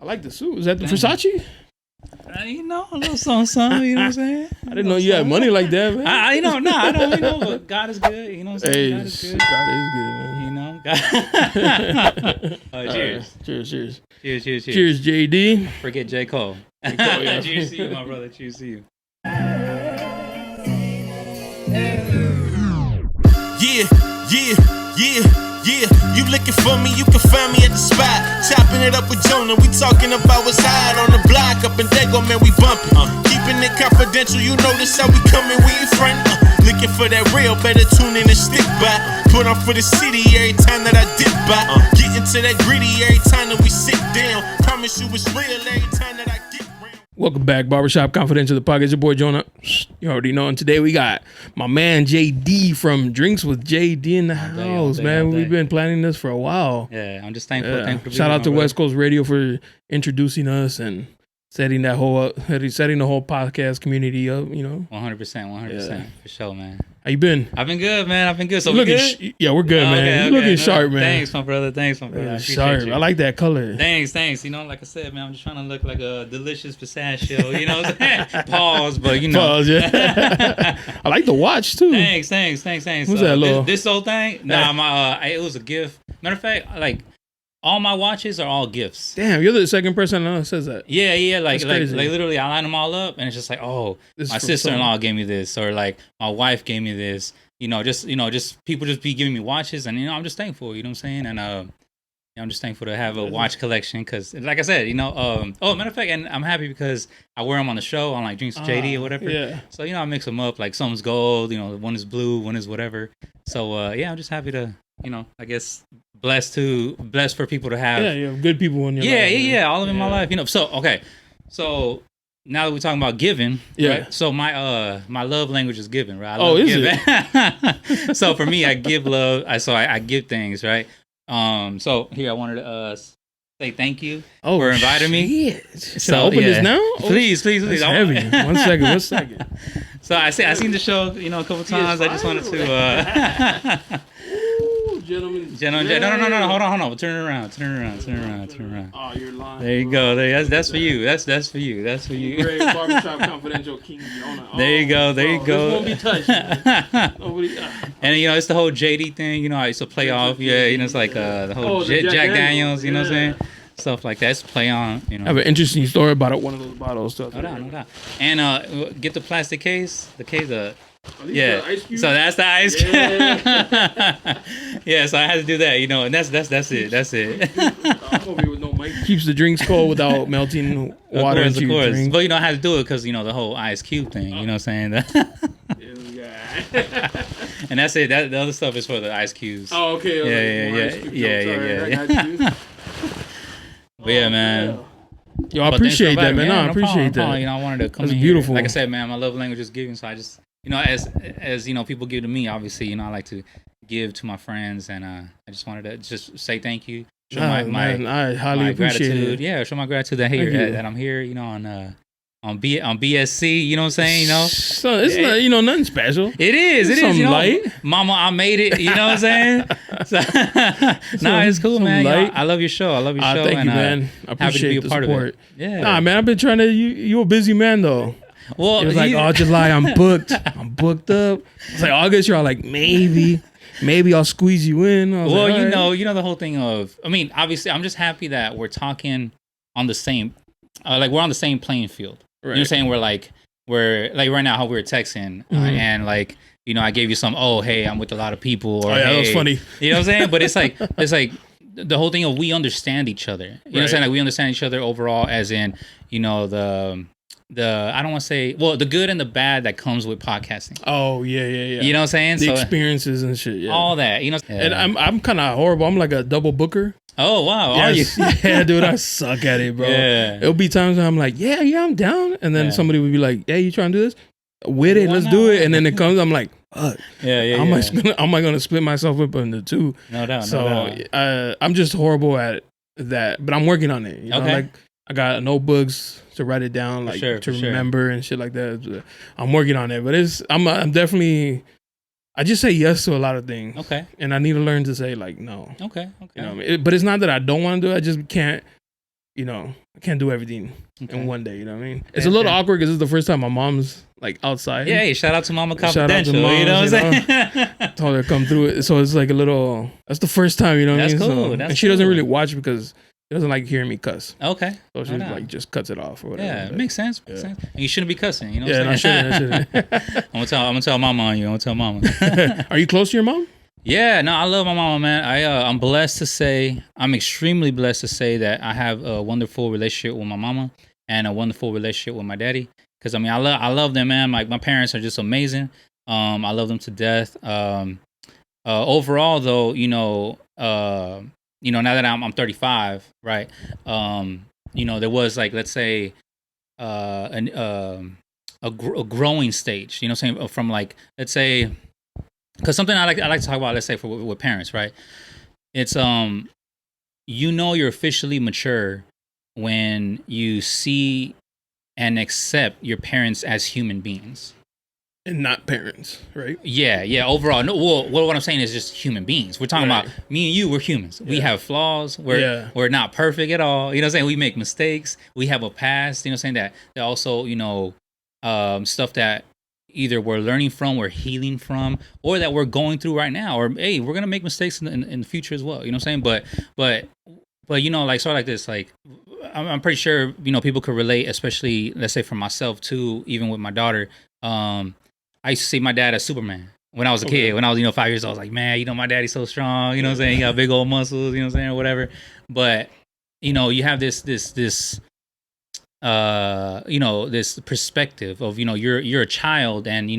I like the suit. Is that the Versace? You know, a little something, you know what I'm saying? I didn't know you had money like that, man. I don't, but God is good, you know what I'm saying? Hey, God is good. God is good, man. You know? Cheers. Cheers. Cheers. Cheers, JD. Forget J. Cole. Yeah. Cheers to you, my brother. Cheers to you. Yeah. You looking for me, you can find me at the spot. Chopping it up with Jonah, we talking about what's hot on the block. Up in Dago, man, we bumping. Keeping it confidential, you know this how we coming, we ain't front. Looking for that real, better tune in and stick by. Put on for the city every time that I dip by. Getting to that gritty every time that we sit down. Promise you it's real every time that I get round. Welcome back, Barbershop Confidential, the podcast. Your boy Jonah. You already know. And today we got my man JD from Drinks with JD in the house, man. We've been planning this for a while. Yeah, I'm just thankful. Thankful to Shout out to West Coast Radio for introducing us and setting the whole podcast community up. You know, 100%, for sure, man. How you been? I've been good, man. I've been good. So we're good? Yeah, we're good, man. You're looking sharp, man. Thanks, my brother. I appreciate sharp. you. I like that color. Thanks. You know, like I said, man, I'm just trying to look like a delicious pistachio. You know what I'm saying? Pause, but you know. Pause, yeah. I like the watch too. Thanks. What's that little? This whole thing? Nah, it was a gift. Matter of fact, like all my watches are all gifts. Damn, you're the second person I know that says that. Yeah. Like literally, I line them all up, and it's just like, oh, my sister-in-law gave me this, or like my wife gave me this. Just people just be giving me watches, and I'm just thankful. You know what I'm saying? And I'm just thankful to have a watch collection because, like I said, matter of fact, and I'm happy because I wear them on the show on like Drinks with JD or whatever. Yeah. So I mix them up. Like some's gold, one is blue, one is whatever. So I'm just happy to, I guess blessed for people to have. Yeah, you have good people in your life. Yeah, all of them in my life. So now that we're talking about giving, right? So my love language is giving, right? I love giving. It? So for me, I give love. I give things, right? So here I wanted to say thank you for inviting me. Should I open this now? Please. It's heavy. One second. So I seen the show, a couple times. I just wanted to. Gentlemen. No. Hold on. Turn it around. Oh, you're lying. There you go. That's for you. That's for you. Great Barbershop Confidential King Jonah. There you go. This won't be touched. Nobody. And it's the whole JD thing. I used to play off. Yeah, it's like the whole Jack Daniels. You know what I'm saying? Stuff like that. It's play on. I have an interesting story about one of those bottles. No doubt. And get the plastic case. The case. So that's the ice cube. Yeah, so I had to do that, and that's it. I'm over here with no mic. Keeps the drinks cold without melting water. Of course. But I had to do it because the whole ice cube thing. You know what I'm saying? And that's it. The other stuff is for the ice cubes. Oh, okay. Yeah. But yeah, man. Yo, I appreciate that, man. I appreciate that. I wanted to come in. It's beautiful. Like I said, man, my love language is giving, so I just. As people give to me, obviously, I like to give to my friends, and I just wanted to just say thank you, show I highly appreciate it. Yeah, show my gratitude that I'm here, on BSC, you know what I'm saying, So it's not, nothing special. It is, light. Mama, I made it, you know what I'm saying? So, it's cool, man. I love your show. Thank you, man. I appreciate the support. Yeah. Nah, man, I've been trying to. You a busy man though. Well, it was like, July, I'm booked. I'm booked up. It's like August, you're all like, maybe I'll squeeze you in. Well, the whole thing of, obviously, I'm just happy that we're talking on the same, we're on the same playing field. Right. You know what I'm saying? We're like right now how we were texting, and I gave you some, hey, I'm with a lot of people, or that was funny. You know what I'm saying? But it's like the whole thing of we understand each other. You know what I'm saying? Like we understand each other overall, as in, the I don't want to say the good and the bad that comes with podcasting. Oh yeah. You know what I'm saying? The experiences and shit. Yeah. All that. And I'm kind of horrible. I'm like a double booker. Oh wow. Yes. Are you? Yeah, dude. I suck at it, bro. Yeah. It'll be times when I'm like, yeah, I'm down, and then somebody would be like, hey, you trying to do this? With it, let's do it. And then it comes, I'm like, fuck. Yeah. How am I gonna split myself up into two? No doubt. So I'm just horrible at that, but I'm working on it. Okay. I got notebooks to write it down, remember and shit like that. I'm working on it, but I'm definitely. I just say yes to a lot of things. Okay. And I need to learn to say no. Okay. But it's not that I don't want to do it. I just can't. I can't do everything in one day. You know what I mean? It's a little awkward because it's the first time my mom's like outside. Yeah, hey, shout out to Mama Confidential. You know what I'm saying? Told her to come through it. So it's like a little. That's the first time. You know what I mean? That's cool. And she doesn't really watch because she doesn't like hearing me cuss. Okay. So she like just cuts it off or whatever. Yeah, it makes sense. Makes sense. And you shouldn't be cussing. You know what I'm saying? I shouldn't. I'm gonna tell Mama on you. I'm gonna tell Mama. Are you close to your mom? Yeah, no, I love my mama, man. I'm blessed to say, I'm extremely blessed to say that I have a wonderful relationship with my mama and a wonderful relationship with my daddy. Because I love them, man. Like my parents are just amazing. I love them to death. Overall, though, now that I'm 35, right? There was like, let's say, a growing stage. You know what I'm saying? From like, let's say. Because something I like to talk about, let's say with parents, right? It's you're officially mature when you see and accept your parents as human beings and not parents, right? Yeah. Overall, no. Well, what I'm saying is just human beings. We're talking about me and you. We're humans. Yeah. We have flaws. We're not perfect at all. You know what I'm saying? We make mistakes. We have a past. You know what I'm saying? That also stuff that. Either we're learning from, we're healing from, or that we're going through right now, or hey, we're gonna make mistakes in the future as well. You know what I'm saying? But like sort of like this, like I'm pretty sure people could relate, especially let's say for myself too. Even with my daughter, I used to see my dad as Superman when I was a kid. When I was 5 years old, I was like, man, my daddy's so strong. You know what I'm saying? He got big old muscles. You know what I'm saying? Or whatever. But you have this this perspective of you're a child and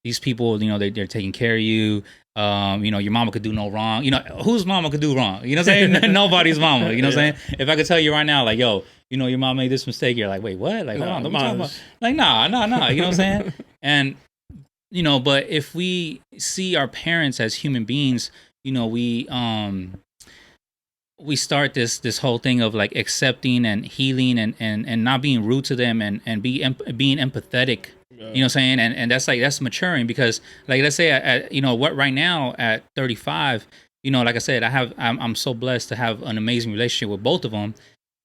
these people they're taking care of you. Your mama could do no wrong. Whose mama could do wrong? You know what I'm saying? Nobody's mama. You know what I'm saying? If I could tell you right now, like, yo, your mom made this mistake, you're like, wait, what? Like, hold on, don't talk about. Like, nah. You know what I'm saying? And but if we see our parents as human beings, we start this whole thing of like accepting and healing and not being rude to them and being empathetic. You know what I'm saying? And that's maturing because like let's say at right now at 35, like I said, I'm so blessed to have an amazing relationship with both of them.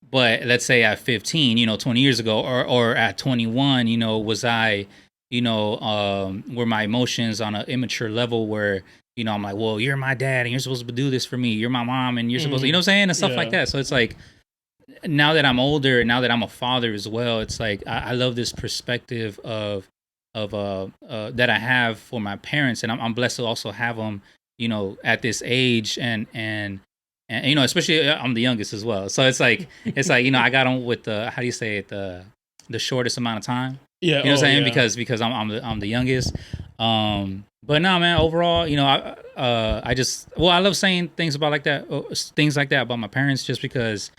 But let's say at 15, 20 years ago or at 21, was I, were my emotions on an immature level where I'm like, well, you're my dad and you're supposed to do this for me. You're my mom and you're supposed to, you know what I'm saying? And stuff like that. So it's like, now that I'm older, now that I'm a father as well, it's like, I love this perspective of that I have for my parents. And I'm blessed to also have them, at this age and especially I'm the youngest as well. So it's like, I got them with how do you say it? The shortest amount of time. Yeah. You know what I'm saying? Because I'm the youngest. But no, man, overall, I love saying things like that about my parents just because,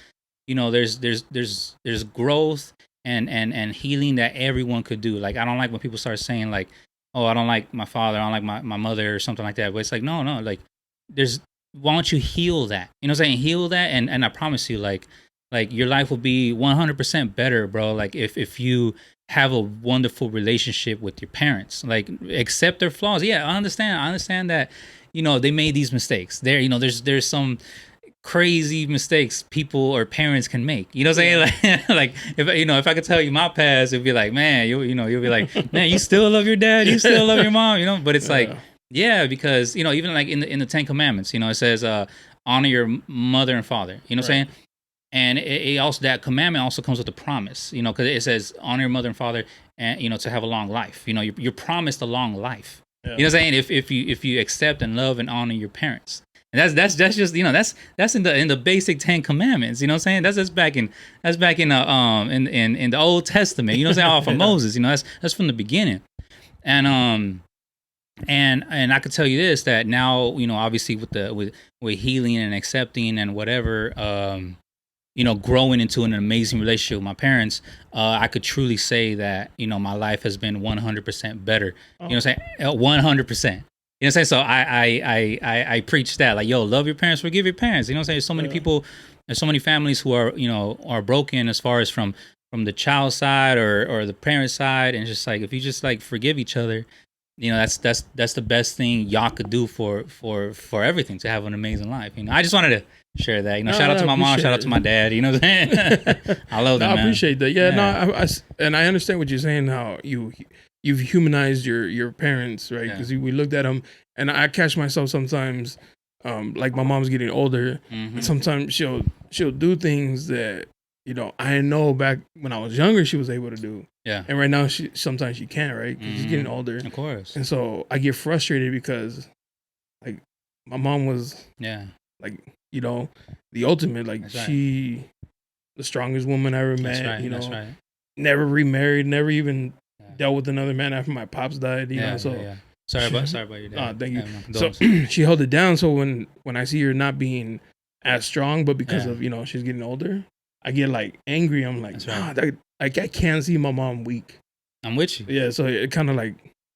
there's growth and healing that everyone could do. Like, I don't like when people start saying like, oh, I don't like my father, I don't like my mother or something like that. But it's like, no, like why don't you heal that? You know what I'm saying? Heal that. And I promise you, like your life will be 100% better, bro. Like if you have a wonderful relationship with your parents, like accept their flaws. Yeah, I understand that, they made these mistakes. There's some crazy mistakes people or parents can make. You know what I'm saying? Like if I could tell you my past, it'd be like, man, you'll be like, man, you still love your dad, you still love your mom, but it's like, yeah, because, even like in the 10 Commandments, it says, honor your mother and father, you know what I'm saying? And it also, that commandment also comes with a promise, because it says honor your mother and father and, to have a long life. You're promised a long life. Yeah. You know what I'm saying? If you accept and love and honor your parents. And that's just, that's in the basic 10 Commandments. You know what I'm saying? That's back in the Old Testament. You know what I'm saying? All from Moses. That's from the beginning. And I could tell you this, that now, obviously with healing and accepting and whatever, growing into an amazing relationship with my parents, I could truly say that, my life has been 100% better. Oh. You know what I'm saying? 100%. You know what I'm saying? So I preach that, like, yo, love your parents, forgive your parents. You know what I'm saying? There's so many people, there's so many families who are, are broken as far as from the child side or the parent side. And it's just like, if you just like forgive each other, that's the best thing y'all could do for everything, to have an amazing life. I just wanted to share that. You know, shout out to my mom, shout out to my dad. You know what I'm saying? I love that. I appreciate that. Yeah, no, and I understand what you're saying. How you've humanized your parents, right? Because we looked at them, and I catch myself sometimes. Like my mom's getting older, and sometimes she'll do things that I know back when I was younger she was able to do. Yeah. And right now sometimes she can't, right? Because she's getting older. Of course. And so I get frustrated because like my mom was like the ultimate, like the strongest woman I ever met. That's right. Never remarried, never even dealt with another man after my pops died. Sorry about your dad. Thank you. So she held it down. So when I see her not being as strong, but because of she's getting older, I get like angry. I'm like, I can't see my mom weak. I'm with you. Yeah. So it kind of like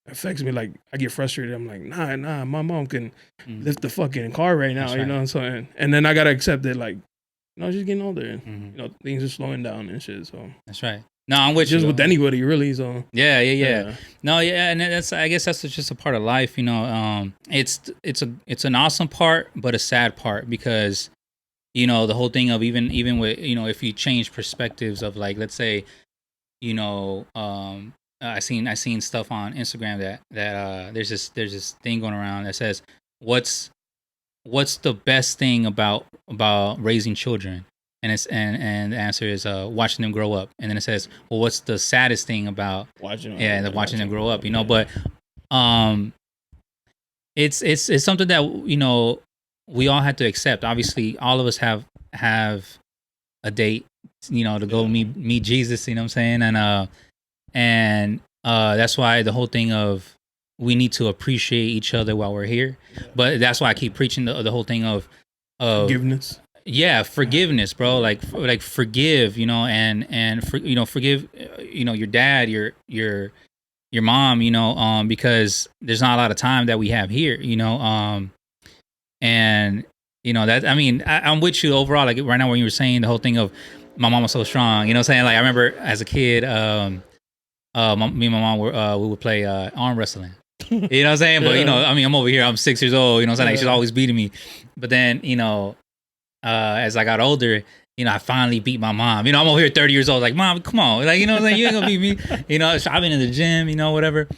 affects me. Like I get frustrated. I'm like, nah, my mom can lift the fucking car right now. Right. So and then I gotta accept that like, she's getting older. And, things are slowing down and shit. So that's right. No, I'm with you. Just with anybody, really. So yeah. No, yeah, and I guess that's just a part of life, It's an awesome part, but a sad part because, the whole thing of even with if you change perspectives of like, let's say, I seen stuff on Instagram that there's this thing going around that says what's the best thing about raising children. And the answer is watching them grow up. And then it says, well, what's the saddest thing about watching them grow up? But it's something that we all have to accept. Obviously, all of us have a date, to go meet Jesus. You know what I'm saying? And that's why the whole thing of we need to appreciate each other while we're here. But that's why I keep preaching the whole thing of forgiveness. Yeah, forgiveness, bro. Like forgive, forgive, your dad, your mom, because there's not a lot of time that we have here, and that. I mean, I'm with you overall. Like right now, when you were saying the whole thing of my mom was so strong, saying like I remember as a kid, me and my mom we would play arm wrestling. You know what I'm saying? But I'm over here. I'm 6 years old. You know what I'm saying? Like she's always beating me, but then as I got older, I finally beat my mom. I'm over here 30 years old, like, Mom, come on. Like, you know what I'm saying? You ain't gonna beat me. So I've been in the gym, whatever.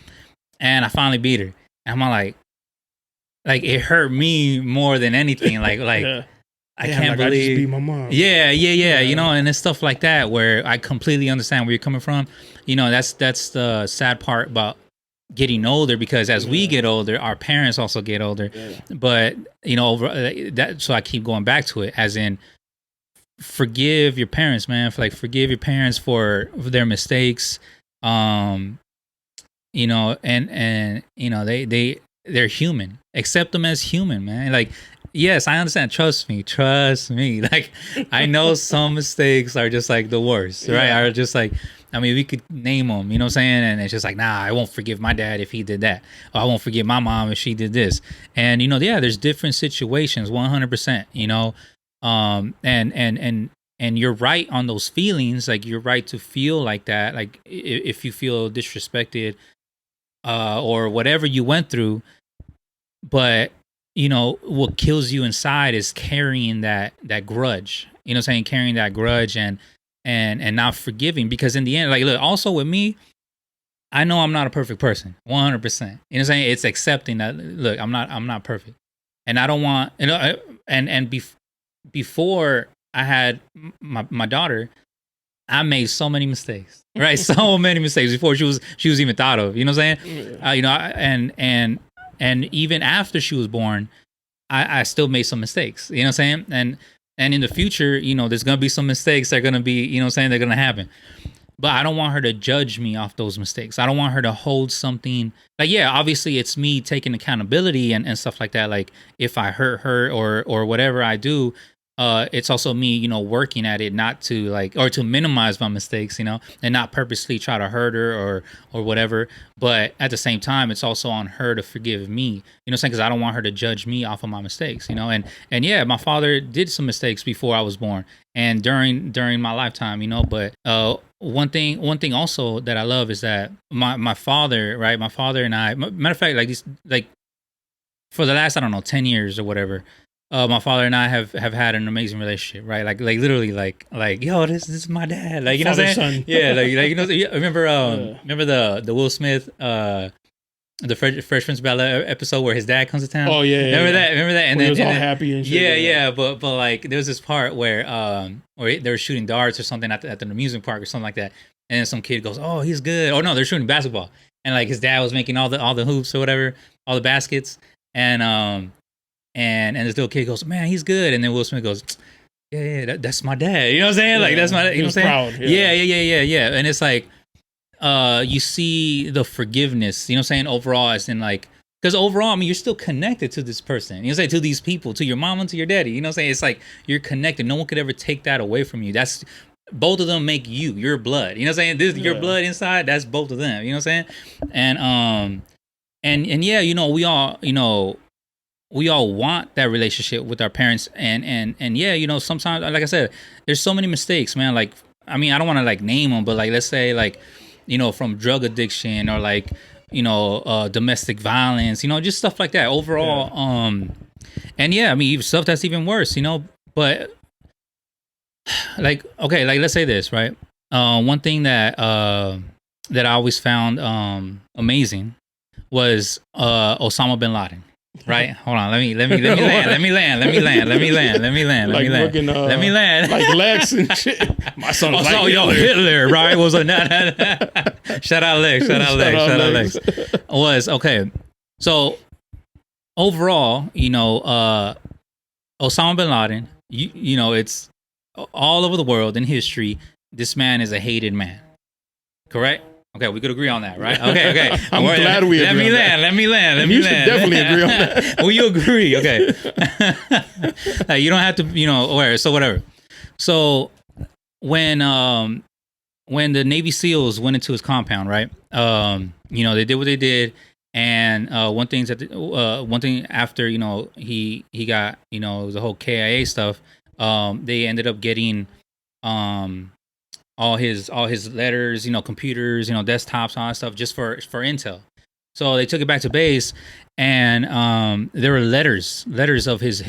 And I finally beat her. And I'm like it hurt me more than anything. Like I can't believe I just beat my mom. Yeah. And it's stuff like that where I completely understand where you're coming from. That's the sad part about getting older, because as we get older, our parents also get older. But over that, so I keep going back to it, as in forgive your parents, man. Forgive your parents for their mistakes. And they're human. Accept them as human, man. Like, yes, I understand. Trust me. Like, I know some mistakes are just like the worst, right? Are just like, I mean, we could name them, you know what I'm saying? And it's just like, nah, I won't forgive my dad if he did that. Or I won't forgive my mom if she did this. And, there's different situations, 100%, and you're right on those feelings. Like, you're right to feel like that. Like, if you feel disrespected or whatever you went through. But, what kills you inside is carrying that grudge, carrying that grudge and not forgiving, because in the end, like, look, also with me, I know I'm not a perfect person, 100%. You know what I'm saying? It's accepting that, look, I'm not perfect, and I don't want, before I had my daughter, I made so many mistakes, right? So many mistakes before she was even thought of. You know what I'm saying? And even after she was born, I still made some mistakes. You know what I'm saying? And in the future, there's going to be some mistakes that are going to be, they're going to happen. But I don't want her to judge me off those mistakes. I don't want her to hold something. Like, yeah, obviously it's me taking accountability and stuff like that. Like, if I hurt her or whatever I do, it's also me, working at it, not to or to minimize my mistakes, and not purposely try to hurt her or whatever. But at the same time, it's also on her to forgive me, because I don't want her to judge me off of my mistakes, and yeah, my father did some mistakes before I was born and during my lifetime, but one thing also that I love is that my father, right? My father and I, matter of fact, like for the last, I don't know, 10 years or whatever, my father and I have had an amazing relationship, right? Like literally, like yo, this is my dad. Like, you know what I'm saying? Yeah, like you know. Remember the Will Smith the Fresh Prince of Bel-Air episode where his dad comes to town. Oh yeah, remember that? And then he was all happy and shit. Yeah. But like there was this part where they were shooting darts or something at the amusement park or something like that, and then some kid goes, "Oh, he's good." Oh no, they're shooting basketball, and like his dad was making all the hoops or whatever, all the baskets, and this little kid goes, "Man, he's good," and then Will Smith goes, "Yeah, that's my dad." You know what I'm saying? Like that's my, you know what I'm saying? Proud, yeah. And it's like, you see the forgiveness, you know what I'm saying, overall, as in like, because overall, I mean, you're still connected to this person, you know what I'm saying, to these people, to your mama, to your daddy, you know what I'm saying? It's like, you're connected. No one could ever take that away from you. That's, both of them make you, your blood, you know what I'm saying? Your blood inside, that's both of them, you know what I'm saying? And yeah, you know, we all want that relationship with our parents, and yeah, you know, sometimes, like I said, there's so many mistakes, man. Like, I mean, I don't want to like name them, but like, let's say like, you know, from drug addiction or like, you know, domestic violence, you know, just stuff like that overall. And yeah, I mean, stuff that's even worse, you know, but like, okay, like let's say this, right? One thing that I always found amazing was Osama bin Laden. Right? Hold on. Let me land. Like Lex and shit. My son was like Hitler, right? Was a shout out Lex. Was okay. So overall, you know, Osama bin Laden, you know, it's all over the world in history. This man is a hated man. Correct? Okay, we could agree on that, right? Okay. I'm glad we agree. Let me land. You should definitely agree on that. Well, you agree, okay. Like, you don't have to, you know, whatever. So when the Navy SEALs went into his compound, right? You know, they did what they did, and one thing after, you know, he got, you know, the whole KIA stuff, they ended up getting all his letters, you know, computers, you know, desktops, all that stuff, just for intel. So they took it back to base, and there were letters of his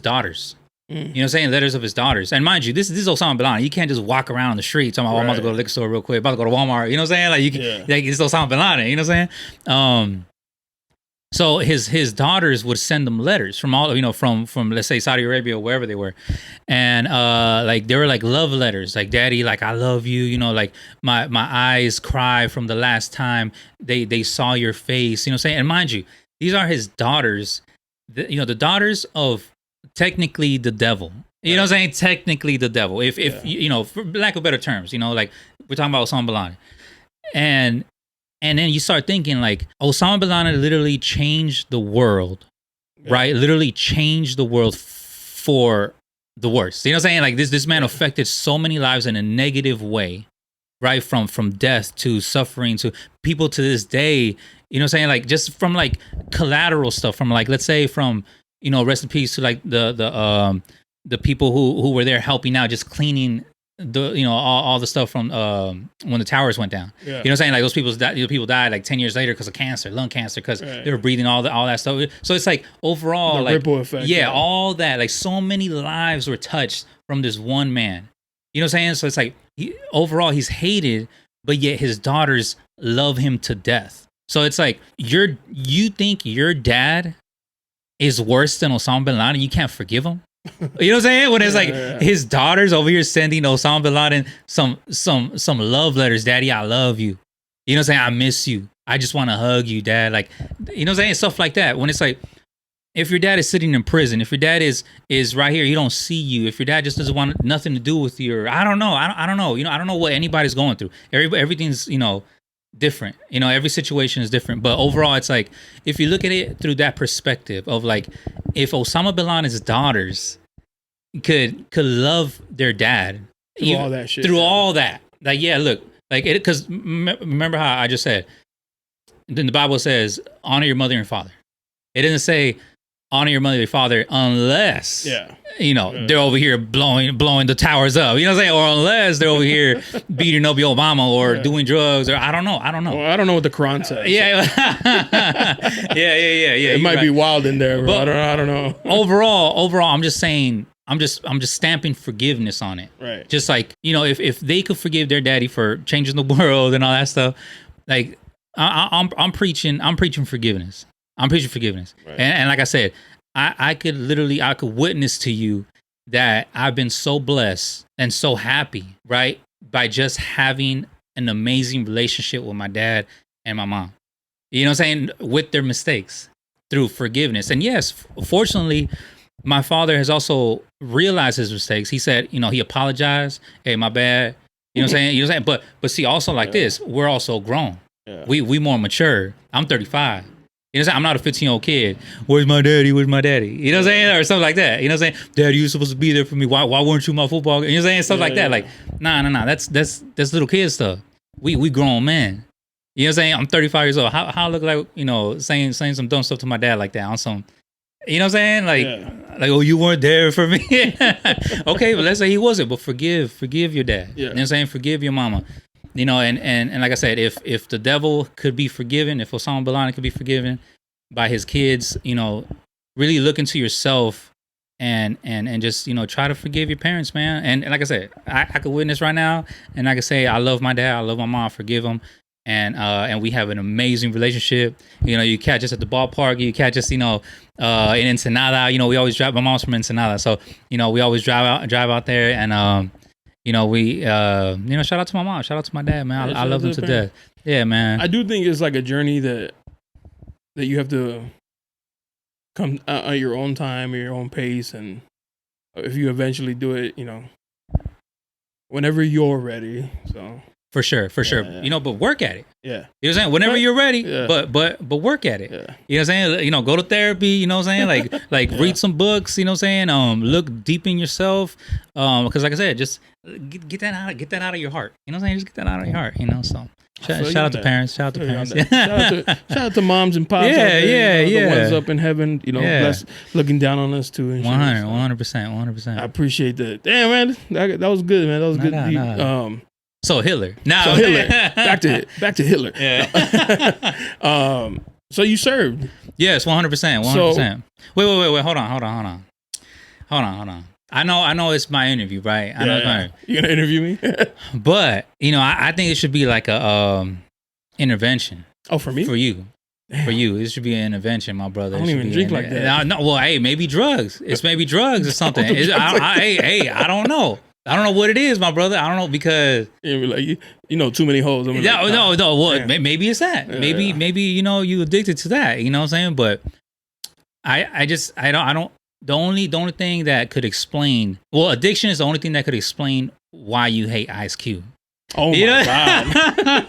daughters. You know what I'm saying? Letters of his daughters. And mind you, this is Osama bin Laden. You can't just walk around on the street talking about, I'm about to go to the liquor store real quick, about to go to Walmart. You know what I'm saying? Like, you can, like, it's Osama bin Laden. You know what I'm saying? So his daughters would send them letters from all, you know, from let's say Saudi Arabia or wherever they were, and like they were like love letters, like, "Daddy, like, I love you," you know, like, my eyes cry from the last time they saw your face, you know what I'm saying? And mind you, these are his daughters, you know, the daughters of technically the devil. You know what I'm saying? Technically the devil. If you know, for lack of better terms, you know, like, we're talking about Osama bin Laden, and then you start thinking, like, Osama bin Laden literally changed the world, right? Literally changed the world for the worst. You know what I'm saying? Like, this man affected so many lives in a negative way, right? From death to suffering to people to this day. You know what I'm saying? Like, just from like collateral stuff, from like, let's say from, you know, rest in peace to like the people who were there helping out, just cleaning the, you know, all the stuff from when the towers went down. You know what I'm saying? Like, those people died like 10 years later because of cancer, lung cancer, because they were breathing all that stuff. So it's like, overall, the like ripple effect, all that, like, so many lives were touched from this one man. You know what I'm saying? So it's like, overall he's hated, but yet his daughters love him to death. So it's like, you think your dad is worse than Osama bin Laden? You can't forgive him? You know what I'm saying? When it's like his daughters over here sending Osama bin Laden some love letters. "Daddy, I love you. You know what I'm saying? I miss you. I just want to hug you, Dad." Like, you know what I'm saying? Stuff like that. When it's like, if your dad is sitting in prison, if your dad is right here, he don't see you. If your dad just doesn't want nothing to do with you, or I don't know. I don't know. You know, I don't know what anybody's going through. Everything's, you know, different. You know, every situation is different. But overall, it's like, if you look at it through that perspective of like, if Osama bin Laden's daughters could love their dad through all that shit, all that, like, yeah, look, like, it, because remember how I just said, then the Bible says, honor your mother and father. It doesn't say honor your mother and father unless they're over here blowing the towers up. You know what I'm saying? Or unless they're over here beating up your mama or doing drugs or I don't know. Well, I don't know what the Quran says. Yeah. It might be wild in there, bro. But I don't know. Overall, I'm just saying, I'm just stamping forgiveness on it. Right. Just like, if they could forgive their daddy for changing the world and all that stuff, like I'm preaching forgiveness. I'm preaching forgiveness. Right. And like I said, I could witness to you that I've been so blessed and so happy, right? By just having an amazing relationship with my dad and my mom. You know what I'm saying? With their mistakes through forgiveness. And yes, fortunately, my father has also realized his mistakes. He said, he apologized. Hey, my bad. You know what I'm saying? But see, also like this, we're also grown. Yeah. We more mature. I'm 35. You know what I'm saying? I'm not a 15-year-old kid. Where's my daddy? You know what I'm saying? Or something like that. You know what I'm saying? Daddy, you supposed to be there for me. Why weren't you my football? You know what I'm saying? Stuff like that. Like, nah. That's little kid stuff. We grown men. You know what I'm saying? I'm 35 years old. How I look like, saying some dumb stuff to my dad like that on some, you know what I'm saying? Like, oh, you weren't there for me. Okay, but let's say he wasn't. But forgive your dad. Yeah. You know what I'm saying? Forgive your mama. And like I said, if the devil could be forgiven, if Osama bin Laden could be forgiven by his kids, really look into yourself and just, try to forgive your parents, man. And like I said, I could witness right now, and I could say, I love my dad, I love my mom, forgive them. And we have an amazing relationship. You catch us at the ballpark, you catch us, in Ensenada. We always drive, my mom's from Ensenada. So, we always drive out there and, shout out to my mom, shout out to my dad, man. I love them to death. Yeah, man. I do think it's like a journey that you have to come at your own time, at your own pace, and if you eventually do it, whenever you're ready. So for sure. Yeah. But work at it. Yeah. You know what I'm saying? Whenever you're ready, but work at it. Yeah. You know what I'm saying? Go to therapy, you know what I'm saying? Like read some books, you know what I'm saying? Look deep in yourself. Because like I said, just get that out of your heart. You know what I'm saying? Just get that out of your heart, so shout out to parents. Shout out to moms and pops. Yeah. The ones up in heaven, blessed, looking down on us too. 100%. I appreciate that. Damn, man, that was good, man. That was good. So Hitler. Back to Hitler. Yeah. So you served. Yes, 100%. Wait. Hold on. I know it's my interview, right? I know it's my interview. You gonna interview me? But I think it should be like a intervention. Oh, for me? For you. Damn. For you, it should be an intervention, my brother. I don't even drink like that. No, well, hey, maybe drugs. It's maybe drugs or something. I don't know. I don't know what it is, my brother. I don't know because too many holes. No. Well, maybe it's that. Yeah. Maybe you addicted to that. You know what I'm saying? But I don't. The only thing that could explain, addiction is the only thing that could explain why you hate Ice Cube. Oh my God.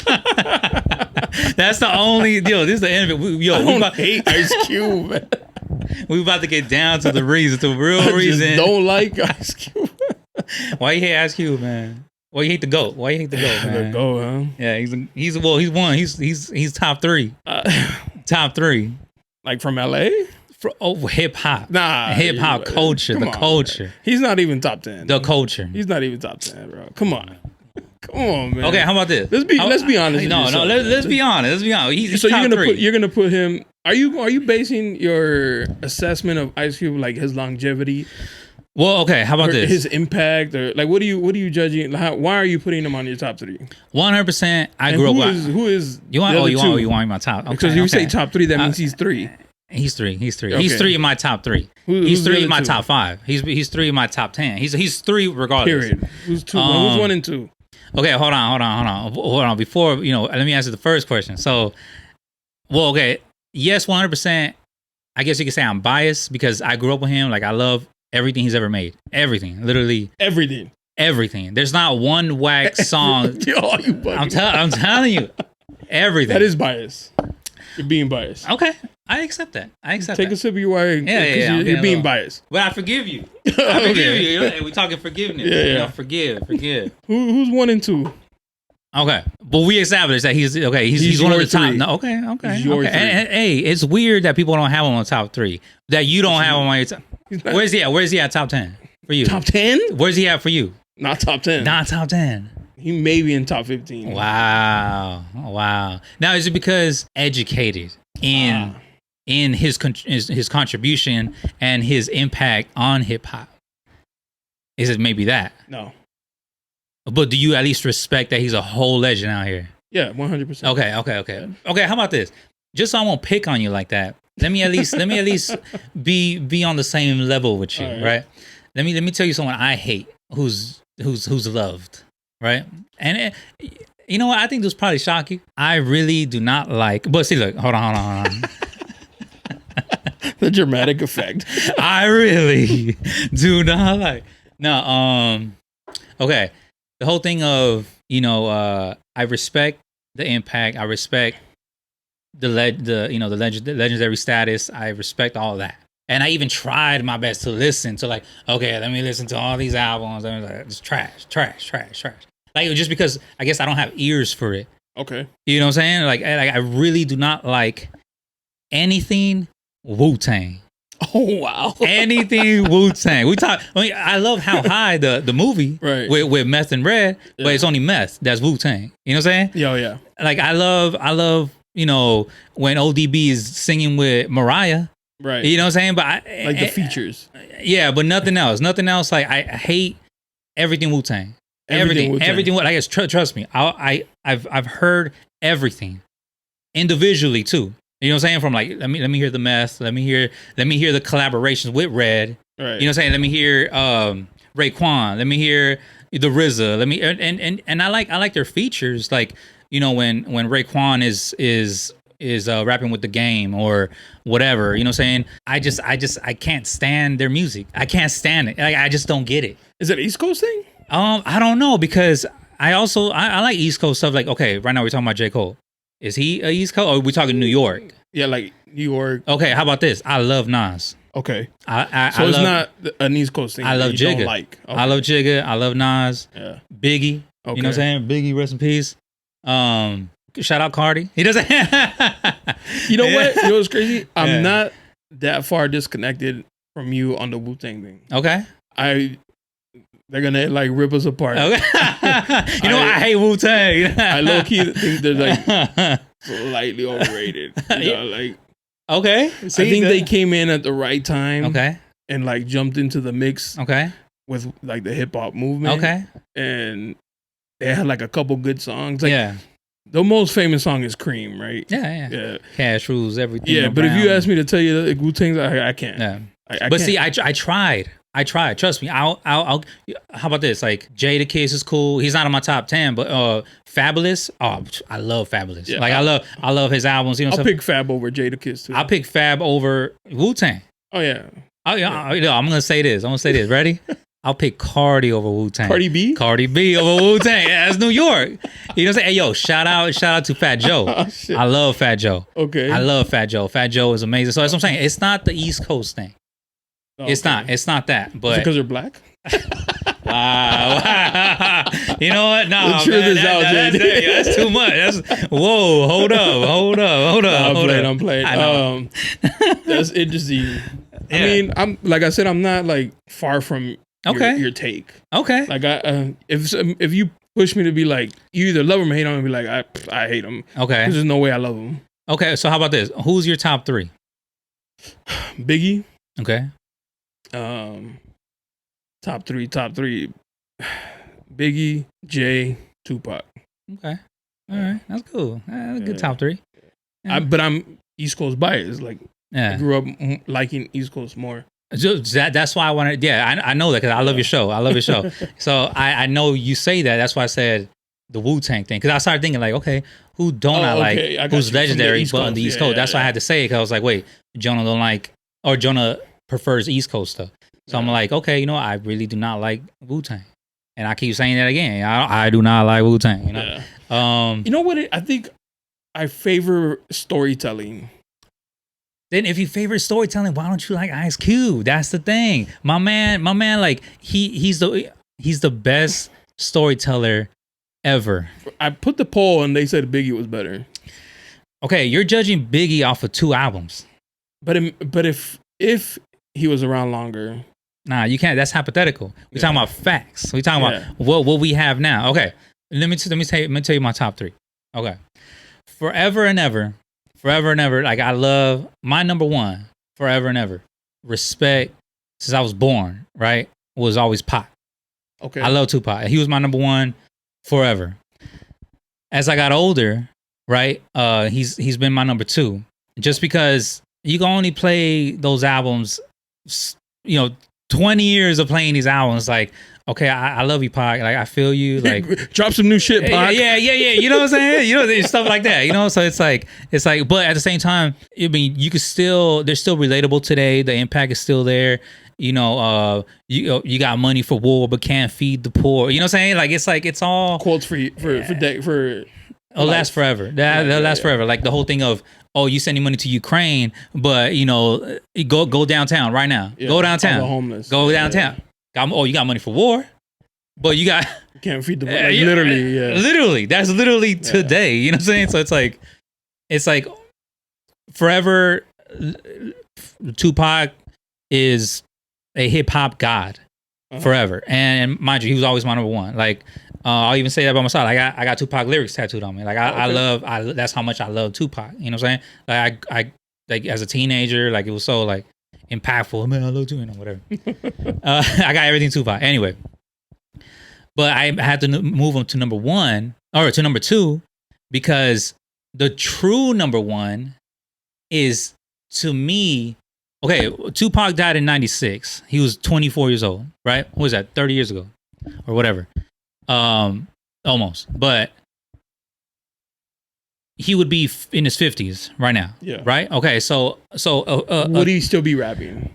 That's the only deal. This is the end of it. I don't hate Ice Cube, man. We about to get down to the reason, to the real reason. Just don't like Ice Cube. Why you hate Ice Cube, man? Why you hate the GOAT? Man? The GOAT, huh? Yeah, he's one. He's top 3. Top 3. Like from LA? Hip hop. Nah. Hip hop culture. The culture. Man. He's not even top 10. The culture. He's not even top 10, bro. Come on, man. Okay, how about this? Let's be honest. Let's be honest. He's so top 3. You're gonna put him. Are you basing your assessment of Ice Cube like his longevity? Well, okay. How about this? His impact, or like, what are you judging? Why are you putting him on your top 3? 100%. I grew up. Who is? You want my top? Okay, because you say top 3, that means he's 3. He's 3. Okay. He's 3 in my top 3. He's 3 in my top 5. He's 3 in my top 10. He's 3 regardless. Period. Who's 2? Who's 1 and 2? Okay, hold on. Before let me answer the first question. So, okay, yes, 100%. I guess you could say I'm biased because I grew up with him. Like, I love everything he's ever made. Everything, literally everything. There's not one whack song. I'm telling you, everything. That is bias. You're being biased. Okay, I accept that. Take a sip of your water. Yeah. You're being biased. But I forgive you. I forgive you. We're talking forgiveness. Yeah. Forgive. Who's 1 and 2? Okay, but we established that he's okay. He's one of the top. No, okay. And hey, it's weird that people don't have him on the top 3. That you don't have him on your top. Where's he at? Where's he at top 10 for you? Top 10? Where's he at for you? Not top 10. Not top 10. He may be in top 15. Wow. Now, is it because educated in his contribution and his impact on hip hop? Is it maybe that? No. But do you at least respect that he's a whole legend out here? Yeah, 100%. Okay. Okay, how about this? Just so I won't pick on you like that. Let me at least be on the same level with you, right? Let me tell you someone I hate who's loved, right? And you know what? I think this probably shock you. I really do not like. But see, look, hold on. The dramatic effect. I really do not like. No, okay. The whole thing of, I respect the impact. I respect the legendary status. I respect all that. And I even tried my best to listen to, like, okay, let me listen to all these albums. And like, it's trash. Like, just because I guess I don't have ears for it. Okay. You know what I'm saying? Like I really do not like anything Wu-Tang. Oh, wow. Anything Wu-Tang. I love How High, the movie, right, with Meth and Red, but it's only Meth. That's Wu-Tang. You know what I'm saying? Yeah. Like, I love, when ODB is singing with Mariah. Right. You know what I'm saying? But the features. Yeah, but nothing else. Nothing else. Like, I hate everything Wu-Tang. Everything. I guess, trust me. I've heard everything individually too. You know what I'm saying? From like, let me hear the Meth. Let me hear the collaborations with Red. Right. You know what I'm saying? Let me hear Raekwon. Let me hear the RZA. Let me and I like their features. Like, when Raekwon is rapping with The Game or whatever. You know what I'm saying? I can't stand their music. I can't stand it. I just don't get it. Is it an East Coast thing? I don't know, because I like East Coast stuff. Like, okay, right now we're talking about J. Cole. Is he a East Coast, or are we talking New York? Yeah, like New York. Okay, how about this? I love Nas. Okay. It's not an East Coast thing. I love Jigga. Okay. I love Jigga. I love Nas. Yeah. Biggie. Okay. You know what I'm saying? Biggie, rest in peace. Shout out Cardi. He doesn't. You know what? You know what's crazy? I'm not that far disconnected from you on the Wu-Tang thing. Okay. They're gonna like rip us apart. Okay. I hate Wu-Tang. I low key think they're like slightly overrated. Like, okay. See, I think they came in at the right time. Okay. And like jumped into the mix. Okay. With like the hip hop movement. Okay. And they had like a couple good songs. Like, yeah. The most famous song is Cream, right? Yeah. Cash rules everything. Yeah, but if you ask me to tell you like Wu-Tang, I can't. Yeah. I but can't. see, I tried. Trust me. I'll. How about this? Like, Jadakiss is cool. He's not on my top 10, but Fabulous. Oh, I love Fabulous. Yeah, like, I love his albums. I'll pick Fab over Jadakiss too. I'll pick Fab over Wu-Tang. Oh yeah. I'm gonna say this. Ready? I'll pick Cardi over Wu-Tang. Cardi B over Wu-Tang. That's New York. You know what I'm saying? Hey, yo, shout out to Fat Joe. Oh, I love Fat Joe. Okay. I love Fat Joe. Fat Joe is amazing. So that's what I'm saying. It's not the East Coast thing. Okay. It's not that. But because they're black. Wow. You know what? No, the truth is out, that's too much. Whoa, hold up. I'm playing. That's interesting. Yeah. I mean, I'm like I said, I'm not like far from your take. Okay. Like if you push me to be like, you either love him or hate him, I'll be like, I hate him. Okay. There's no way I love him. Okay, so how about this? Who's your top 3? Biggie. Okay. Top three. Biggie, Jay, Tupac. Okay. All right. That's cool. That's a good top 3. Yeah. But I'm East Coast biased. Like, I grew up liking East Coast more. That's why I wanted. Yeah, I know that because I love your show. So I know you say that. That's why I said the Wu-Tang thing, because I started thinking like, okay, who don't I like? Who's legendary but on the East Coast? That's why I had to say it, because I was like, wait, Jonah don't like, or Jonah prefers East Coast stuff. So I'm like, okay, I really do not like Wu-Tang, and I keep saying that again. I do not like Wu-Tang. You know what? I think I favor storytelling. Then if you favorite storytelling, why don't you like Ice Cube? That's the thing. My man, like he's the best storyteller ever. I put the poll and they said Biggie was better. Okay, you're judging Biggie off of 2 albums. But if he was around longer. Nah, you can't. That's hypothetical. We're talking about facts. We're talking about what we have now. Okay, let me tell you my top 3. Okay, forever and ever. Like, I love my number 1. Forever and ever. Respect. Since I was born, right, was always Pac. Okay, I love Tupac. He was my number 1 forever. As I got older, right, he's been my number 2. Just because you can only play those albums, 20 years of playing these albums, like, okay, I love you, Pac. Like, I feel you. Like, drop some new shit, Pac. Yeah. You know what I'm saying? Stuff like that. So it's like, but at the same time, I mean, you could still, they're still relatable today. The impact is still there. You got money for war, but can't feed the poor. You know what I'm saying? Like, it's all quotes for it'll last forever. That'll last forever. Like the whole thing of, you sending money to Ukraine, but go downtown right now. Yeah, go downtown. All the homeless. Go downtown. You got money for war, but you can't feed the literally. Yeah. Literally, that's literally today. You know what I'm saying? So it's like forever. Tupac is a hip hop god forever, and mind you, he was always my number 1. Like, I'll even say that by myself. Like, I got Tupac lyrics tattooed on me. Like, I that's how much I love Tupac. You know what I'm saying? Like, I like as a teenager, like, it was so like impactful. Man, I love you, whatever. I got everything Tupac. Anyway, but I had to move him to number 1 or to number 2 because the true number 1 is, to me, okay, Tupac died in 96. He was 24 years old, right? What was that? 30 years ago or whatever. Almost. But he would be in his 50s right now. Yeah. Right? Okay, so would he still be rapping?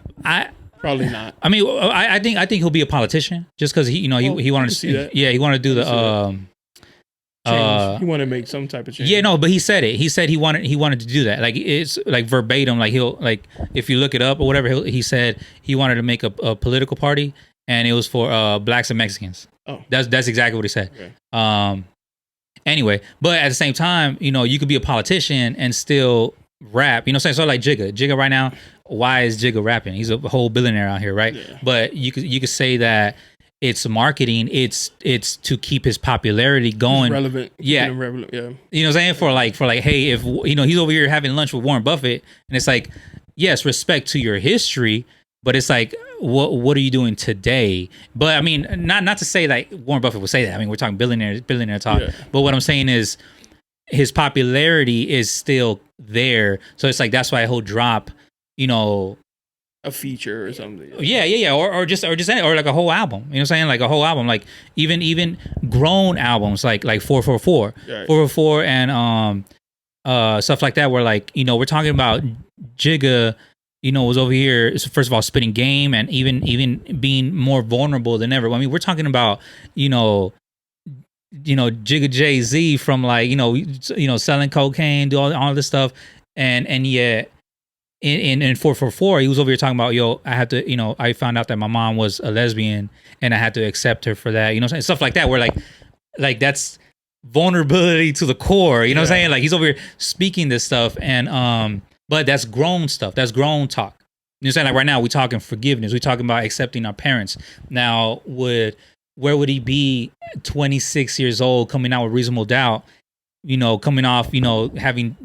Probably not. I mean, I think he'll be a politician just cuz he wanted to see that. Yeah, he wanted to do the he wanted to make some type of change. Yeah, no, but he said it. He said he wanted to do that. Like, it's like verbatim. Like, he'll, like, if you look it up or whatever, he said he wanted to make a political party, and it was for blacks and Mexicans. Oh, that's exactly what he said. Okay. Anyway, but at the same time, you could be a politician and still rap. You know what I'm saying? So like Jigga right now, why is Jigga rapping? He's a whole billionaire out here, right? Yeah. But you could say that it's marketing. It's to keep his popularity going. He's relevant. Yeah. Relevant, yeah. You know what I'm saying? For like, hey, if he's over here having lunch with Warren Buffett, and it's like, yes, respect to your history, but it's like, what are you doing today? But I mean, not to say like Warren Buffett would say that. I mean, we're talking billionaire talk. Yeah. But what I'm saying is his popularity is still there. So it's like, that's why he'll drop, a feature or something. Yeah. Or just like a whole album. You know what I'm saying? Like a whole album. Like even grown albums like 444. Right. 444 and stuff like that, where like, we're talking about Jigga, was over here, first of all, spitting game and even being more vulnerable than ever. I mean, we're talking about, Jigga Jay-Z from like, selling cocaine, do all this stuff. And yet in 444, he was over here talking about, I had to, I found out that my mom was a lesbian and I had to accept her for that, stuff like that, where like that's vulnerability to the core, you know what I'm saying? Like, he's over here speaking this stuff, and but that's grown stuff. That's grown talk. You know what I'm saying? Like, right now, we're talking forgiveness. We're talking about accepting our parents. Now, where would he be 26 years old, coming out with Reasonable Doubt, coming off, having,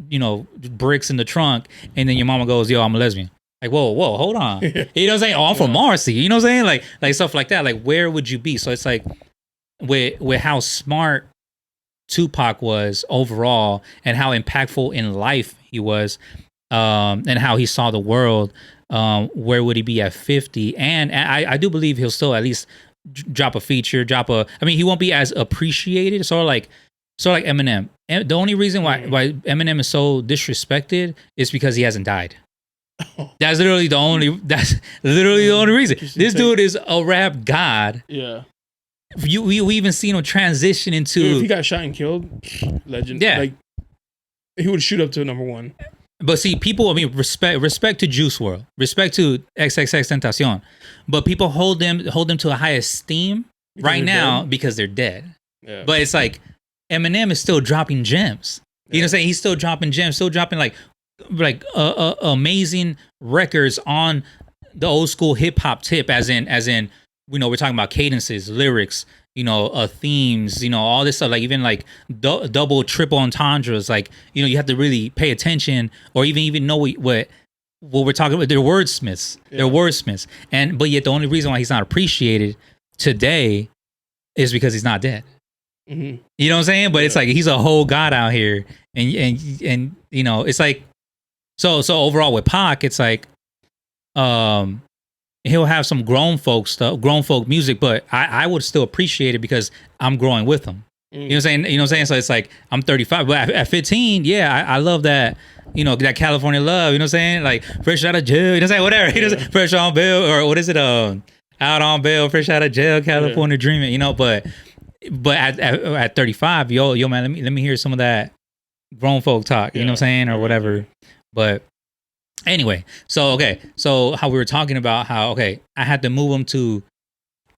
bricks in the trunk, and then your mama goes, yo, I'm a lesbian. Like, whoa, hold on. You know what I'm saying? Oh, I'm from Marcy. You know what I'm saying? Like stuff like that. Like, where would you be? So it's like, with how smart Tupac was overall, and how impactful in life he was, and how he saw the world, where would he be at 50? And I do believe he'll still at least drop a feature, I mean, he won't be as appreciated. Sort of like Eminem. And the only reason why Eminem is so disrespected is because he hasn't died. That's literally the only reason. This dude is a rap god. Yeah. We even seen him transition into. Dude, if he got shot and killed, legend. Yeah. Like, he would shoot up to number 1. But see, people, I mean, respect to Juice WRLD, respect to XXXTentacion, but people hold them to a high esteem right now because they're dead. Yeah. But it's like, Eminem is still dropping gems. You know what I'm saying? He's still dropping gems, still dropping like amazing records on the old school hip hop tip, as in, we're talking about cadences, lyrics, themes, all this stuff, like even like double, triple entendres, like, you have to really pay attention or even know what we're talking about. They're wordsmiths. Yeah. They're wordsmiths. But yet the only reason why he's not appreciated today is because he's not dead. Mm-hmm. You know what I'm saying? But it's like he's a whole god out here, and it's like so overall with Pac, it's like he'll have some grown folk music, but I would still appreciate it because I'm growing with him. You know what I'm saying? So it's like I'm 35, but at 15, yeah, I love that. That California love. You know what I'm saying? Like fresh out of jail. You know what I'm saying? Whatever. Yeah. Fresh on bail, or what is it? Out on bail, fresh out of jail, California dreaming. But at 35, yo man, let me hear some of that grown folk talk. You know what I'm saying, or whatever. But anyway, so how we were talking about how I had to move him to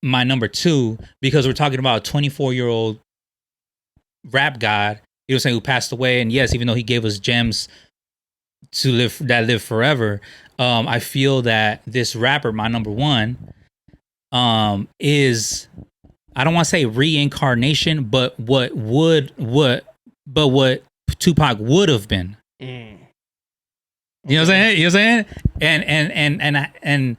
my number 2 because we're talking about a 24-year-old rap god. You know what I'm saying, who passed away, and yes, even though he gave us gems to live forever, I feel that this rapper, my number 1, is, I don't want to say reincarnation, but what Tupac would have been. You know what I'm saying? And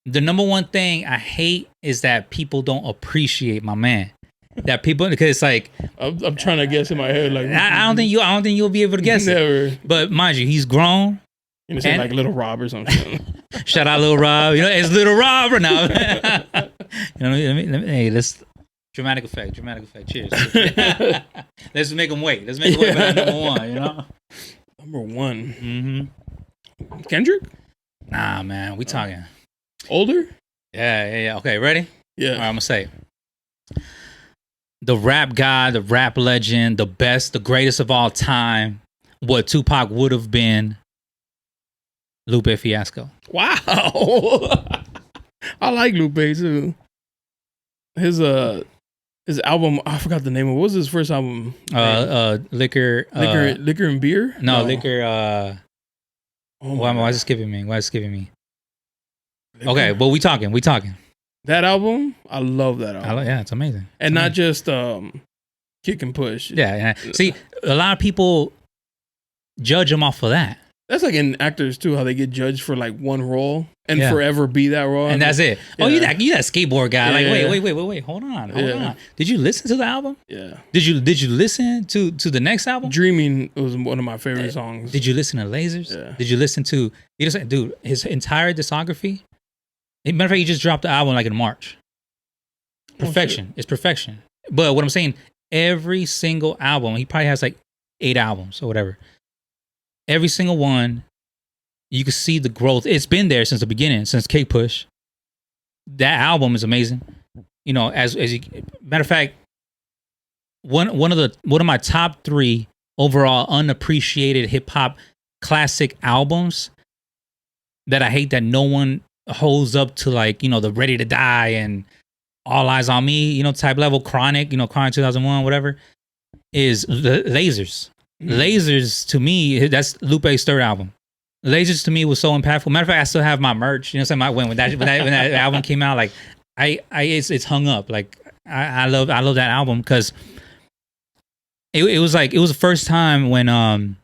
the number one thing I hate is that people don't appreciate my man. That people, because it's like I'm trying to guess in my head, like I don't think you'll be able to guess it. But mind you, he's grown. You know, say like Little Rob or something. Shout out Little Rob. It's Little Rob right now. Hey, let's dramatic effect. Cheers. Let's make him wait. Let's make him wait for number 1. Number 1. Mm-hmm. Kendrick? Nah, man. We talking older? Yeah. Okay, ready? Yeah. All right, I'm gonna say the rap god, the rap legend, the best, the greatest of all time. What Tupac would have been. Lupe Fiasco. Wow. I like Lupe too. His album, I forgot the name of it. What was his first album? Liquor and Beer? No. Liquor. Why is it skipping me? Liquor? Okay, but we talking. That album, I love that album. Yeah, it's amazing. And not just Kick and Push. Yeah. See, a lot of people judge him off of that. That's like in actors too, how they get judged for like one role and forever be that role. And that's it. Yeah. Oh, you that skateboard guy. Yeah, like, wait. Hold on. Did you listen to the album? Yeah. Did you listen to the next album? Dreaming was one of my favorite songs. Did you listen to Lasers? Yeah. Did you listen to, dude, his entire discography? Matter of fact, he just dropped the album like in March. Perfection. It's perfection. But what I'm saying, every single album, he probably has like 8 albums or whatever. Every single one, you can see the growth. It's been there since the beginning, since Cake Push. That album is amazing. As you, matter of fact, one of my top 3 overall unappreciated hip hop classic albums that I hate that no one holds up to, like, the Ready to Die and All Eyes on Me, type level. Chronic 2001, whatever, is Lasers. Lasers, to me, that's Lupe's 3rd album. Lasers to me was so impactful. Matter of fact, I still have my merch. When that album came out, like it's hung up. Like I love that album because it was the first time when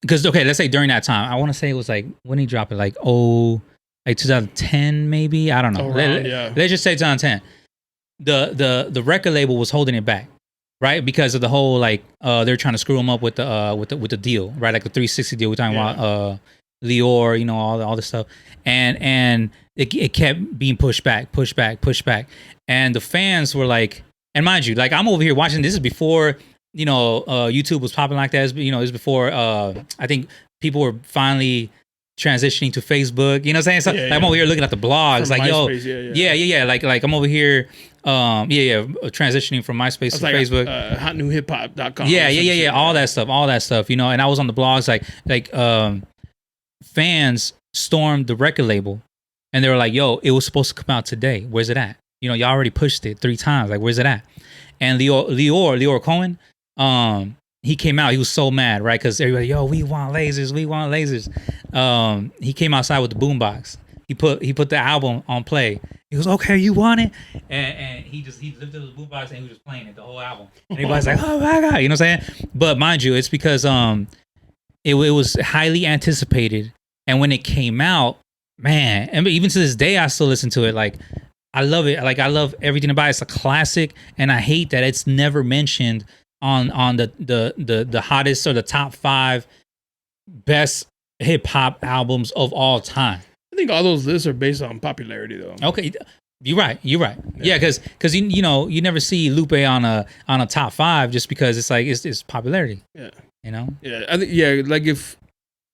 because let's say during that time, I want to say it was like when he dropped it, like 2010 maybe, I don't know. Let's just say 2010. The record label was holding it back. Right, because of the whole they're trying to screw him up with the deal, right? Like the 360 deal. We're talking about Lior, all this stuff, and it kept being pushed back, and the fans were like, and mind you, like I'm over here watching. This is before YouTube was popping like that. It was before I think people were finally transitioning to Facebook. You know what I'm saying? So I'm over here looking at the blogs, from like MySpace, yeah. Like I'm over here. Transitioning from MySpace to Facebook. Hotnewhiphop.com. Yeah. All that stuff. And I was on the blogs, like fans stormed the record label, and they were like, "Yo, it was supposed to come out today. Where's it at? Y'all already pushed it 3 times. Like, where's it at?" And Leor Cohen, he came out. He was so mad, right? Because everybody, yo, we want lasers. He came outside with the boombox. He put the album on play. He goes, okay, you want it? And he lifted the boombox and he was just playing it, the whole album. And everybody's like, oh my God, you know what I'm saying? But mind you, it's because it was highly anticipated. And when it came out, man, and even to this day, I still listen to it. Like, I love it. Like, I love everything about it. It's a classic. And I hate that it's never mentioned on the hottest or the top 5 best hip hop albums of all time. I think all those lists are based on popularity, though. Okay, you're right. Yeah, because you never see Lupe on a top 5 just because it's like it's popularity. Yeah, you know. Yeah, I think like if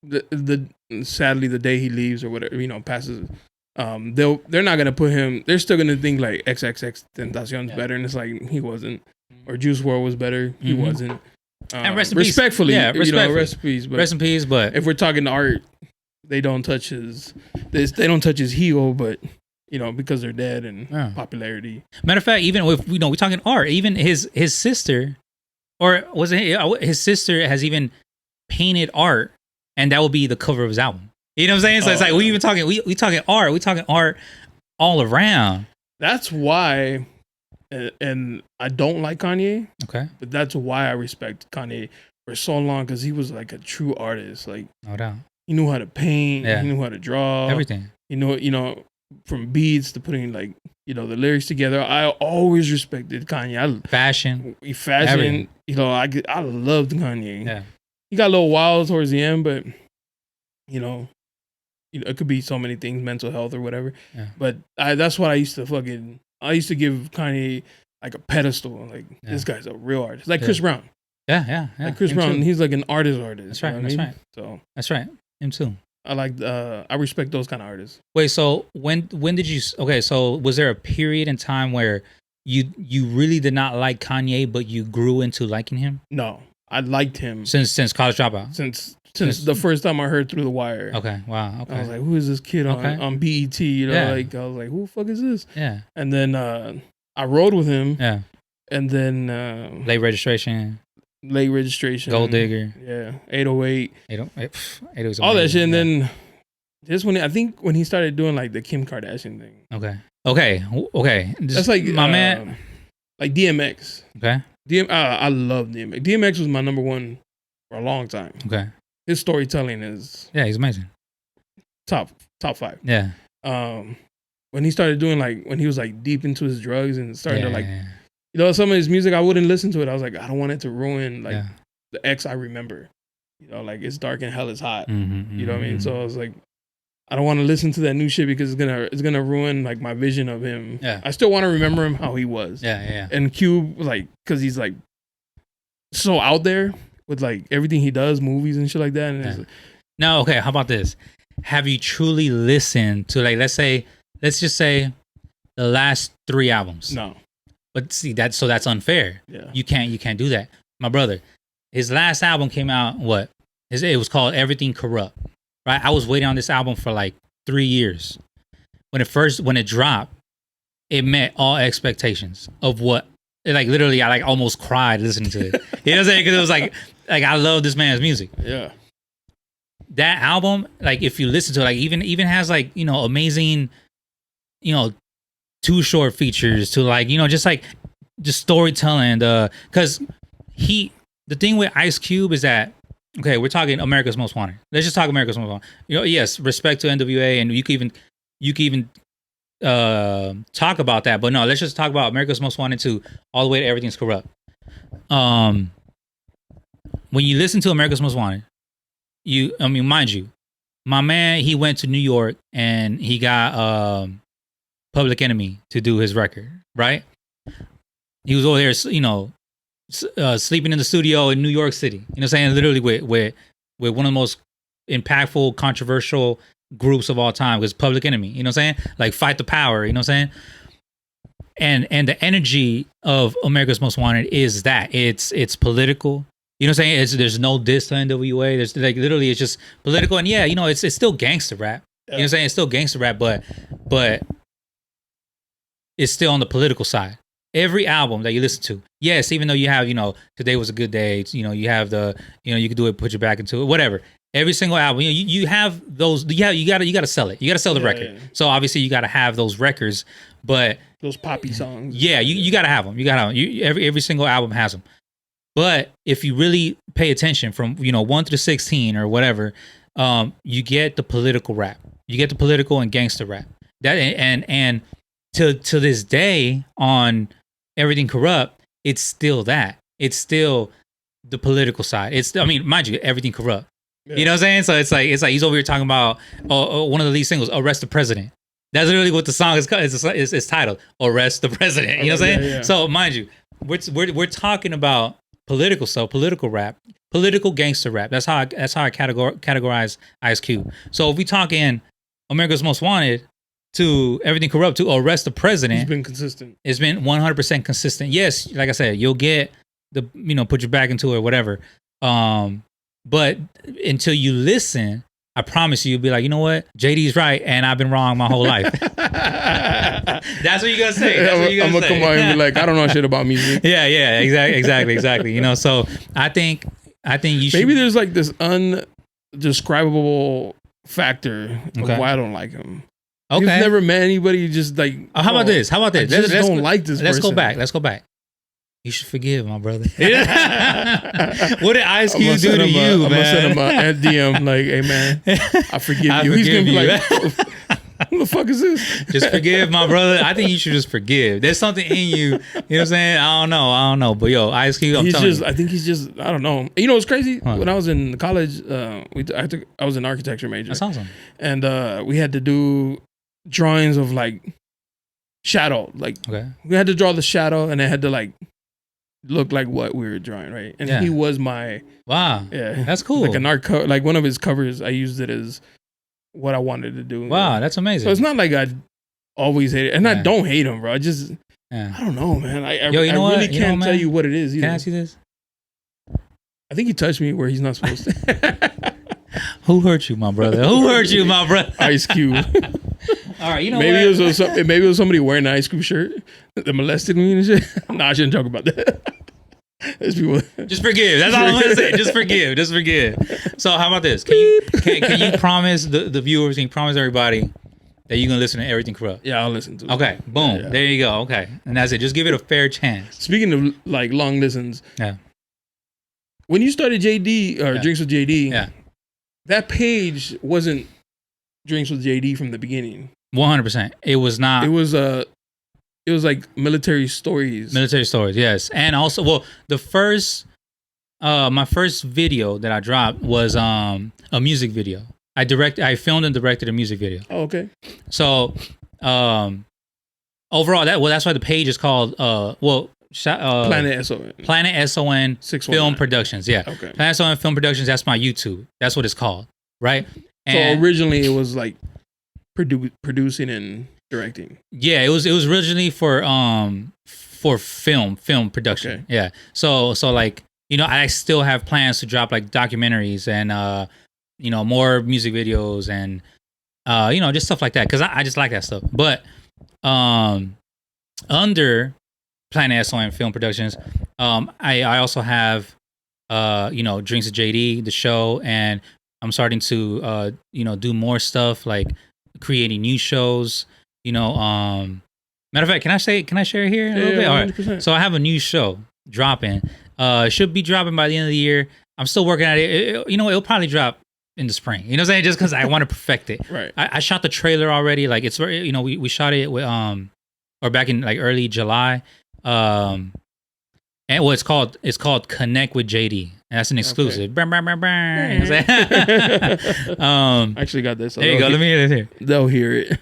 the sadly the day he leaves or whatever passes, they're not gonna put him. They're still gonna think like XXX Tentacion's better, and it's like he wasn't, or Juice WRLD was better, he wasn't. And rest in respectfully, peace. Rest in peace. Rest in peace. But if we're talking art, they don't touch his heel, but because they're dead and popularity. Matter of fact, even if we're talking art, even his sister, or was it his sister has even painted art, and that will be the cover of his album. You know what I'm saying? So it's like we talking art all around. That's why, and I don't like Kanye. Okay, but that's why I respect Kanye for so long, because he was like a true artist. Like, no doubt. He knew how to paint. Yeah. He knew how to draw. Everything. From beats to putting the lyrics together. I always respected Kanye. Fashion. Everything. I loved Kanye. Yeah. He got a little wild towards the end, but it could be so many things, mental health or whatever. Yeah. But that's what I used to give Kanye like a pedestal. Like, this guy's a real artist. Like Chris Brown. Yeah. Like Chris Brown, too. He's like an artist. That's right. Right. So that's right. Him too. I respect those kind of artists. Wait, so when did you? Okay, so was there a period in time where you really did not like Kanye, but you grew into liking him? No, I liked him since College Dropout. Since the first time I heard Through the Wire. Okay, wow. Okay, I was like, who is this kid on BET? Like I was like, who the fuck is this? Yeah. And then I rode with him. Yeah. And then late registration, Gold Digger, 808, 808, all that shit. And then just when he started doing like the Kim Kardashian thing. Okay. That's like my man, like DMX. Okay. I love DMX. DMX was my number one for a long time. Okay. His storytelling is he's amazing. Top 5. Yeah. When he started doing when he was like deep into his drugs and started to some of his music, I wouldn't listen to it. I was like, I don't want it to ruin the X I remember. Like it's dark and hell is hot. Mm-hmm, you know what I mean? So I was like, I don't want to listen to that new shit because it's gonna ruin like my vision of him. Yeah. I still want to remember him how he was. Yeah. And Cube, because he's like so out there with like everything he does, movies and shit like that. And now, okay, how about this? Have you truly listened to let's just say the last 3 albums? No. But see that's unfair. Yeah. You can't do that. My brother, his last album came out it was called Everything Corrupt. Right? I was waiting on this album for like 3 years. When it dropped, it met all expectations of what literally I almost cried listening to it. You know what I'm saying? Because it was like I love this man's music. Yeah. That album, if you listen to it, even has amazing, 2 short features to just storytelling. Because the thing with Ice Cube is that, okay, we're talking America's Most Wanted. Let's just talk America's Most Wanted. Yes, respect to NWA, and you can even talk about that. But no, let's just talk about America's Most Wanted to all the way to Everything's Corrupt. When you listen to America's Most Wanted, mind you, my man, he went to New York and he got Public Enemy to do his record, right? He was over there, sleeping in the studio in New York City. You know what I'm saying? Literally with one of the most impactful, controversial groups of all time was Public Enemy. You know what I'm saying? Fight the Power. You know what I'm saying? And the energy of America's Most Wanted is that it's political. You know what I'm saying? There's no diss to NWA. There's literally it's just political, and it's still gangster rap. You know what I'm saying? It's still gangster rap, but it's still on the political side. every album that you listen to. Yes, even though you have, Today Was a Good Day, you have you can do it, put your back into it, whatever. Every single album, you have those. Yeah, you gotta sell it. You gotta sell the record. Yeah. So obviously you gotta have those records, but those poppy songs. Yeah, you gotta have them. You gotta have them. Every single album has them. But if you really pay attention from 1 through 16 or whatever, you get the political rap. You get the political and gangster rap. That and to this day on Everything Corrupt, it's still that. It's still the political side. Mind you, Everything Corrupt. Yeah. You know what I'm saying? So it's like he's over here talking about one of the lead singles, Arrest the President. That's literally what the song is titled, Arrest the President. You know what I'm saying? Yeah. So mind you, we're talking about political stuff, political rap, political gangster rap. That's how I categorize Ice Cube. So if we talk in America's Most Wanted to Everything Corrupt to Arrest the President, it's been consistent. It's been 100% consistent. Yes, like I said, you'll get the put your back into it or whatever. But until you listen, I promise you'll be like, you know what? JD's right, and I've been wrong my whole life. That's what you're gonna say. I'm gonna come out and be like, I don't know shit about music. Yeah, exactly. So I think you should. Maybe there's like this undescribable factor of why I don't like him. Okay. He's never met anybody just like. How about this? I just don't like this. Let's go back. You should forgive my brother. What did Ice Cube do to you, man? I'm gonna send him a DM like, hey man, I forgive you. He's gonna be like, who the fuck is this? Just forgive my brother. I think you should just forgive. There's something in you. You know what I'm saying? I don't know. But yo, Ice Cube, I think he's just, I don't know. You know what's crazy? When I was in college, I was an architecture major. That's awesome. And we had to do drawings of like shadow. Like we had to draw the shadow, and it had to like look like what we were drawing, right? And he was my that's cool. Like an art like one of his covers, I used it as what I wanted to do. Wow, that's amazing. So it's not like I always hate it, and I don't hate him, bro. I just I don't know, man. I really can't tell you what it is either. Can I ask you this? I think he touched me where he's not supposed to. Who hurt you, my brother? Ice Cube. All right, maybe it was somebody wearing an Ice Cube shirt that molested me and shit. Nah, I shouldn't talk about that. People. Just forgive. That's all I'm gonna say. Just forgive. So how about this? Can you promise the viewers? Can you promise everybody that you're gonna listen to Everything Corrupt? Yeah, I'll listen to it. Okay, boom. Yeah. There you go. Okay, and that's it. Just give it a fair chance. Speaking of like long listens, when you started JD or Drinks with JD, that page wasn't Drinks with JD from the beginning. 100%. It was not. It was like military stories. Yes. And also, well, the first my first video that I dropped was a music video. I filmed and directed a music video. Oh, okay. So overall that's why the page is called Planet SON. Planet SON Film Productions. Yeah. Okay. Planet SON Film Productions, that's my YouTube. That's what it's called. Right? So originally it was like producing and directing. Yeah, it was originally for film production. Okay. Yeah. So like, I still have plans to drop like documentaries and more music videos and just stuff like that, cuz I just like that stuff. But under Planet SON Film Productions, I also have Drinks with JD, the show, and I'm starting to do more stuff like creating new shows. Matter of fact, can I share it here a little bit? All right. So I have a new show dropping. Should be dropping by the end of the year. I'm still working at it. It'll probably drop in the spring. You know what I'm saying? Just because I want to perfect it. Right. I shot the trailer already. Like it's very, we shot it with or back in like early July. And it's called Connect with JD. And that's an exclusive. Okay. I actually got this. So there you go. Let me hear this here. They'll hear it.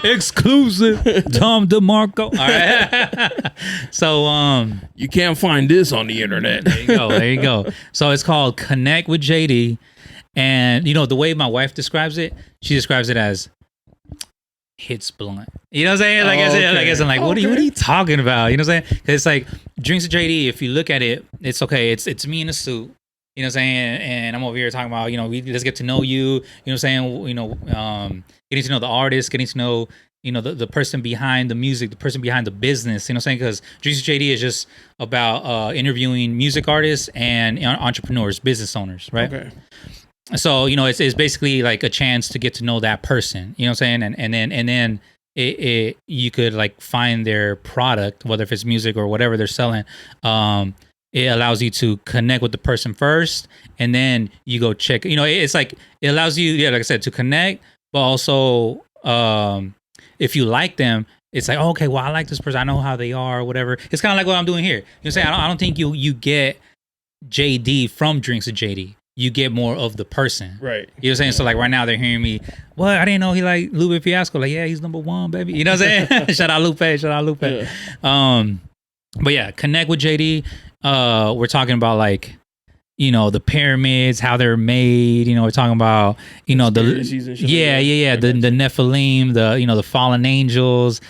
Exclusive. Tom DeMarco. All right. So you can't find this on the internet. There you go. So it's called Connect with JD. And the way my wife describes it, she describes it as hits blunt. You know what I'm saying? Like I'm like, what are you talking about? You know what I'm saying? Cause it's like Drinks with JD, if you look at it, it's okay. It's me in a suit. You know what I'm saying? And I'm over here talking about, let's get to know you. You know what I'm saying? Getting to know the artist, getting to know, the person behind the music, the person behind the business. You know what I'm saying? Because Drinks with JD is just about interviewing music artists and entrepreneurs, business owners, right? Okay. So it's basically like a chance to get to know that person. You know what I'm saying? And then you could like find their product, whether if it's music or whatever they're selling. It allows you to connect with the person first, and then you go check. It's like it allows you, like I said, to connect, but also if you like them, it's like, oh, okay, well, I like this person. I know how they are, or whatever. It's kind of like what I'm doing here. You know what I'm saying? I don't think you get JD from Drinks with JD. You get more of the person. Right. You know what I'm saying? So like right now they're hearing me, well, I didn't know he liked Lupe Fiasco. Like, yeah, he's number one, baby. You know what I'm saying? Shout out Lupe. Yeah. But yeah, connect with JD. We're talking about like, the pyramids, how they're made. We're talking about, the Nephilim, the fallen angels,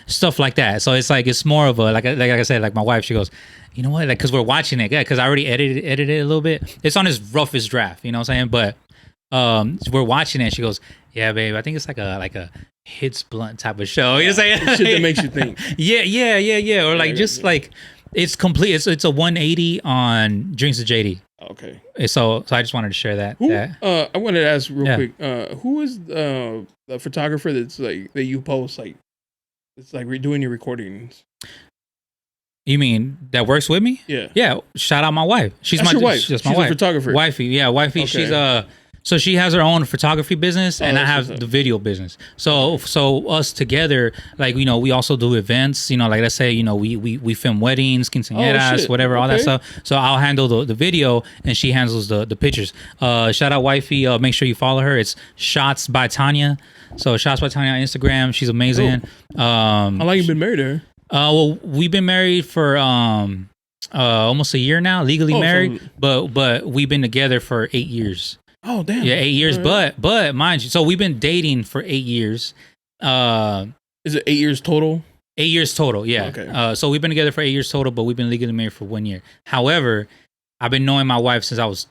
stuff like that. So it's like, it's more of a, like I said, like my wife, she goes, you know what? Like, cause we're watching it, cause I already edited it a little bit. It's on his roughest draft, you know what I'm saying? But we're watching it. She goes, yeah, babe, I think it's like a hits blunt type of show. You know what I'm saying? Shit that makes you think. Yeah. Or like just like it's complete. It's a 180 on Drinks with JD. Okay. So I just wanted to share that. I wanted to ask real quick. Who is the photographer that's like that you post like it's like doing your recordings? You mean that works with me? Yeah. Yeah. Shout out my wife. She's your wife. She's my wife. A photographer. Wifey. Yeah, wifey. Okay. She's so she has her own photography business, and I have the video business. So us together, like we also do events. Like let's say we film weddings, quinceañeras, whatever, all that stuff. So I'll handle the video, and she handles the pictures. Shout out wifey. Make sure you follow her. It's Shots by Tanya. So Shots by Tanya on Instagram. She's amazing. How long you been married to her? Well, we've been married for almost a year now, legally married, but we've been together for 8 years. Oh, damn. Yeah, 8 years. Right. But mind you, so we've been dating for 8 years. Is it 8 years total? 8 years total, yeah. Okay. So we've been together for 8 years total, but we've been legally married for 1 year. However, I've been knowing my wife since I was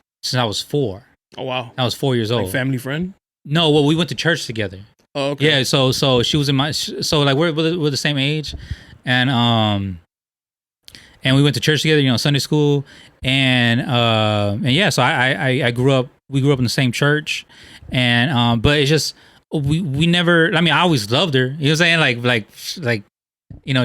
4. Oh, wow. I was 4 years old. Like family friend? No, well, we went to church together. Oh, okay. Yeah, so she was in my, so like we're the same age. And we went to church together, Sunday school, and yeah, so we grew up in the same church, and but it's just we never. I mean, I always loved her. You know what I'm saying? Like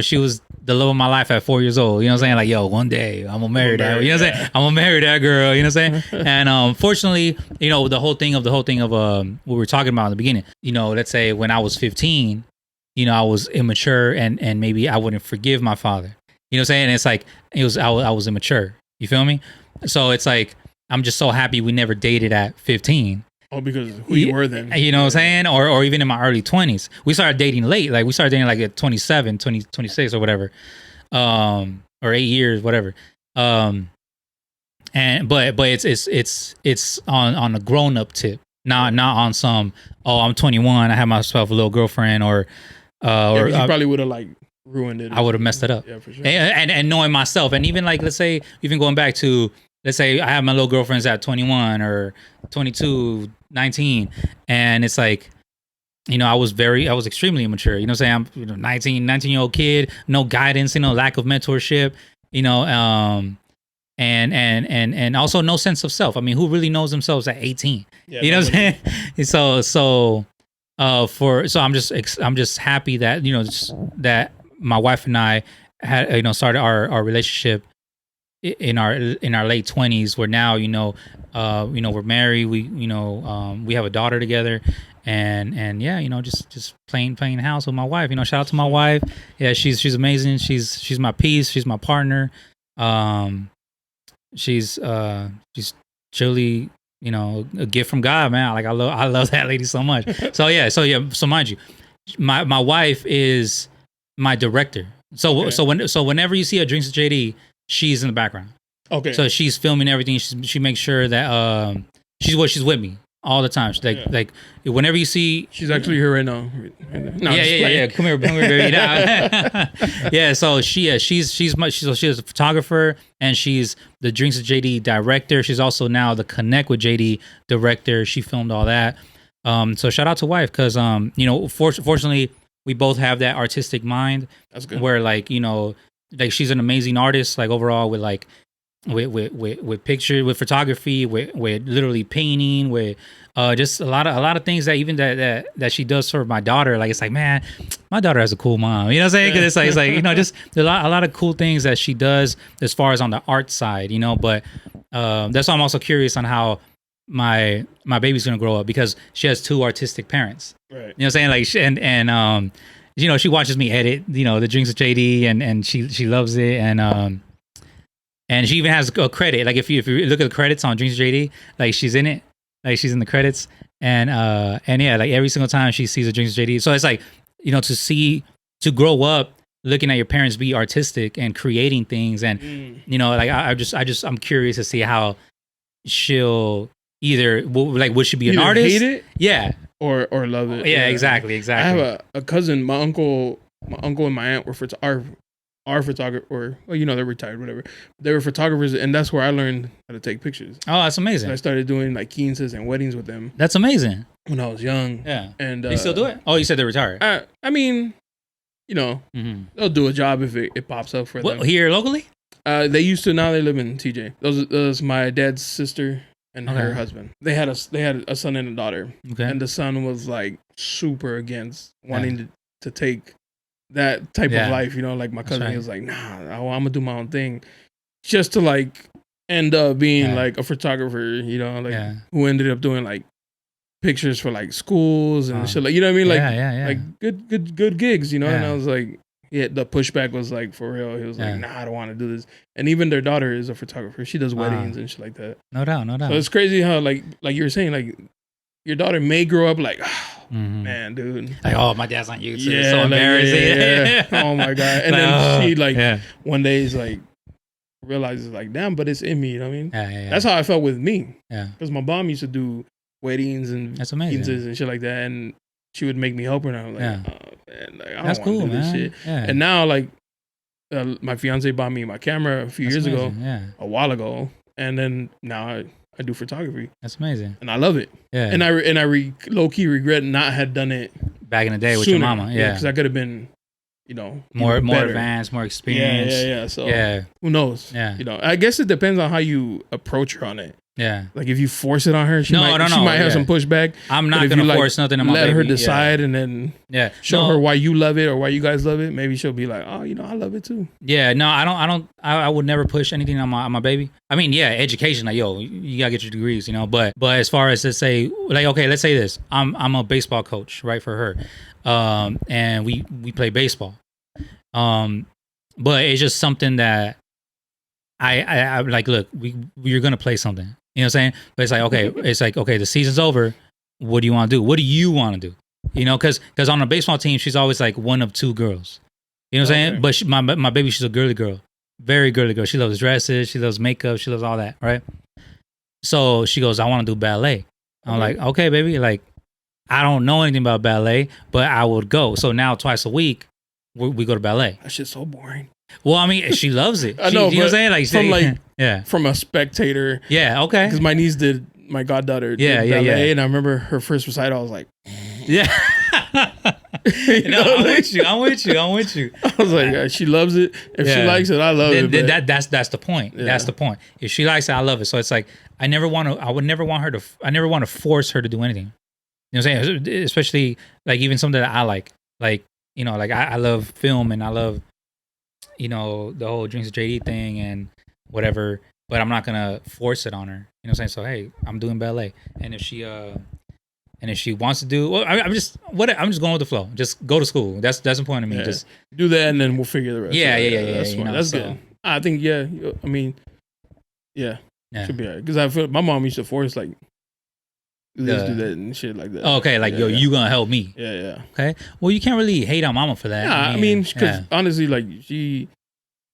she was the love of my life at 4 years old. You know what I'm saying? Like, yo, one day I'm gonna marry that. You know what I'm saying? I'm gonna marry that girl. You know what I'm saying? And fortunately, the whole thing of what we were talking about in the beginning. Let's say when I was 15. I was immature and maybe I wouldn't forgive my father. You know what I'm saying? It's like I was immature. You feel me? So it's like I'm just so happy we never dated at 15. Oh, because who you were then. You know what I'm saying? Or even in my early 20s. We started dating late. Like we started dating like at 27, 26 or whatever. Or 8 years, whatever. But it's on a grown up tip. Not on some, I'm 21, I have myself a little girlfriend or you probably would have like ruined it. I would have messed it up. Yeah, for sure. And knowing myself, and even like let's say even going back to let's say I have my little girlfriends at 21 or 22, 19, and it's like I was extremely immature. You know what I'm saying? I'm 19-year-old kid, no guidance, lack of mentorship, and also no sense of self. I mean, who really knows themselves at 18? Yeah, you know what I'm saying? So I'm just happy that that my wife and I had started our relationship in our late 20s. Where now we're married. We have a daughter together, and yeah, just playing house with my wife. Shout out to my wife. Yeah, she's amazing. She's my peace. She's my partner. She's truly a gift from God, man. Like I love that lady so much. So mind you, my wife is my director. So whenever you see a Drinks with JD, she's in the background. Okay. So she's filming everything. She makes sure that she's with me all the time. She's like whenever you see, she's actually here right now. No, yeah. Come here, baby. Yeah. So she's a photographer, and she's the Drinks with JD director. She's also now the Connect with JD director. She filmed all that. So shout out to wife, because fortunately we both have that artistic mind. That's good. Where like like she's an amazing artist, like overall with like with picture, with photography, with literally painting, with just a lot of things that even that she does for my daughter. Like it's like, man, my daughter has a cool mom. You know what I'm saying? Because it's like just a lot of cool things that she does as far as on the art side. But that's why I'm also curious on how my baby's gonna grow up, because she has two artistic parents. Right. You know what I'm saying? Like she watches me edit, the Drinks with JD, and she loves it, and she even has a credit. Like if you look at the credits on Drinks with JD, like she's in it, like she's in the credits, and yeah, like every single time she sees a Drinks with JD. So it's like to grow up looking at your parents be artistic and creating things, and like I'm curious to see how she'll either like would she be an artist? Hate it, yeah, or love it. Yeah, exactly. I have a cousin. My uncle and my aunt were our photographer. Well, they're retired, whatever. They were photographers, and that's where I learned how to take pictures. Oh, that's amazing. So I started doing like quinces and weddings with them. That's amazing. When I was young. Yeah. And you still do it? Oh, you said they're retired. I mean, they'll do a job if it pops up for them. Here locally? They used to. Now they live in TJ. Those my dad's sister and her husband. They had a son and a daughter. Okay. And the son was like super against wanting to take that type of life. Like my cousin, he was like, nah, I'm gonna do my own thing, just to like end up being like a photographer. Who ended up doing like pictures for like schools and shit. Like what I mean? Like like good gigs. And I was like. Yeah, the pushback was like for real. He was like, "Nah, I don't want to do this." And even their daughter is a photographer. She does weddings and shit like that. No doubt. So it's crazy how like you were saying, like your daughter may grow up like, man, dude, like, oh, my dad's on YouTube. Yeah, it's so embarrassing. Yeah. Oh my god. And then she one day is like realizes like, damn, but it's in me. You know what I mean? Yeah. That's how I felt with me. Yeah. Because my mom used to do weddings and that's amazing and shit like that, and she would make me help her, and I'm like, oh man, like, I that's don't cool, want to do this shit. Yeah. And now, like, my fiance bought me my camera a few years ago, a while ago, and then now I do photography. That's amazing, and I love it. Yeah, and I low key regret not had done it back in the day with your mama. Yeah, because I could have been, more advanced, more experienced. Yeah. So who knows? Yeah, I guess it depends on how you approach her on it. Yeah, like if you force it on her, she might have some pushback. I'm not gonna force nothing on my baby. Let her decide, and then show her why you love it or why you guys love it. Maybe she'll be like, oh, I love it too. Yeah, no, I would never push anything on my baby. I mean, education, like, yo, you gotta get your degrees, But as far as, let's say, like, okay, let's say this, I'm a baseball coach, right, for her, and we play baseball, but it's just something that I like. Look, we're gonna play something. You know what I'm saying? But it's like, okay, the season's over. What do you want to do? What do you want to do? Because on a baseball team, she's always like one of two girls. You know what I'm saying? But my baby, she's a girly girl. Very girly girl. She loves dresses. She loves makeup. She loves all that, right? So she goes, I want to do ballet. I'm like, okay, baby. Like, I don't know anything about ballet, but I would go. So now twice a week, we go to ballet. That shit's so boring. Well, I mean, she loves it. I know, you know what I'm saying? From a spectator. Yeah, okay. Because my niece did, my goddaughter did ballet, and I remember her first recital, I was like, yeah. I'm with you. I was like, she loves it. If she likes it, I love it. That's the point. Yeah. That's the point. If she likes it, I love it. So it's like, I would never want to force her to do anything. You know what I'm saying? Especially like even something that I like. Like, like I love film and I love, the whole Drinks with JD thing and whatever, but I'm not gonna force it on her. You know what I'm saying? So hey, I'm doing ballet, and if she wants to do, well, I'm just going with the flow. Just go to school. That's important to me. Just do that, and then we'll figure the rest. Yeah. That's smart. That's good. I think I mean, should be alright. Because I feel my mom used to force like. Let's do that and shit like that. Oh, okay, like you gonna help me. Yeah. Okay. Well, you can't really hate on mama for that. Yeah, I mean, because honestly, like she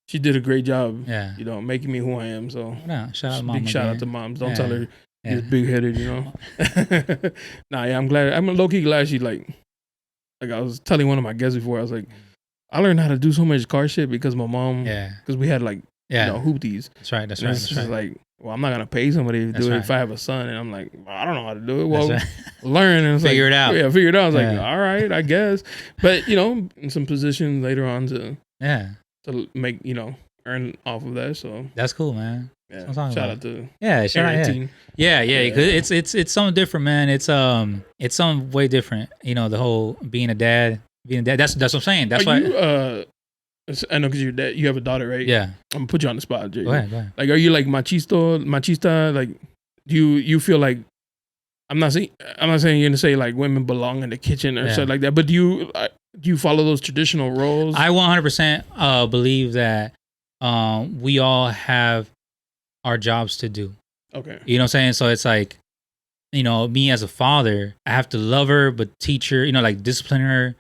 did a great job. Yeah. Making me who I am. So shout out, mama. Big shout out to moms. Don't tell her she's big headed. I'm glad. I'm low key glad she like I was telling one of my guests before. I was like, I learned how to do so much car shit because my mom. Yeah. Because we had like hoopties. That's right. Like well, I'm not gonna pay somebody to do it if I have a son, and I'm like, I don't know how to do it. Well, learn and figure it out. Yeah, figure it out. I was like, all right, I guess. But in some positions later on to make earn off of that. So that's cool, man. Yeah, shout out to team. Yeah. Cause it's something different, man. It's something way different. The whole being a dad. That's what I'm saying. That's why. I know because you have a daughter, right? Yeah. I'm gonna put you on the spot, Jay. Go ahead. Like, are you like machista? Like, do you feel like I'm not saying you're gonna say like women belong in the kitchen or something like that, but do you follow those traditional roles? I 100% believe that we all have our jobs to do. Okay. You know what I'm saying? So it's like, me as a father, I have to love her, but teach her, like discipline her,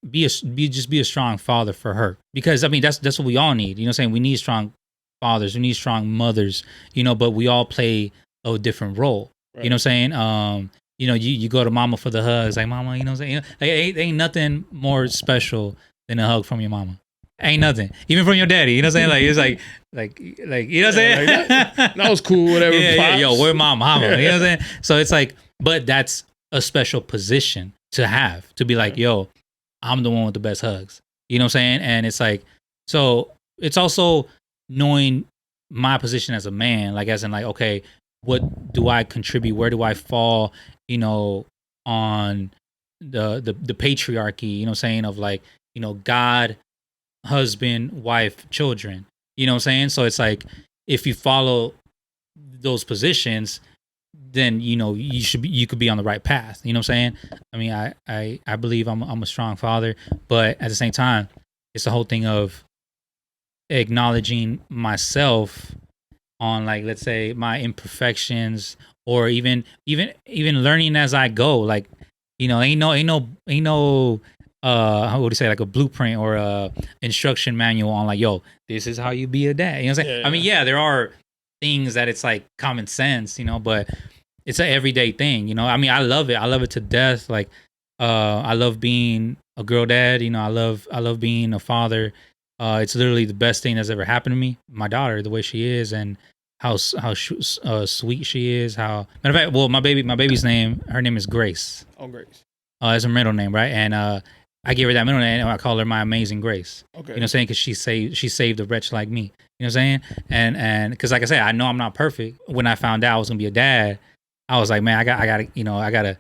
be a strong father for her. Because I mean, that's what we all need. You know what I'm saying? We need strong fathers, we need strong mothers, but we all play a different role. Right. You know what I'm saying? You go to mama for the hugs, like mama, you know what I'm saying? Like, ain't nothing more special than a hug from your mama. Ain't nothing. Even from your daddy, you know what I'm saying? Like, it's like you know what I'm saying? Like that was cool, whatever. Yeah, yo, where my mama? You know what I'm saying? So it's like, but that's a special position to have, to be like, yo, I'm the one with the best hugs. You know what I'm saying? And it's like, so it's also knowing my position as a man, like as in like, okay, what do I contribute? Where do I fall, on the patriarchy, you know what I'm saying? Of like, God, husband, wife, children, you know what I'm saying? So it's like, if you follow those positions, then you could be on the right path. You know what I'm saying? I mean, I believe I'm a strong father, but at the same time, it's the whole thing of acknowledging myself on, like, let's say my imperfections, or even learning as I go. Like, ain't no how would you say, like a blueprint or a instruction manual on like, yo, this is how you be a dad. You know what I'm saying? I mean, there are things that it's like common sense, but it's an everyday thing. I mean, I love it to death. Like, I love being a girl dad. I love being a father. It's literally the best thing that's ever happened to me. My daughter, the way she is, and how sweet she is. Matter of fact, well, my baby's name, her name is Grace. Oh, Grace. That's her middle name, right? And I gave her that middle name, and I call her my amazing Grace. Okay. You know what I'm saying? Because she saved a wretch like me. You know what I'm saying? And because, like I said, I know I'm not perfect. When I found out I was gonna be a dad, I was like, man, I gotta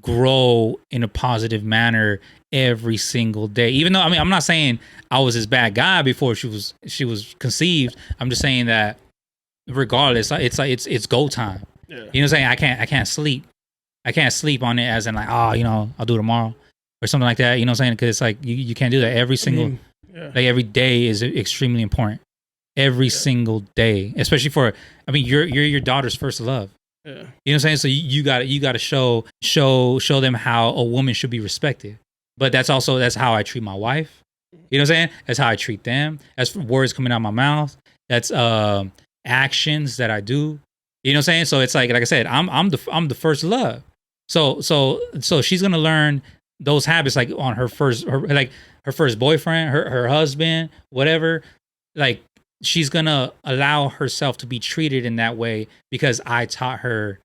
grow in a positive manner every single day. Even though, I mean, I'm not saying I was this bad guy before she was conceived. I'm just saying that regardless, it's go time. Yeah. You know what I'm saying? I can't sleep. I can't sleep on it as in like, I'll do it tomorrow or something like that. You know what I'm saying? Because it's like you can't do that every single. Like every day is extremely important. Every single day, especially for, I mean, you're your daughter's first love. Yeah. You know what I'm saying? So you got to show them how a woman should be respected. But that's how I treat my wife. You know what I'm saying? That's how I treat them. That's words coming out of my mouth. That's actions that I do. You know what I'm saying? So it's like I said, I'm the first love. So she's gonna learn those habits, like on her first boyfriend, her husband, whatever. Like, she's gonna allow herself to be treated in that way because I taught her.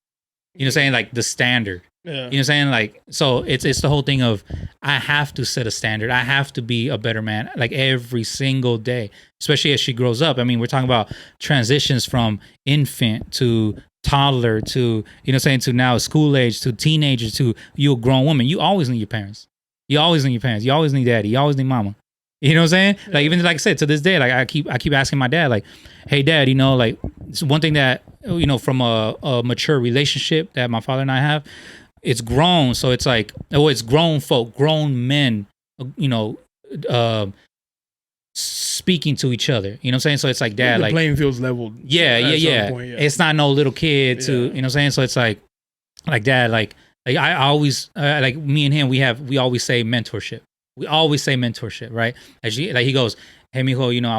You know what I'm saying? Like the standard. Yeah. You know what I'm saying? Like, so it's the whole thing of, I have to set a standard. I have to be a better man, like every single day, especially as she grows up. I mean, we're talking about transitions from infant to toddler to, you know what I'm saying, to now school age to teenager to you a grown woman. You always need your parents. You always need daddy. You always need mama. You know what I'm saying? Yeah. Like, even like I said, to this day, like I keep asking my dad, like, hey dad, like, it's one thing that, from a mature relationship that my father and I have, it's grown. So it's like, it's grown folk, grown men, speaking to each other. You know what I'm saying? So it's like, dad, the playing field's leveled. Yeah. Point, it's not no little kid to, you know what I'm saying? So it's like dad, like I always, like me and him, we always say mentorship. We always say mentorship, right? Like he goes, hey mijo, I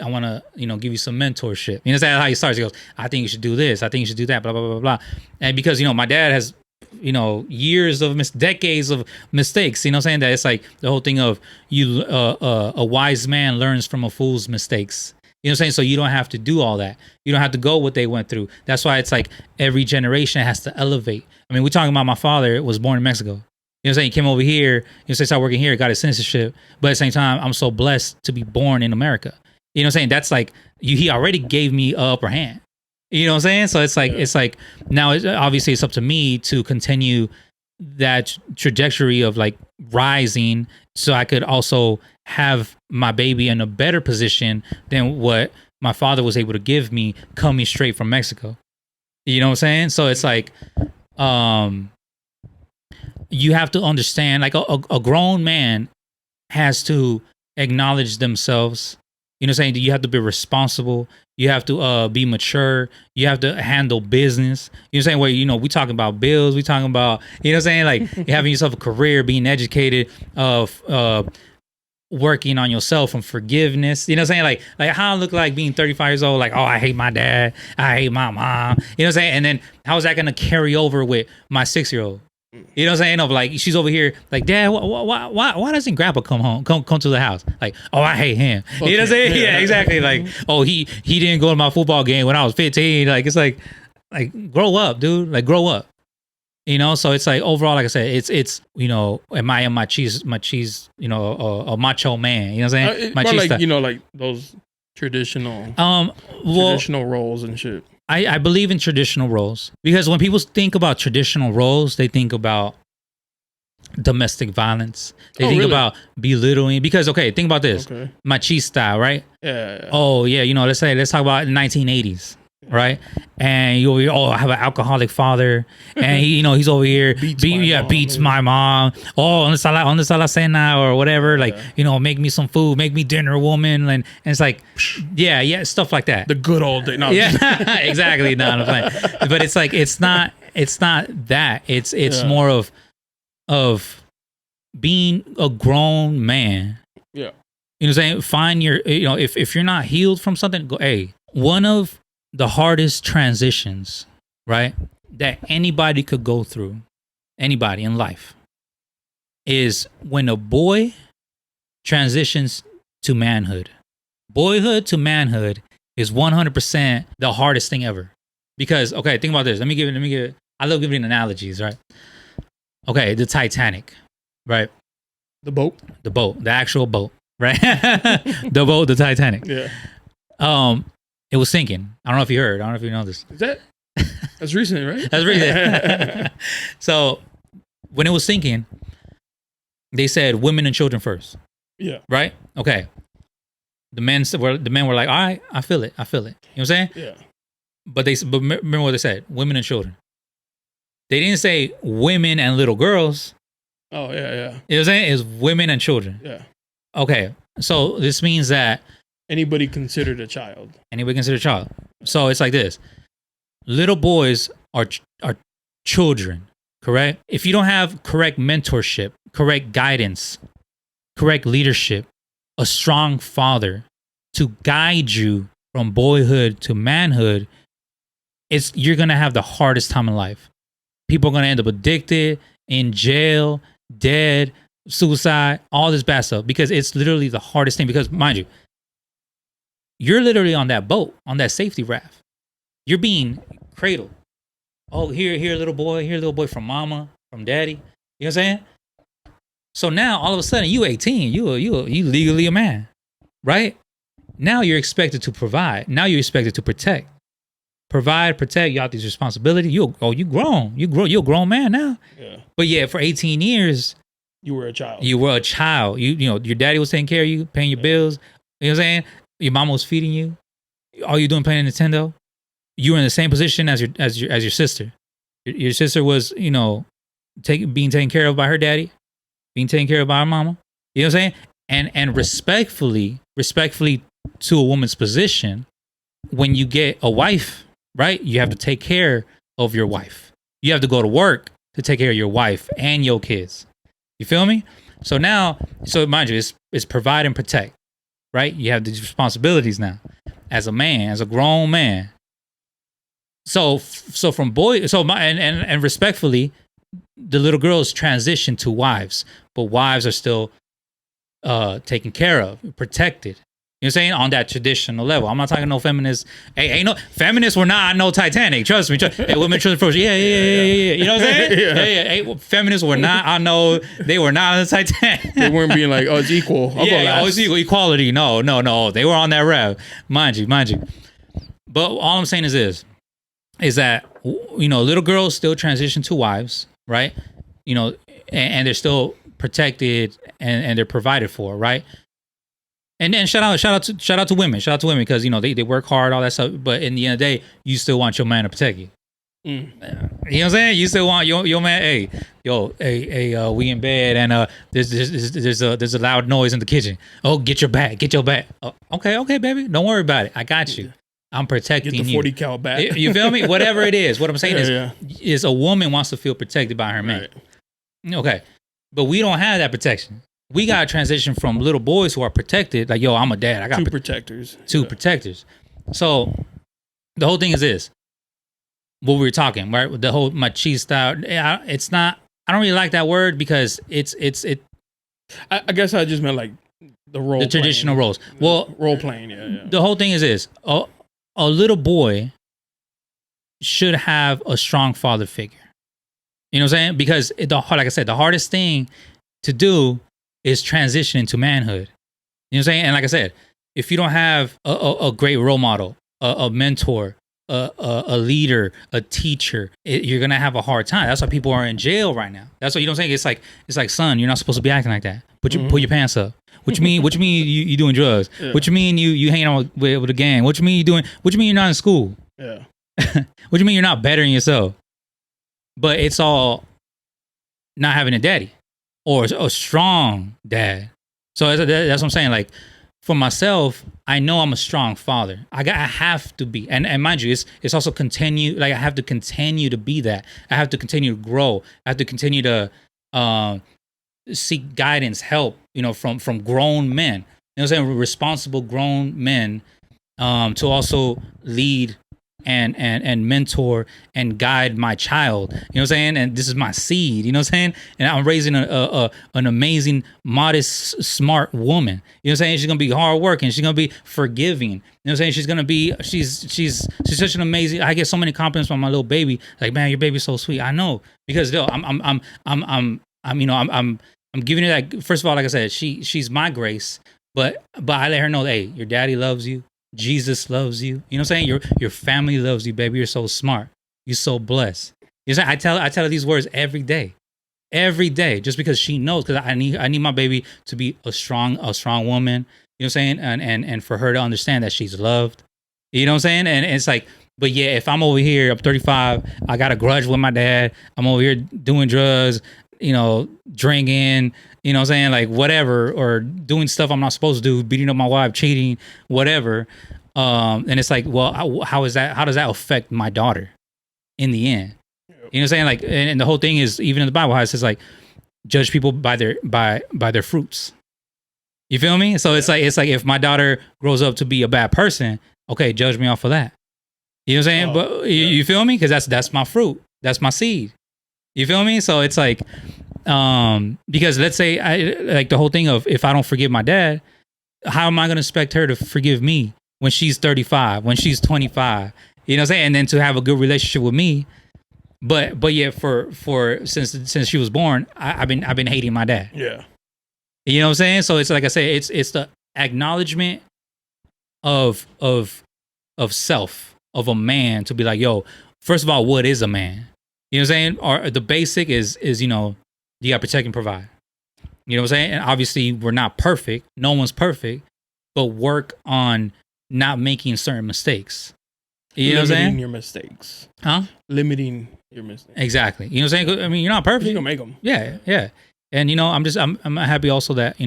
wanna, give you some mentorship. You know, that's how he starts. He goes, I think you should do this. I think you should do that. Blah blah blah blah blah. And because my dad has, years of decades of mistakes. You know, what I'm saying, that it's like the whole thing of a wise man learns from a fool's mistakes. You know what I'm saying? So you don't have to do all that. You don't have to go what they went through. That's why it's like every generation has to elevate. I mean, we're talking about my father was born in Mexico. You know what I'm saying? He came over here. You know what I'm saying? Started working here, got his citizenship. But at the same time, I'm so blessed to be born in America. You know what I'm saying? That's like, he already gave me an upper hand. You know what I'm saying? So it's like now obviously it's up to me to continue that trajectory of like rising, so I could also have my baby in a better position than what my father was able to give me coming straight from Mexico. You know what I'm saying? So it's like, you have to understand, like a grown man has to acknowledge themselves. You know what I'm saying? You have to be responsible. You have to be mature. You have to handle business. You know what I'm saying? Where, you know, we talking about bills. We talking about, you know what I'm saying? Like having yourself a career, being educated, working on yourself and forgiveness. You know what I'm saying? Like how I look like being 35 years old, like, oh, I hate my dad. I hate my mom. You know what I'm saying? And then how is that going to carry over with my 6-year-old? You know what I'm saying? No, like she's over here, like, Dad, why doesn't Grandpa come to the house? Like, oh, I hate him. Okay. You know what I'm saying? Yeah, exactly. Like, oh, he didn't go to my football game when I was 15. Like, it's like grow up, dude. Like, grow up. You know, so it's like overall, like I said, it's you know, am I my cheese, you know, a macho man? You know what I'm saying? My cheese, like, you know, like those traditional roles and shit. I believe in traditional roles, because when people think about traditional roles, they think about domestic violence. They think about belittling. Because, okay, think about this. Okay. Machista, right? Yeah. Oh, yeah, you know, let's talk about 1980s, right? And you I have an alcoholic father, and he, you know, he's over here beats my mom. Oh, on the cena or whatever, like, you know, make me some food, make me dinner, woman, and it's like, yeah, stuff like that. The good old day. No, yeah, exactly. No, I'm playing. But it's like it's not that. It's more of being a grown man. Yeah. You know what I'm saying? Find your, you know, if you're not healed from something, go, hey, one of the hardest transitions, right, that anybody could go through, anybody in life, is when a boy transitions to manhood. Boyhood to manhood is 100% the hardest thing ever. Because, okay, think about this. Let me give it, I love giving analogies, right? Okay, the Titanic, right? The boat, the actual boat, right? the Titanic. Yeah. It was sinking. I don't know if you heard. I don't know if you know this. That's recent, right? That's recent. So when it was sinking, they said women and children first. Yeah. Right? Okay. The men were like, all right, I feel it. You know what I'm saying? Yeah. But remember what they said: women and children. They didn't say women and little girls. Oh, yeah. You know what I'm saying? It's women and children. Yeah. Okay. So this means that anybody considered a child. So it's like this. Little boys are children, correct? If you don't have correct mentorship, correct guidance, correct leadership, a strong father to guide you from boyhood to manhood, you're going to have the hardest time in life. People are going to end up addicted, in jail, dead, suicide, all this bad stuff, because it's literally the hardest thing. Because, mind you, you're literally on that boat, on that safety raft. You're being cradled. Oh, here, little boy from mama, from daddy. You know what I'm saying? So now, all of a sudden, you 18. You legally a man, right? Now you're expected to provide. Now you're expected to protect. Provide, protect. You got these responsibilities. You grown. You're a grown man now. Yeah. But yeah, for 18 years, you were a child. You know, your daddy was taking care of you, paying your bills. You know what I'm saying? Your mama was feeding you. All you doing playing Nintendo. You were in the same position as your sister. Your sister was, you know, being taken care of by her daddy, being taken care of by her mama. You know what I'm saying? And respectfully to a woman's position, when you get a wife, right? You have to take care of your wife. You have to go to work to take care of your wife and your kids. You feel me? So now, mind you, it's provide and protect. Right? You have these responsibilities now as a man, as a grown man. So from and respectfully, the little girls transition to wives, but wives are still taken care of, protected. You know what I'm saying? On that traditional level. I'm not talking no feminists. Hey, ain't no feminists were not no Titanic. Trust me. Hey, women trust first. Yeah. You know what I'm saying? Hey, feminists were not. I know they were not on the Titanic. They weren't being like, oh, it's equal. It's equal. Equality. No. They were on that rev. Mind you. But all I'm saying is this: is that little girls still transition to wives, right? And they're still protected and they're provided for, right? And then shout out to women because they work hard, all that stuff. But in the end of the day, you still want your man to protect you. You know what I'm saying? You still want your man. Hey, we in bed and there's a loud noise in the kitchen. Oh, get your bat. Oh, okay, baby, don't worry about it. I got you. I'm protecting you. Get the 40 cal bat. You feel me? Whatever it is. What I'm saying is a woman wants to feel protected by her man. Right. Okay, but we don't have that protection. We got to transition from little boys who are protected, like, I'm a dad. I got two protectors. Protectors. So the whole thing is this. What we were talking, right? The whole machista. It's not. I don't really like that word because it. I guess I just meant like the role. The traditional roles. Well, role playing. Yeah. The whole thing is this. A little boy should have a strong father figure. You know what I'm saying? Because like I said, the hardest thing to do is transition into manhood. You know what I'm saying? And like I said, if you don't have a great role model, a mentor, a leader, a teacher, you're gonna have a hard time. That's why people are in jail right now. That's what you know what I'm saying. It's like, son, you're not supposed to be acting like that. Pull your pants up. What you mean you doing drugs? Yeah. What you mean you hanging out with a gang? What you mean you're not in school? Yeah. What you mean you're not bettering yourself? But it's all not having a daddy or a strong dad. So that's what I'm saying. Like, for myself, I know I'm a strong father. I have to be, and mind you, it's also continue. Like, I have to continue to be that. I have to continue to grow. I have to continue to seek guidance, help. From grown men. You know what I'm saying? Responsible grown men to also lead and mentor and guide my child. You know what I'm saying? And this is my seed. You know what I'm saying? And I'm raising an amazing, modest, smart woman. You know what I'm saying? She's gonna be hardworking. She's gonna be forgiving. You know what I'm saying? She's gonna be. She's such an amazing. I get so many compliments from my little baby. Like, man, your baby's so sweet. I know because I'm giving her that. First of all, like I said, she's my grace. But I let her know, hey, your daddy loves you. Jesus loves you. You know what I'm saying? Your family loves you, baby. You're so smart. You're so blessed. You know what I'm saying? I tell her these words every day, just because she knows. Because I need my baby to be a strong woman. You know what I'm saying? And for her to understand that she's loved. You know what I'm saying? And it's like, but yeah, if I'm over here, I'm 35. I got a grudge with my dad. I'm over here doing drugs. Drinking. You know what I'm saying? Like, whatever, or doing stuff I'm not supposed to do, beating up my wife, cheating, whatever. And it's like, well, how does that affect my daughter in the end? You know what I'm saying? Like, and the whole thing is, even in the Bible, how it says, like, judge people by their fruits. You feel me? So it's like if my daughter grows up to be a bad person, okay, judge me off of that. You know what I'm saying? But you feel me? Because that's my fruit. That's my seed. You feel me? So it's like, because let's say like the whole thing of, if I don't forgive my dad, how am I going to expect her to forgive me when she's 35, when she's 25? You know what I'm saying? And then to have a good relationship with me. But yeah, for since she was born, I've been hating my dad. Yeah. You know what I'm saying? So it's like I say, it's the acknowledgement of self, of a man, to be like, yo, first of all, what is a man? You know what I'm saying? Or the basic is you got to protect and provide. You know what I'm saying? And obviously, we're not perfect. No one's perfect. But work on not making certain mistakes. You know what I'm saying? Limiting your mistakes. Huh? Limiting your mistakes. Exactly. You know what I'm saying? I mean, you're not perfect. You're going to make them. Yeah. And, I'm happy also that,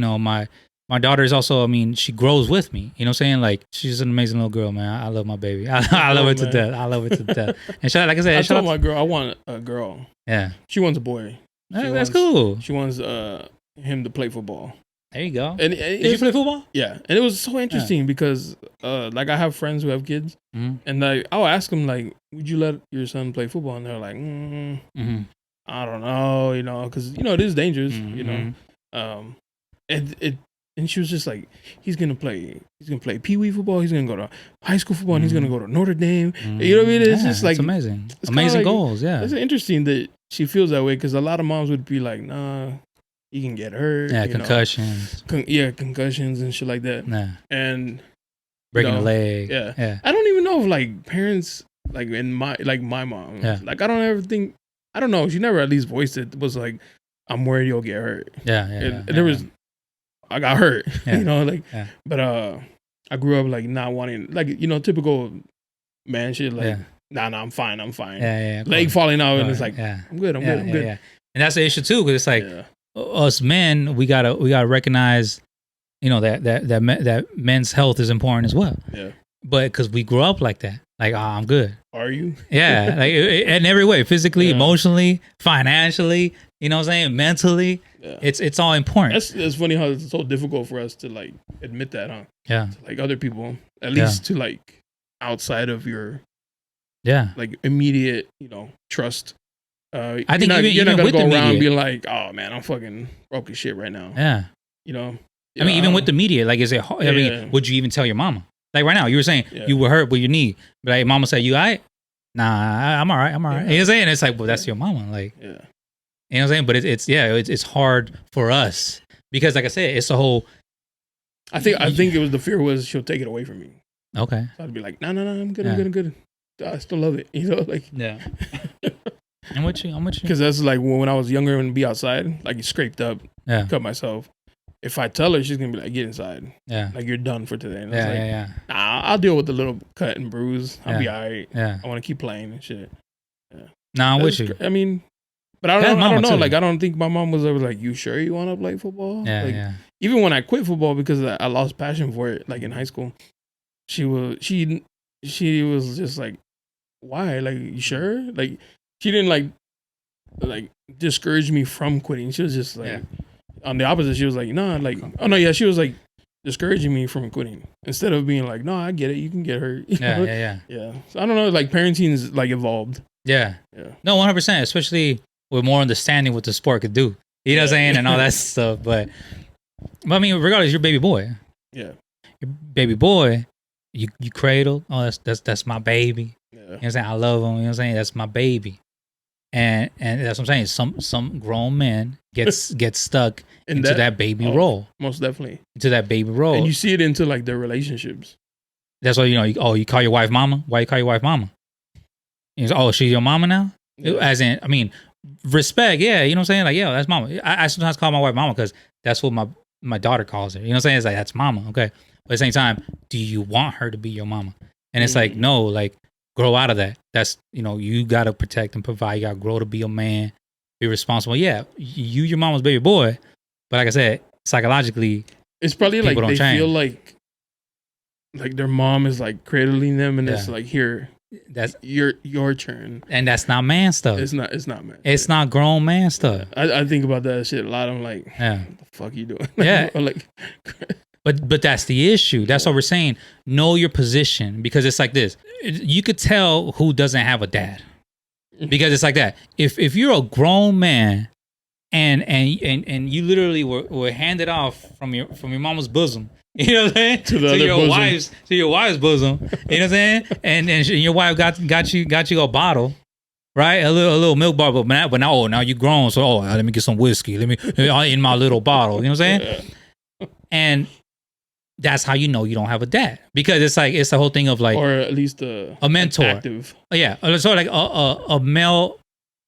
my daughter is also, she grows with me. You know what I'm saying? Like, she's an amazing little girl, man. I love my baby. I love her to death. I love her to death. And like I said, I told my girl, I want a girl. Yeah. She wants a boy. That's cool. She wants him to play football. There you go. And did you play football? Yeah. And it was so interesting because, like, I have friends who have kids. Mm-hmm. And, like, I'll ask them, like, would you let your son play football? And they're like, mm-hmm. I don't know, because, it is dangerous, mm-hmm. And And she was just like, he's gonna play Pee Wee football. He's gonna go to high school football, and he's gonna go to Notre Dame. You know what I mean? It's just like it's amazing, amazing goals. Yeah, it's interesting that she feels that way because a lot of moms would be like, nah, you can get hurt. Yeah, concussions. Concussions and shit like that. Yeah, and breaking a leg. Yeah. I don't even know if like parents like in my mom. Yeah. Like I don't ever think. I don't know. She never at least voiced it. Was like, I'm worried you'll get hurt. And there was. I got hurt, but I grew up like not wanting, like, typical man shit. Like, nah, I'm fine. Leg falling out, and it's like, I'm good. I'm good. And that's the issue too, because it's like us men, we gotta recognize, that men's health is important as well. Yeah. But because we grew up like that, like, I'm good. Are you? Yeah, like in every way, physically, emotionally, financially. You know what I'm saying? Mentally, it's all important. It's funny how it's so difficult for us to like admit that, huh? Yeah. To, like other people, at least to like outside of your like immediate, trust. I think you're not gonna go around and be like, oh man, I'm fucking broke as shit right now. Yeah. I mean, even with the media, like, is it? I mean, would you even tell your mama? Like right now, you were saying you were hurt with your knee, but like, mama said, "You all right?" Nah, I'm all right. You know what I'm saying? It's like, well, that's your mama. Like, you know what I'm saying? But it's hard for us because, like I said, it's a whole. I think it was the fear was she'll take it away from me. Okay. So I'd be like, no, I'm good. I'm good. I still love it. Like. Yeah. I'm with you. Because that's like when I was younger and be outside, like scraped up, cut myself. If I tell her, she's gonna be like, "Get inside." Yeah. Like, you're done for today. And Nah, I'll deal with the little cut and bruise. I'll be all right. Yeah. I want to keep playing and shit. Yeah. Nah, I'm with you. I mean, but I don't know. Too. Like, I don't think my mom was ever like, "You sure you want to play football?" Yeah. Even when I quit football because I lost passion for it, like in high school, she was just like, "Why? Like, you sure?" Like, she didn't like discourage me from quitting. She was just like. On the opposite, she was like, "No, like, oh no, yeah." She was like discouraging me from quitting instead of being like, "No, I get it. You can get hurt." Yeah. So I don't know. Like parenting is like evolved. Yeah. No, 100%. Especially with more understanding what the sport could do. You know what I'm saying, and all that stuff. But I mean, regardless, your baby boy. Yeah. Your baby boy, you cradle. Oh, that's my baby. Yeah. You know what I'm saying? I love him. You know what I'm saying? That's my baby. And that's what I'm saying. Some grown men get stuck into that baby role. Most definitely. Into that baby role. And you see it into like their relationships. That's why, you call your wife mama? Why you call your wife mama? She's your mama now? Yeah. As in, I mean, respect, yeah, you know what I'm saying? Like, yeah, that's mama. I sometimes call my wife mama because that's what my daughter calls her. You know what I'm saying? It's like, that's mama, okay. But at the same time, do you want her to be your mama? And it's like, no, like, grow out of that. That's, you got to protect and provide. You got to grow to be a man, be responsible. Yeah, you your mama's baby boy. But like I said, psychologically, it's probably like they feel like their mom is like cradling them and it's like, here, that's your turn. And that's not man stuff. It's not man. It's not grown man stuff. I think about that shit a lot. I'm like, what the fuck you doing? Yeah. Like, But that's the issue. That's what we're saying. Know your position, because it's like this. You could tell who doesn't have a dad, because it's like that. If you're a grown man and you literally were handed off from your mama's bosom, you know what I'm saying, to your wife's bosom, you know what I'm saying, and your wife got you a bottle. Right, a little milk bottle, but now you're grown, so let me get some whiskey. Let me in my little bottle. You know what I'm saying? And that's how you know you don't have a dad, because it's like, it's the whole thing of like, or at least a mentor, active. So like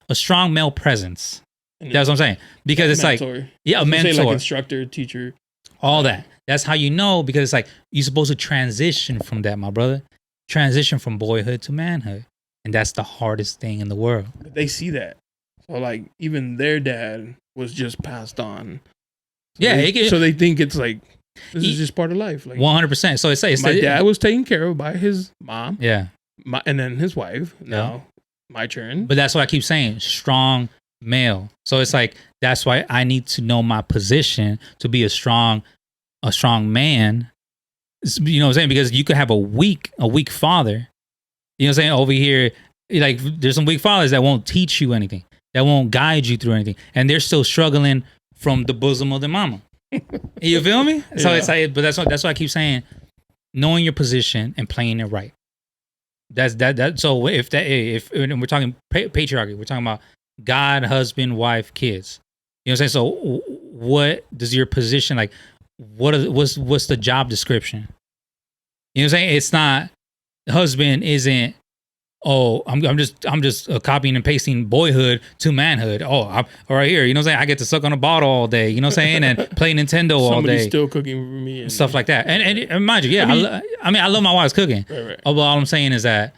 a strong male presence. That's what I'm saying, because it's mentor. Like, a mentor, say like instructor, teacher, all that. That's how you know, because it's like you're supposed to transition from that, my brother. Transition from boyhood to manhood, and that's the hardest thing in the world. But they see that, so like even their dad was just passed on. So they think it's like. This is just part of life. Like 100%. So it's my dad was taken care of by his mom. Yeah. And then his wife. Now my turn. But that's what I keep saying. Strong male. So it's like, that's why I need to know my position to be a strong man. You know what I'm saying? Because you could have a weak father. You know what I'm saying? Over here, like, there's some weak fathers that won't teach you anything, that won't guide you through anything, and they're still struggling from the bosom of their mama. You feel me? So it's like, but that's why I keep saying, knowing your position and playing it right. That. So if we're talking patriarchy, we're talking about God, husband, wife, kids. You know what I'm saying? So what does your position like? What's the job description? You know what I'm saying? It's not, husband isn't, oh, I'm just copying and pasting boyhood to manhood. Oh, I'm right here. You know what I'm saying? I get to suck on a bottle all day. You know what I'm saying? And play Nintendo all day. Somebody's still cooking for me and stuff like that. And mind you, I love my wife's cooking. Right. But all I'm saying is that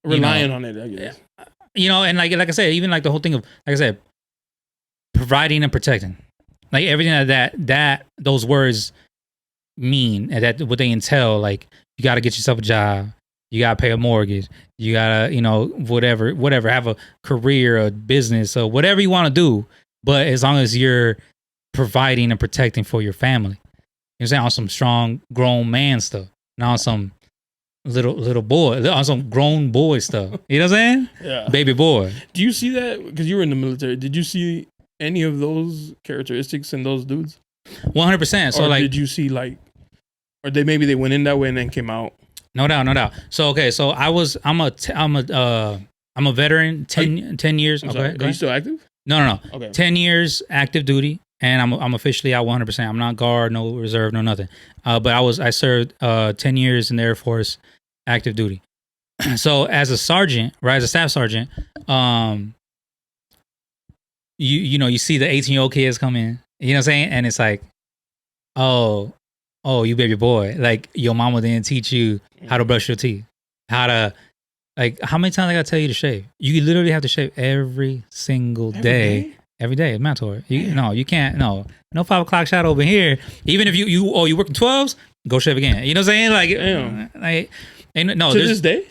relying on it, I guess. And like I said, even like the whole thing of, like I said, providing and protecting, like everything that those words mean and that what they entail. Like, you got to get yourself a job. You gotta pay a mortgage. You gotta, whatever, have a career, a business, or whatever you want to do. But as long as you're providing and protecting for your family, you know what I'm saying, on some strong grown man stuff, not on some little boy, on some grown boy stuff. You know what I'm saying? Yeah. Baby boy. Do you see that? Because you were in the military. Did you see any of those characteristics in those dudes? 100%. So, or like, did you see or maybe they went in that way and then came out? No doubt. So okay, so I'm a veteran, 10 years. Okay, are you still active? No. Okay. 10 years active duty, and I'm officially out 100%. I'm not guard, no reserve, no nothing. But I served 10 years in the Air Force, active duty. So as a sergeant, right, as a staff sergeant, you see the 18-year-old kids come in. You know what I'm saying? And it's like, oh, you baby boy. Like, your mama didn't teach you how to brush your teeth. How to, like, how many times I gotta tell you to shave? You literally have to shave every single day. Every day. It's mandatory. You can't, no 5 o'clock shot over here. Even if you working 12s, go shave again. You know what I'm saying? Like, to this day?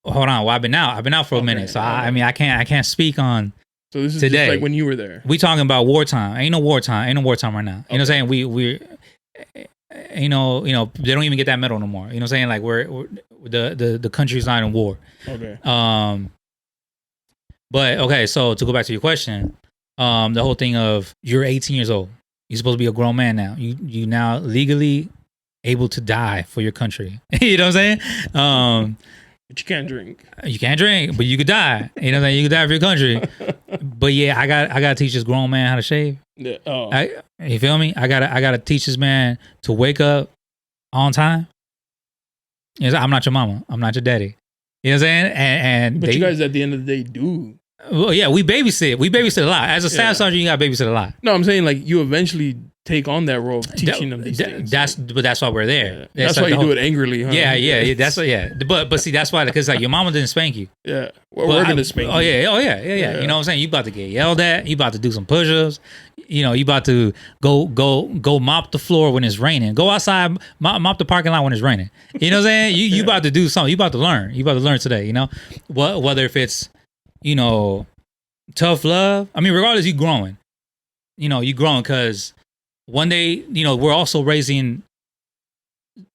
Hold on. Well, I've been out for a minute. So I can't speak on. So this is today. Just like when you were there. We talking about wartime. Ain't no wartime right now. You know what I'm saying? We're they don't even get that medal no more. You know what I'm saying? Like, we're the country's not in war. Okay. But okay, so to go back to your question, the whole thing of, you're 18 years old. You're supposed to be a grown man now. You now legally able to die for your country. You know what I'm saying? But you can't drink. You can't drink, but you could die. You know what I'm saying? You could die for your country. But yeah, I got to teach this grown man how to shave. Yeah. You feel me? I gotta teach this man to wake up on time. I'm not your mama. I'm not your daddy. You know what I'm saying? But you guys at the end of the day do. Well, yeah, we babysit. We babysit a lot. As a staff sergeant, you got to babysit a lot. No, I'm saying, like, you eventually take on that role of teaching them these things. But that's why we're there. Yeah. That's why you do it angrily, huh? Yeah. That's But see, that's why, because like, your mama didn't spank you. Yeah, we're gonna spank you. Oh yeah. You know what I'm saying? You about to get yelled at. You about to do some push-ups. You about to go mop the floor when it's raining. Go outside, mop the parking lot when it's raining. You know what I'm saying? You about to do something. You about to learn. You about to learn today. Whether if it's tough love. I mean, regardless, you growing. You growing because one day, we're also raising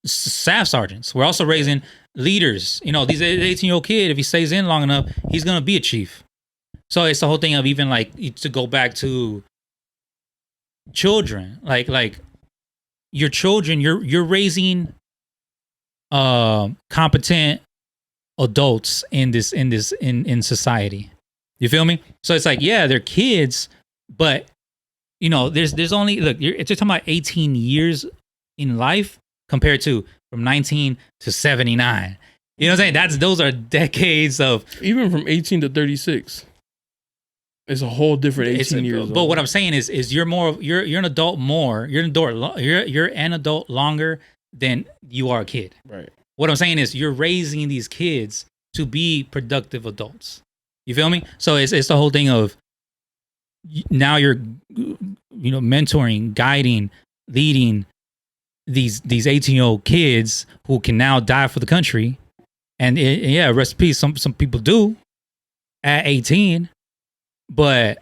staff sergeants. We're also raising leaders. These 18-year-old kid, if he stays in long enough, he's gonna be a chief. So it's the whole thing of, even like, to go back to children, like your children, you're raising competent adults in society. You feel me? So it's like, yeah, they're kids, but there's only, look, you're talking about 18 years in life compared to from 19 to 79. You know what I'm saying? Those are decades of, even from 18 to 36. It's a whole different 18 years. But what I'm saying is you're an adult more. You're an adult longer than you are a kid. Right. What I'm saying is, you're raising these kids to be productive adults. You feel me? So it's the whole thing of, now you're mentoring, guiding, leading these 18-year-old kids who can now die for the country. And rest in peace. Some people do at 18, but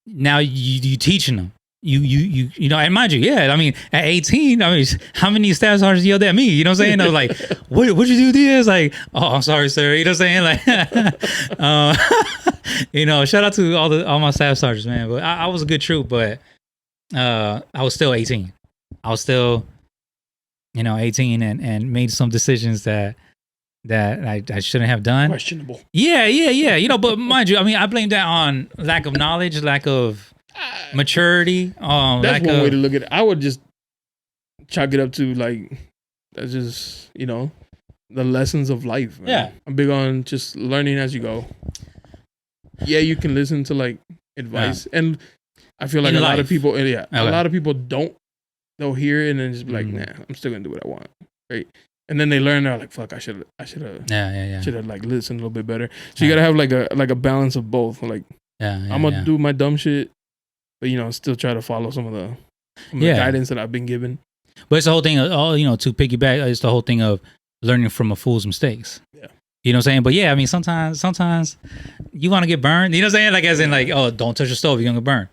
now you teaching them. And mind you, I mean, at 18, I mean, how many staff sergeants yelled at me? You know what I'm saying? I was like, what'd you do this? Like, oh, I'm sorry, sir. You know what I'm saying? Like, shout out to all my staff sergeants, man. But I was a good troop, but I was still 18. I was still, 18 and made some decisions that I shouldn't have done. Questionable. Yeah. But mind you, I mean, I blame that on lack of knowledge, lack of maturity. That's one way to look at it. I would just chalk it up to like, that's just, the lessons of life. Man. Yeah. I'm big on just learning as you go. Yeah, you can listen to like advice. Yeah. And I feel like a lot of people, a lot of people they'll hear it and then just be like, nah, I'm still going to do what I want. Right. And then they learn, they're like, fuck, I should have should have like listened a little bit better. So you got to have like a balance of both. Like, I'm going to do my dumb shit, but still try to follow some of the guidance that I've been given. But it's the whole thing of, to piggyback, it's the whole thing of learning from a fool's mistakes. Yeah. You know what I'm saying? But yeah, I mean, sometimes you want to get burned. You know what I'm saying? Like, as in like, oh, don't touch the stove, you're going to get burned.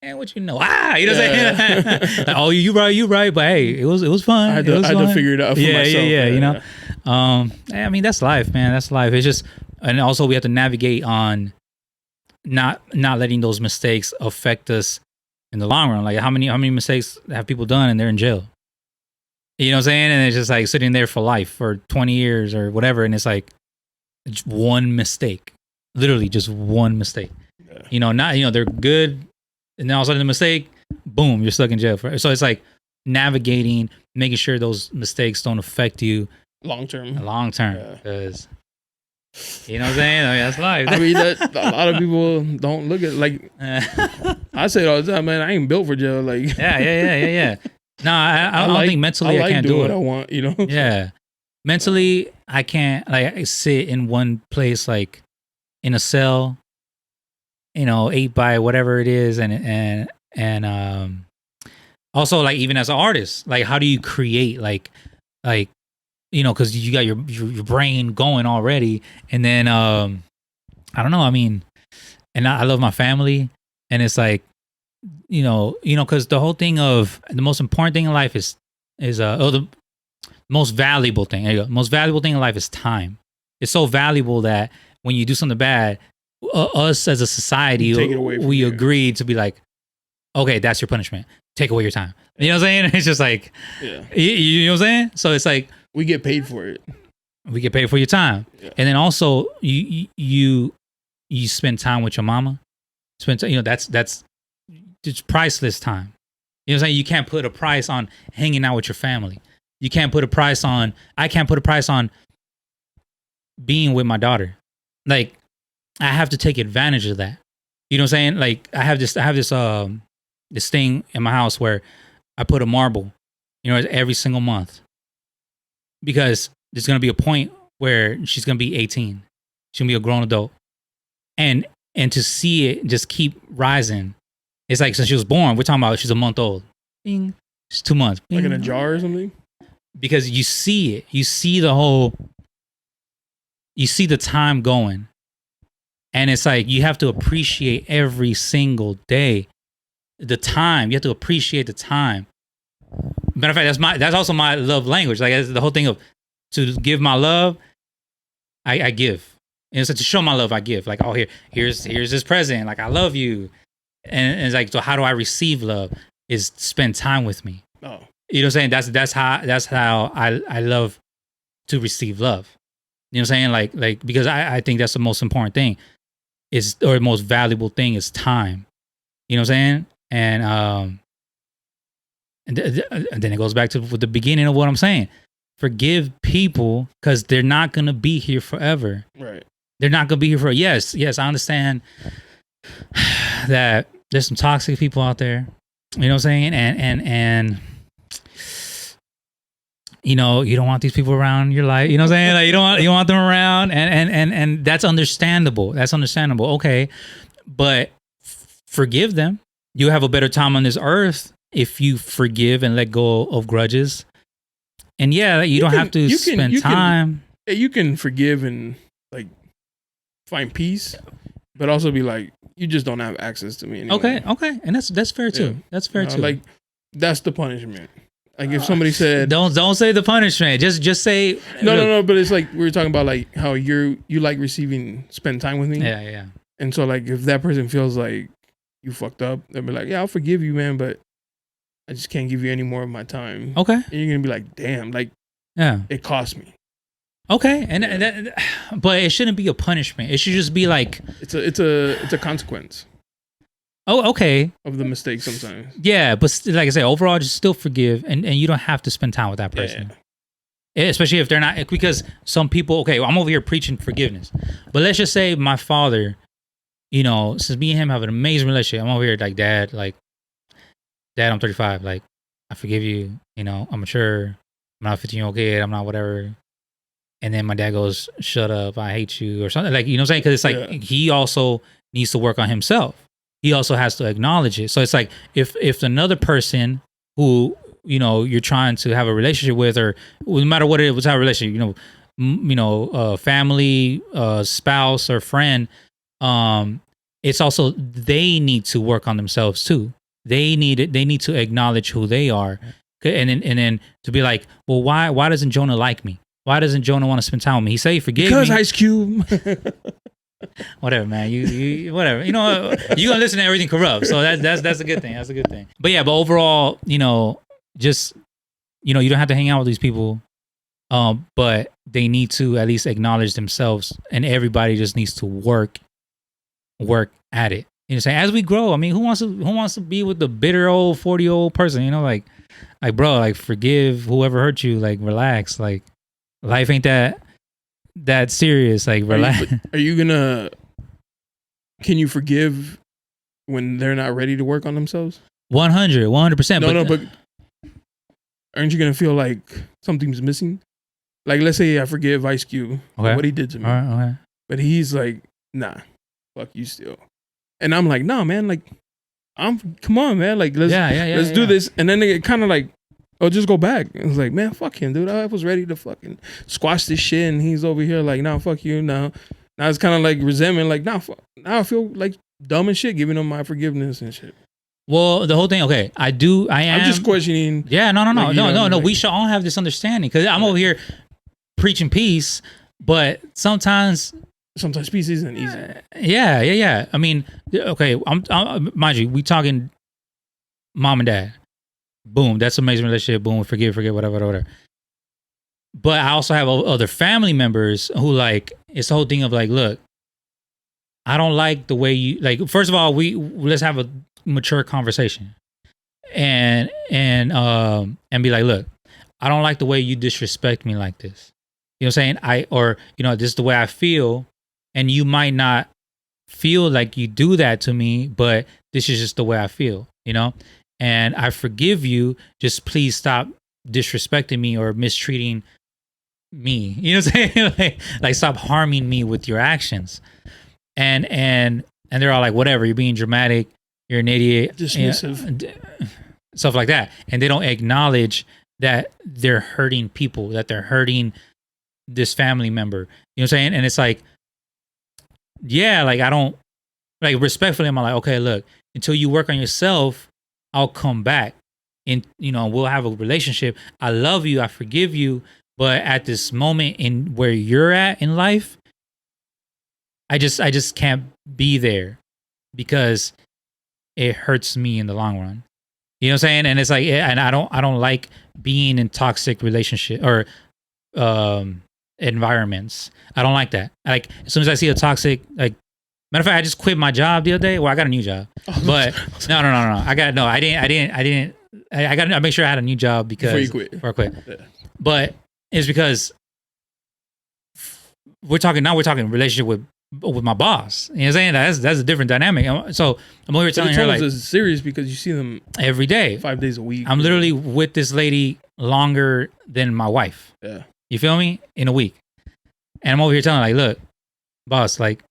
Man, what you know? You know what I'm saying? Like, oh, you right. But hey, it was fun. I had to figure it out for myself. I mean, that's life, man. That's life. It's just, and also we have to navigate on not letting those mistakes affect us in the long run. Like how many mistakes have people done and they're in jail? You know what I'm saying? And it's just like sitting there for life for 20 years or whatever. And it's like one mistake, literally just one mistake. Yeah. They're good. And then all of a sudden the mistake, boom, you're stuck in jail. So it's like navigating, making sure those mistakes don't affect you long term. Because, you know what I'm saying? I mean, that's life. I mean, a lot of people don't look at like, I say it all the time, man, I ain't built for jail. Like, yeah. No, I don't think mentally I can't do what it. I want, Yeah. Mentally, I can't like sit in one place, like in a cell, 8 by whatever it is. And also like, even as an artist, like how do you create like, cause you got your brain going already. And then, I don't know. I mean, and I love my family and it's like, cause the whole thing of the most important thing in life is the most valuable thing. There you go. Most valuable thing in life is time. It's so valuable that when you do something bad, us as a society, we agreed to be like, okay, that's your punishment. Take away your time. You know what I'm saying? It's just like, you know what I'm saying? So it's like, we get paid for it. We get paid for your time. Yeah. And then also you spend time with your mama. That's it's priceless time. You know what I'm saying? You can't put a price on hanging out with your family. I can't put a price on being with my daughter. Like, I have to take advantage of that. You know what I'm saying? Like, I have this thing in my house where I put a marble, every single month. Because there's going to be a point where she's going to be 18. She's going to be a grown adult. And to see it just keep rising. It's like since she was born, we're talking about she's a month old. Bing. She's 2 months. Bing. Like in a jar or something? Because you see it. You see the time going. And it's like you have to appreciate every single day. The time. You have to appreciate the time. Matter of fact, that's also my love language. Like the whole thing of to give my love, I give. And so to show my love, I give. Like, oh, here's this present. Like, I love you. And it's like, so how do I receive love? Is spend time with me. Oh, you know what I'm saying? That's how I love to receive love. You know what I'm saying? Like because I think that's the most important thing or the most valuable thing is time. You know what I'm saying? And then it goes back to the beginning of what I'm saying. Forgive people because they're not gonna be here forever. Right. They're not gonna be here for yes. I understand that there's some toxic people out there. You know what I'm saying? And you don't want these people around your life. You know what I'm saying? Like you don't want them around, and that's understandable. That's understandable. Okay, but forgive them. You have a better time on this earth if you forgive and let go of grudges. And yeah, you don't have to spend time. You can forgive and like find peace, but also be like, you just don't have access to me anymore. Okay, and that's fair too. Yeah. That's fair too. Like that's the punishment. Like if somebody said, don't say the punishment. Just say no. But it's like we were talking about like how you like spend time with me. Yeah. And so like if that person feels like you fucked up, they'll be like, yeah, I'll forgive you, man, but I just can't give you any more of my time. Okay. And you're gonna be like, damn, like, yeah, it cost me. Okay, but it shouldn't be a punishment. It should just be like it's a consequence. Oh, okay. Of the mistake sometimes. Yeah, but like I said, overall, just still forgive, and you don't have to spend time with that person. Yeah. Especially if they're not, because some people. Okay, I'm over here preaching forgiveness, but let's just say my father, you know, since me and him have an amazing relationship, I'm over here like, Dad, I'm 35, like, I forgive you. You know, I'm mature. I'm not a 15-year-old kid. I'm not whatever. And then my dad goes, "Shut up, I hate you," or something, like, you know what I'm saying? Because it's like he also needs to work on himself. He also has to acknowledge it. So it's like if another person who, you know, you're trying to have a relationship with, or no matter what it was, how a relationship, family, spouse or friend, it's also they need to work on themselves too. They need to acknowledge who they are, and then to be like, well, why doesn't Jonah like me? Why doesn't Jonah want to spend time with me? He said he forgave me. Because Ice Cube. Whatever, man. You whatever. You know, you gonna listen to everything corrupt. So that's a good thing. That's a good thing. But yeah, but overall, you know, just, you know, you don't have to hang out with these people. But they need to at least acknowledge themselves, and everybody just needs to work at it. You know what I'm saying? As we grow, I mean, who wants to be with the bitter old 40-year-old person? You know, like bro, like, forgive whoever hurt you. Like, relax. Like, life ain't that serious. Like, relax. Can you forgive when they're not ready to work on themselves? 100%. No, but aren't you gonna feel like something's missing? Like, let's say I forgive Ice Cube for what he did to me. Okay. But he's like, nah, fuck you still. And I'm like, nah, man, like, come on, man, like, let's do this. And then they kind of like, oh, just go back. And it's like, man, fuck him, dude. I was ready to fucking squash this shit, and he's over here like, nah, fuck you. Now it's kind of like resentment, like, now I feel like dumb and shit, giving him my forgiveness and shit. Well, the whole thing, okay, I'm just questioning. Yeah, no. Like, we should all have this understanding, because I'm over here preaching peace, but sometimes peace isn't easy. Yeah. I mean, okay, I'm mind you, we talking mom and dad. Boom, that's an amazing relationship. Boom, forgive, whatever. But I also have other family members who, like, it's the whole thing of like, look, I don't like the way you, like, first of all, let's have a mature conversation, and be like, look, I don't like the way you disrespect me like this. You know what I'm saying? This is the way I feel, and you might not feel like you do that to me, but this is just the way I feel, you know? And I forgive you. Just please stop disrespecting me or mistreating me. You know what I'm saying? like stop harming me with your actions. And they're all like, whatever, you're being dramatic, you're an idiot. Dismissive. Stuff like that. And they don't acknowledge that they're hurting people, that they're hurting this family member. You know what I'm saying? And it's like, yeah, like, I don't, like, respectfully, I'm like, okay, look, until you work on yourself, I'll come back and, you know, we'll have a relationship. I love you. I forgive you. But at this moment in where you're at in life, I just can't be there because it hurts me in the long run. You know what I'm saying? And it's like, and I don't like being in toxic relationship or environments. I don't like that. Like, as soon as I see a toxic, like, matter of fact, I just quit my job the other day. Well, I got a new job, but no. I got to make sure I had a new job before I quit. Yeah. But it's because we're talking relationship with my boss. You know what I'm saying? That's a different dynamic. So I'm over here telling her, like, it's serious because you see them every day, 5 days a week. I'm literally with this lady longer than my wife. Yeah. You feel me? In a week. And I'm over here telling her, like, look, boss, like,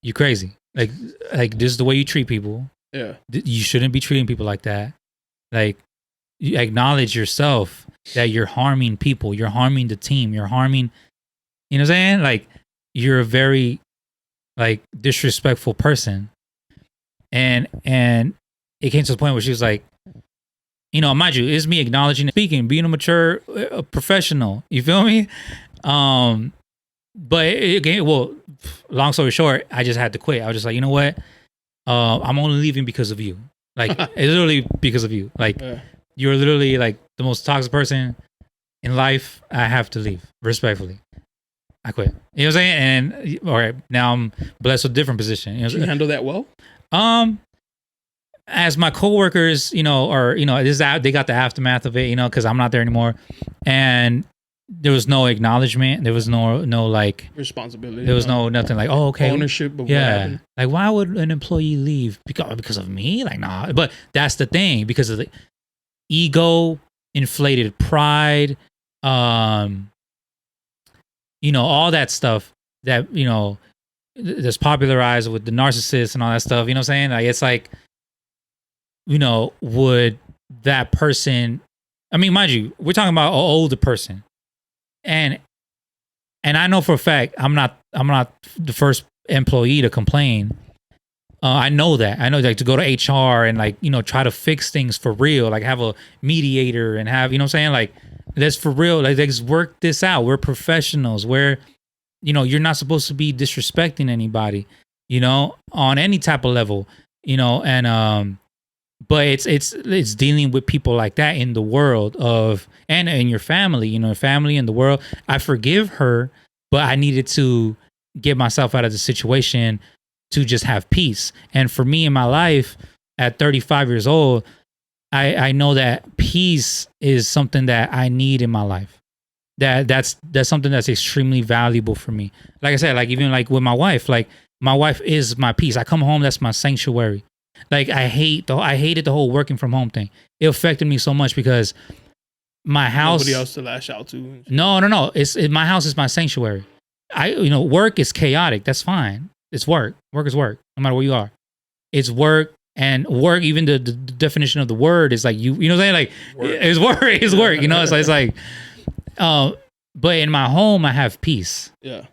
you crazy. Like this is the way you treat people. Yeah. You shouldn't be treating people like that. Like, you acknowledge yourself that you're harming people. You're harming the team. You're harming, you know what I'm saying? Like, you're a very, like, disrespectful person. And it came to the point where she was like, you know, mind you, it's me acknowledging, speaking, being a mature professional. You feel me? But again, well, long story short, I just had to quit. I was just like, you know what? I'm only leaving because of you. Like, it's literally because of you. Like, you're literally like the most toxic person in life. I have to leave, respectfully. I quit. You know what I'm saying? And all right, now I'm blessed with a different position. Did you handle that well? As my coworkers, they got the aftermath of it, because I'm not there anymore, and there was no acknowledgement. There was no like responsibility. There was nothing like, oh, okay, ownership of what happened. Like, why would an employee leave because of me? Like, nah. But that's the thing, because of the ego, inflated pride, all that stuff that that's popularized with the narcissists and all that stuff. You know what I'm saying? Like, it's like, would that person? I mean, mind you, we're talking about an older person. And I know for a fact I'm not the first employee to complain. I know that. I know, like, to go to HR and, like, try to fix things for real, like have a mediator and have, like, that's for real. Like, let's work this out. We're professionals. We're, you're not supposed to be disrespecting anybody, on any type of level, and but it's dealing with people like that in the world and in your family, family in the world. I forgive her, but I needed to get myself out of the situation to just have peace. And for me in my life at 35 years old, I know that peace is something that I need in my life. That's something that's extremely valuable for me. Like I said, like even like with my wife is my peace. I come home, that's my sanctuary. Like, I hated the whole working from home thing. It affected me so much because my house. Nobody else to lash out to. No. My house is my sanctuary. Work is chaotic. That's fine. It's work. Work is work, no matter where you are. It's work, and work. Even the definition of the word is like you know what I'm saying? Like, work. It's work. It's work. It's like. But in my home, I have peace. Yeah.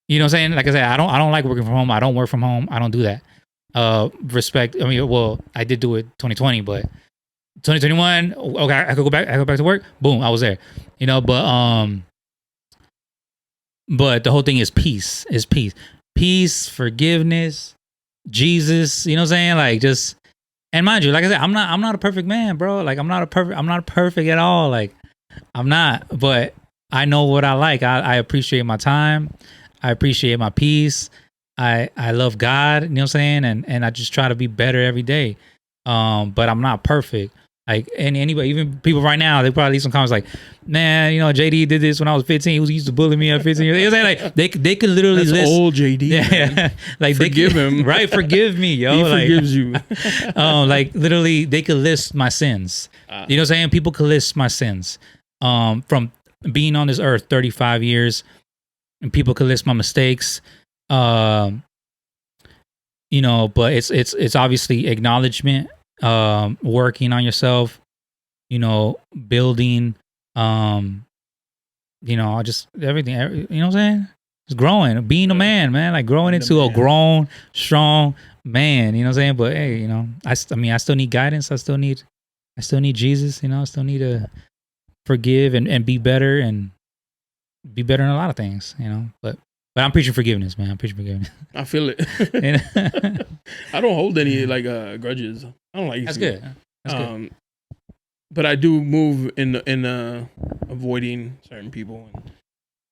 You know what I'm saying? Like I said, I don't like working from home. I don't work from home. I don't do that. Respect. I mean, well, I did do it 2020, but 2021, okay, I could go back to work. Boom, I was there. But the whole thing is peace. Peace, forgiveness, Jesus. You know what I'm saying? Like, just, and mind you, like I said, I'm not a perfect man, bro. Like, I'm not perfect at all. Like, I'm not. But I know what I like. I appreciate my time. I appreciate my peace. I love God, you know what I'm saying? And I just try to be better every day. But I'm not perfect. Like, and anybody, even people right now, they probably leave some comments like, man, JD did this when I was 15. He used to bully me at 15 years. You know what I'm saying? Like, they could literally That's list. Old JD. Yeah. Like, forgive him. Right? Forgive me, yo. He forgives you. Like, literally, they could list my sins. You know what I'm saying? People could list my sins. From being on this earth 35 years, and people could list my mistakes. But it's obviously acknowledgement, working on yourself, building, just everything, you know what I'm saying? It's growing, being a man, man, like growing into a grown, strong man, you know what I'm saying? But hey, I still need guidance. I still need Jesus, I still need to forgive and be better in a lot of things, but I'm preaching forgiveness, man. I'm preaching forgiveness. I feel it. I don't hold any grudges. I don't like. That's good. That's good. But I do move in avoiding certain people,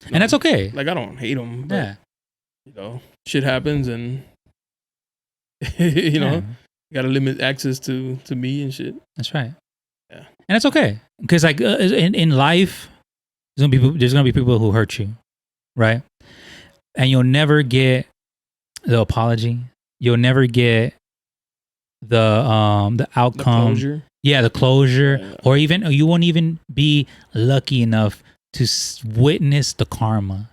and that's okay. Like, I don't hate them. But, shit happens, and you got to limit access to me and shit. That's right. Yeah, and it's okay, because like in life, there's gonna be people who hurt you, right? And you'll never get the apology. You'll never get the outcome. The closure. Yeah, the closure. Or even you won't even be lucky enough to witness the karma.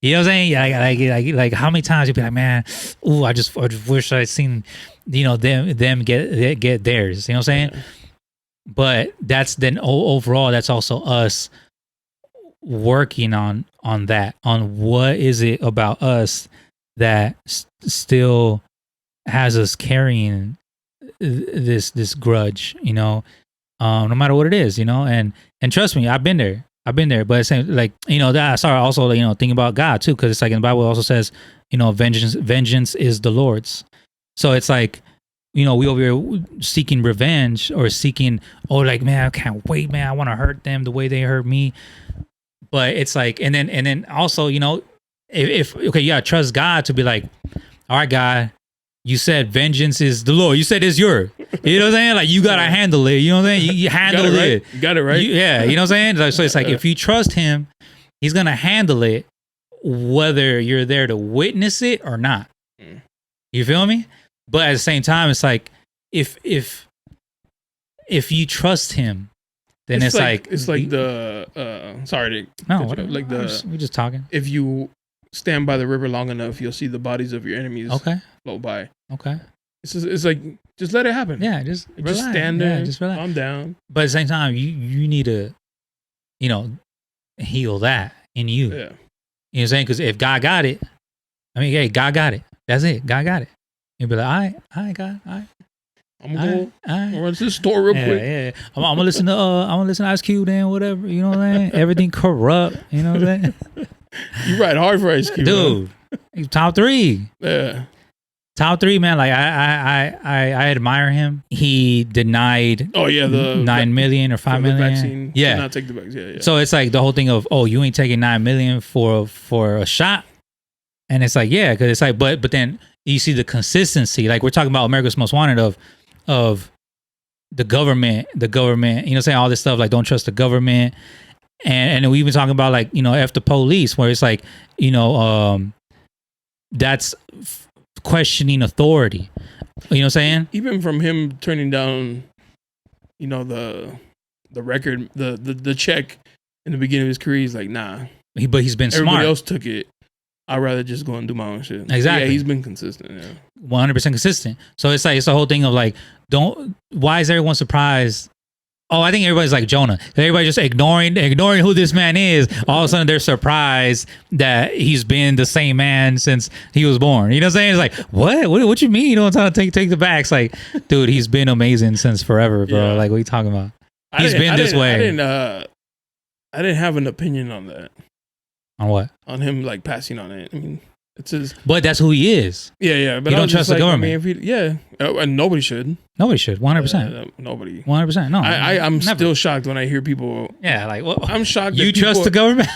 You know what I'm saying? Like how many times you'll be like, man, ooh, I just wish I'd seen, them get theirs. You know what I'm saying? Yeah. But that's then overall, that's also us working on that, on what is it about us that still has us carrying this grudge, no matter what it is, and trust me, I've been there, but it's like, that I started also, thinking about God too, because it's like in the Bible it also says, vengeance is the Lord's. So it's like, we over here seeking revenge or seeking, like, man, I can't wait, man, I want to hurt them the way they hurt me. But it's like, and then also, if okay, you gotta trust God to be like, all right, God, you said vengeance is the Lord. You said it's your. You know what I'm saying? Like, you gotta handle it. You know what I'm saying? You handle it. You got it right. Yeah, you know what I'm saying? So it's like, if you trust him, he's gonna handle it, whether you're there to witness it or not. You feel me? But at the same time, it's like, if you trust him, then it's like the sorry to no, whatever. Like we're just talking. If you stand by the river long enough, you'll see the bodies of your enemies float by. Okay. It's like, just let it happen. Yeah, just stand there. Yeah, just relax. Calm down. But at the same time, you need to, heal that in you. Yeah. You know what I'm saying? Because if God got it, hey, God got it. That's it. God got it. You'll be like, all right, God, all right. I'm gonna go run to the store real quick. Yeah. I'm gonna listen to Ice Cube then, whatever. You know what I'm saying? Everything corrupt. You know what I'm saying? You ride hard for Ice Cube, dude. He's top 3. Yeah. Top 3, man. Like, I admire him. He denied. Oh yeah, the 9 million or 5 million. Vaccine. Yeah. Did not take the vaccine. Yeah. So it's like the whole thing of, you ain't taking 9 million for a shot, and it's like, yeah, because it's like, but then you see the consistency. Like, we're talking about America's Most Wanted of the government. You know what I'm saying? All this stuff, like, don't trust the government. And we even talking about, like, F the police, where it's like, that's questioning authority. You know what I'm saying? Even from him turning down, the record, the check in the beginning of his career, he's like, nah. But he's been Everybody smart. else took it. I'd rather just go and do my own shit. Exactly. Yeah, he's been consistent. Yeah. 100% consistent. So it's like, it's the whole thing of like, why is everyone surprised? I think everybody's like Jonah. Everybody's just ignoring who this man is. All of a sudden they're surprised that he's been the same man since he was born. You know what I'm saying? It's like, what you mean? You don't want to take the back? It's like, dude, he's been amazing since forever, bro. Yeah. Like, what are you talking about? He's been this way. I didn't have an opinion on that. On what? On him, like, passing on it. I mean, it's his. But that's who he is. Yeah. But you don't trust the government. I mean, and nobody should. Nobody should. 100%. Nobody. 100%. No. I'm still shocked when I hear people. Yeah, like, what? I'm shocked. You trust the government?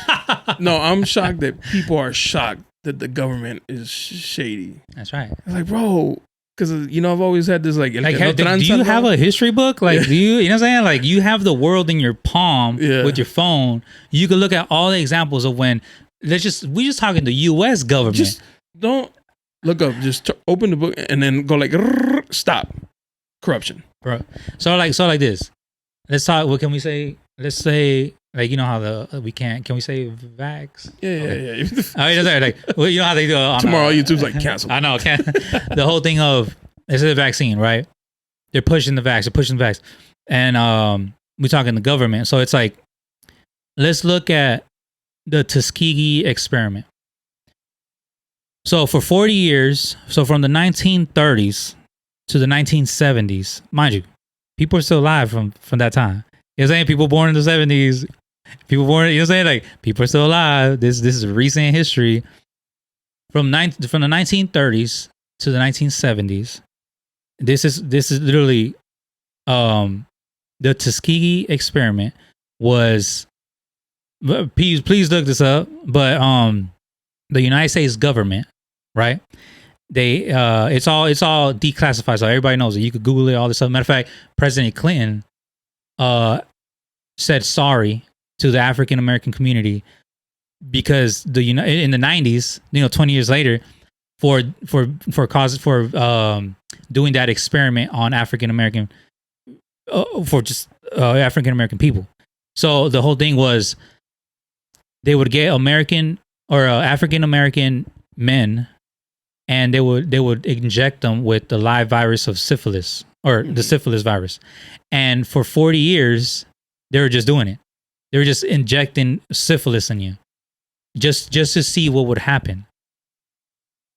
No, I'm shocked that people are shocked that the government is shady. That's right. Like, bro, because I've always had this like do you have a history book? Like, do you know what I'm saying? Like, you have the world in your palm with your phone. You can look at all the examples of when. We're just talking the U.S. government. Just don't look up. Just open the book and then go like, stop corruption, bro. So like this. Let's talk. What can we say? Let's say, like, how we can't. Can we say vax? Yeah. Like, well, you know how they do. Tomorrow YouTube's like cancel. I know. The whole thing of this is a vaccine, right? They're pushing the vax. And we're talking the government. So it's like, let's look at the Tuskegee experiment. So for 40 years, so from the 1930s to the 1970s, mind you, people are still alive from that time. You know what I'm saying? People born in the 70s, people born, you know what I'm saying? Like, people are still alive. This is recent history. From the 1930s to the 1970s, this is literally the Tuskegee experiment was. Please look this up. But the United States government, right? They it's all declassified, so everybody knows it. You could Google it, all this stuff. Matter of fact, President Clinton said sorry to the African American community because in the 90s, 20 years later, for doing that experiment on African American for just African American people. So the whole thing was, they would get American or African American men, and they would inject them with the live virus of syphilis or the syphilis virus. And for 40 years, they were just doing it. They were just injecting syphilis in you, just to see what would happen.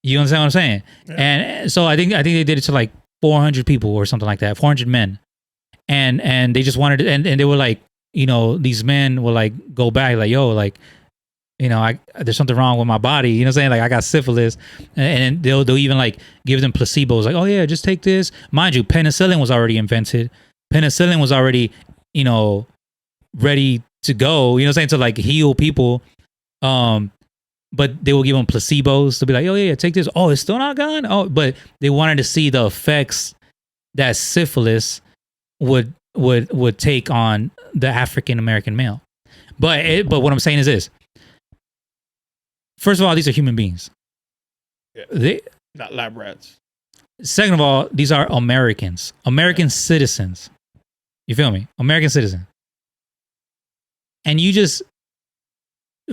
You understand what I'm saying? Yeah. And so I think they did it to like 400 people or something like that, 400 men, and they just wanted to, and they were like, these men will like go back like, yo, like, there's something wrong with my body. You know what I'm saying? Like I got syphilis, and they'll even like give them placebos. Like, oh yeah, just take this. Mind you, penicillin was already invented. Penicillin was already, ready to go. You know what I'm saying? To like heal people. But they will give them placebos. They'll be like, oh yeah, take this. Oh, it's still not gone. Oh, but they wanted to see the effects that syphilis would take on the African American male. But what I'm saying is this. First of all, these are human beings. Yeah. Not lab rats. Second of all, these are Americans. American citizens. You feel me? American citizen. And you just,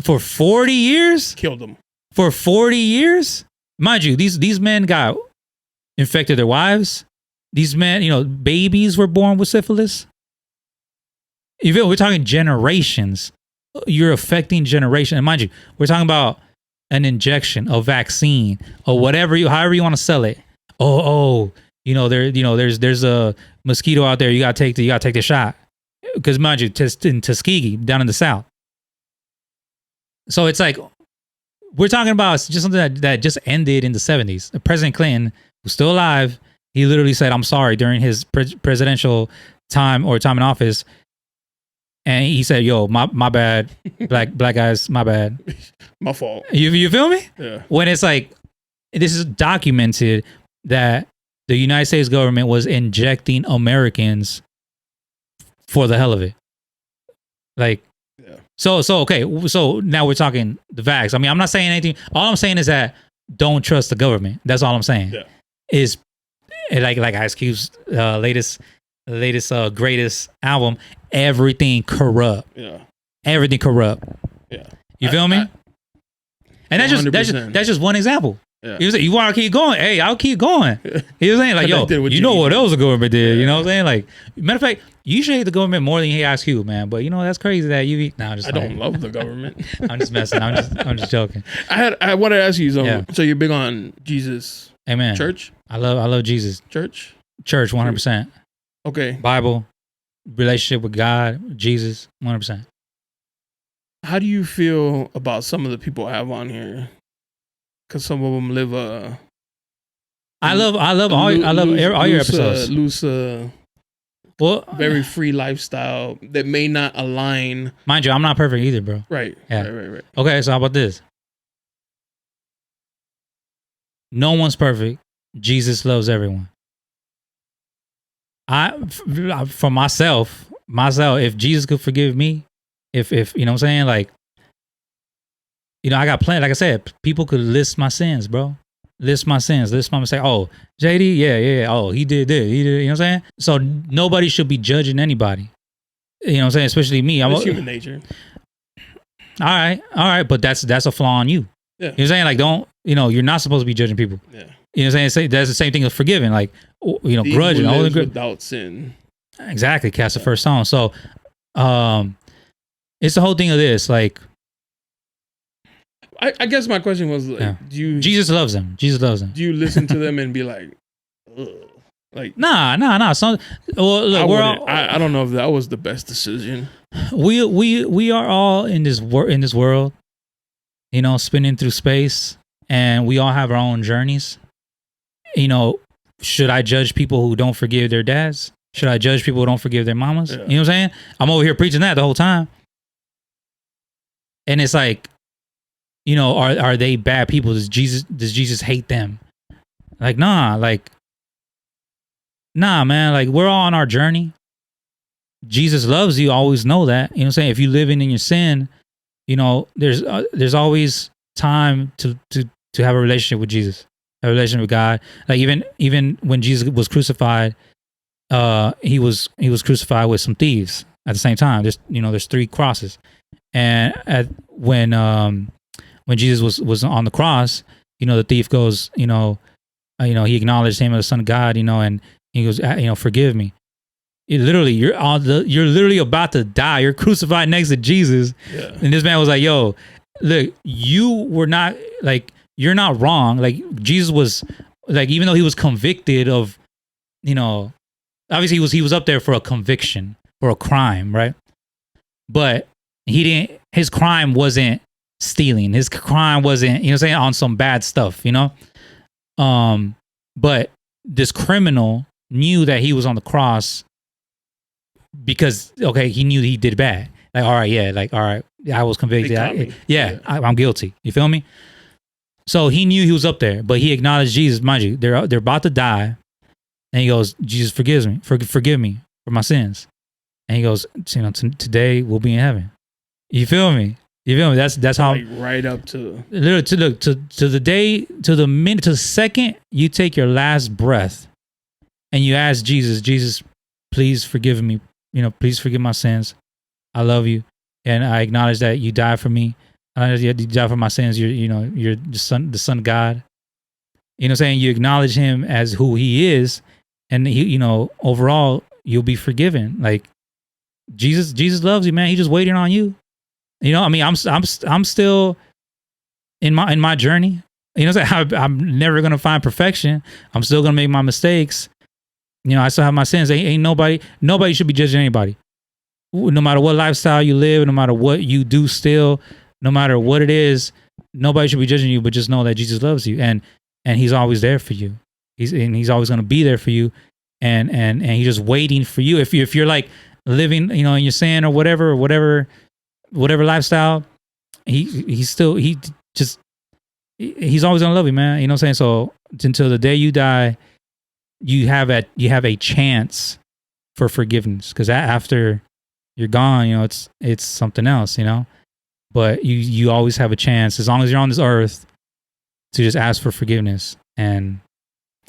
for 40 years? Killed them. For 40 years? Mind you, these men got infected their wives. These men, babies were born with syphilis. You feel? We're talking generations. You're affecting generation. And mind you, we're talking about an injection, a vaccine, or whatever however you want to sell it. There's a mosquito out there. You gotta take the shot. Because mind you, in Tuskegee, down in the South. So it's like we're talking about just something that just ended in the 70s. President Clinton, who's still alive, he literally said, "I'm sorry" during his presidential time in office. And he said, "Yo, my bad, black guys, my bad, my fault." You feel me? Yeah. When it's like, this is documented that the United States government was injecting Americans for the hell of it. Like, yeah. So okay. So now we're talking the vax. I mean, I'm not saying anything. All I'm saying is that don't trust the government. That's all I'm saying. Yeah. Is like Ice Cube's latest greatest album, everything corrupt. Yeah. Everything corrupt. Yeah. You feel me? And that's just one example. Yeah. He was like, you want to keep going? Hey, I'll keep going. He was saying like, yo, you know what else the government did? Yeah. You know what I'm saying? Like, matter of fact, you should hate the government more than you hate Ice Cube, man. But that's crazy that you eat. No, I don't love the government. I'm just messing. I'm just joking. I wanted to ask you something. So you're big on Jesus? Amen. Church? I love Jesus. Church, 100%. Okay. Bible, relationship with God, Jesus, 100%. How do you feel about some of the people I have on here? Because some of them live I love all your episodes. Very free lifestyle that may not align. Mind you, I'm not perfect either, bro. Right. Yeah. Right. Okay, so how about this? No one's perfect. Jesus loves everyone. For myself, if Jesus could forgive me, if you know what I'm saying, like, I got plenty. Like I said, people could list my sins, bro. List my mistake. Oh, JD, yeah. Oh, he did this. He did. You know what I'm saying? So nobody should be judging anybody. You know what I'm saying? Especially me. It's human nature. All right. But that's a flaw on you. Yeah. You know what I'm saying? Like, don't, you're not supposed to be judging people. Yeah. You know what I'm saying? That's the same thing as forgiving. Like, grudging. Without sin. Exactly. Cast the first stone. So, it's the whole thing of this. Like, I guess my question was like, Jesus loves them. Do you listen to them and be like, ugh? Like, nah. So, look, I don't know if that was the best decision. We are all in this world, spinning through space, and we all have our own journeys. Should I judge people who don't forgive their dads? Should I judge people who don't forgive their mamas? Yeah. You know what I'm saying? I'm over here preaching that the whole time. And it's like, are they bad people? Does Jesus hate them? Like, nah, man. Like, we're all on our journey. Jesus loves you. Always know that. You know what I'm saying? If you're living in your sin, there's always time to have a relationship with Jesus, a relationship with God. Like, even when Jesus was crucified, he was crucified with some thieves at the same time. There's 3 crosses, and when Jesus was on the cross, the thief goes, he acknowledged him as the Son of God, and he goes, forgive me. You're literally about to die. You're crucified next to Jesus. Yeah. And this man was like, yo, look, you're not wrong. Like, Jesus was, like, even though he was convicted of, obviously he was up there for a conviction for a crime, right? But his crime wasn't stealing. His crime wasn't, you know what I'm saying, on some bad stuff, you know? But this criminal knew that he was on the cross because, okay, he knew he did bad. Like, all right, yeah, like, all right, I was convicted. I'm guilty. You feel me? So he knew he was up there, but he acknowledged Jesus. Mind you, they're about to die. And he goes, Jesus forgive me for my sins. And he goes, you know, today we'll be in heaven. You feel me? That's how, like, right up to literally to the day, to the minute, to the second you take your last breath, and you ask Jesus, please forgive me. You know, please forgive my sins. I love you, and I acknowledge that you died for me. I know you died for my sins. You're the son of God. You know what I'm saying? You acknowledge him as who he is, and he, you know, overall you'll be forgiven. Like Jesus loves you, man. He's just waiting on you. You know, I mean, I'm still in my journey. You know what I'm saying? I'm never gonna find perfection. I'm still gonna make my mistakes. You know, I still have my sins. Ain't nobody should be judging anybody. No matter what lifestyle you live, no matter what you do still, no matter what it is, nobody should be judging you, but just know that Jesus loves you, and he's always there for you. He's always going to be there for you, and he's just waiting for you. If you're like living, you know, in your sin or whatever lifestyle, he's always going to love you, man. You know what I'm saying? So until the day you die, you have a chance for forgiveness, because after you're gone, you know, it's something else, you know. But you always have a chance, as long as you're on this earth, to just ask for forgiveness. And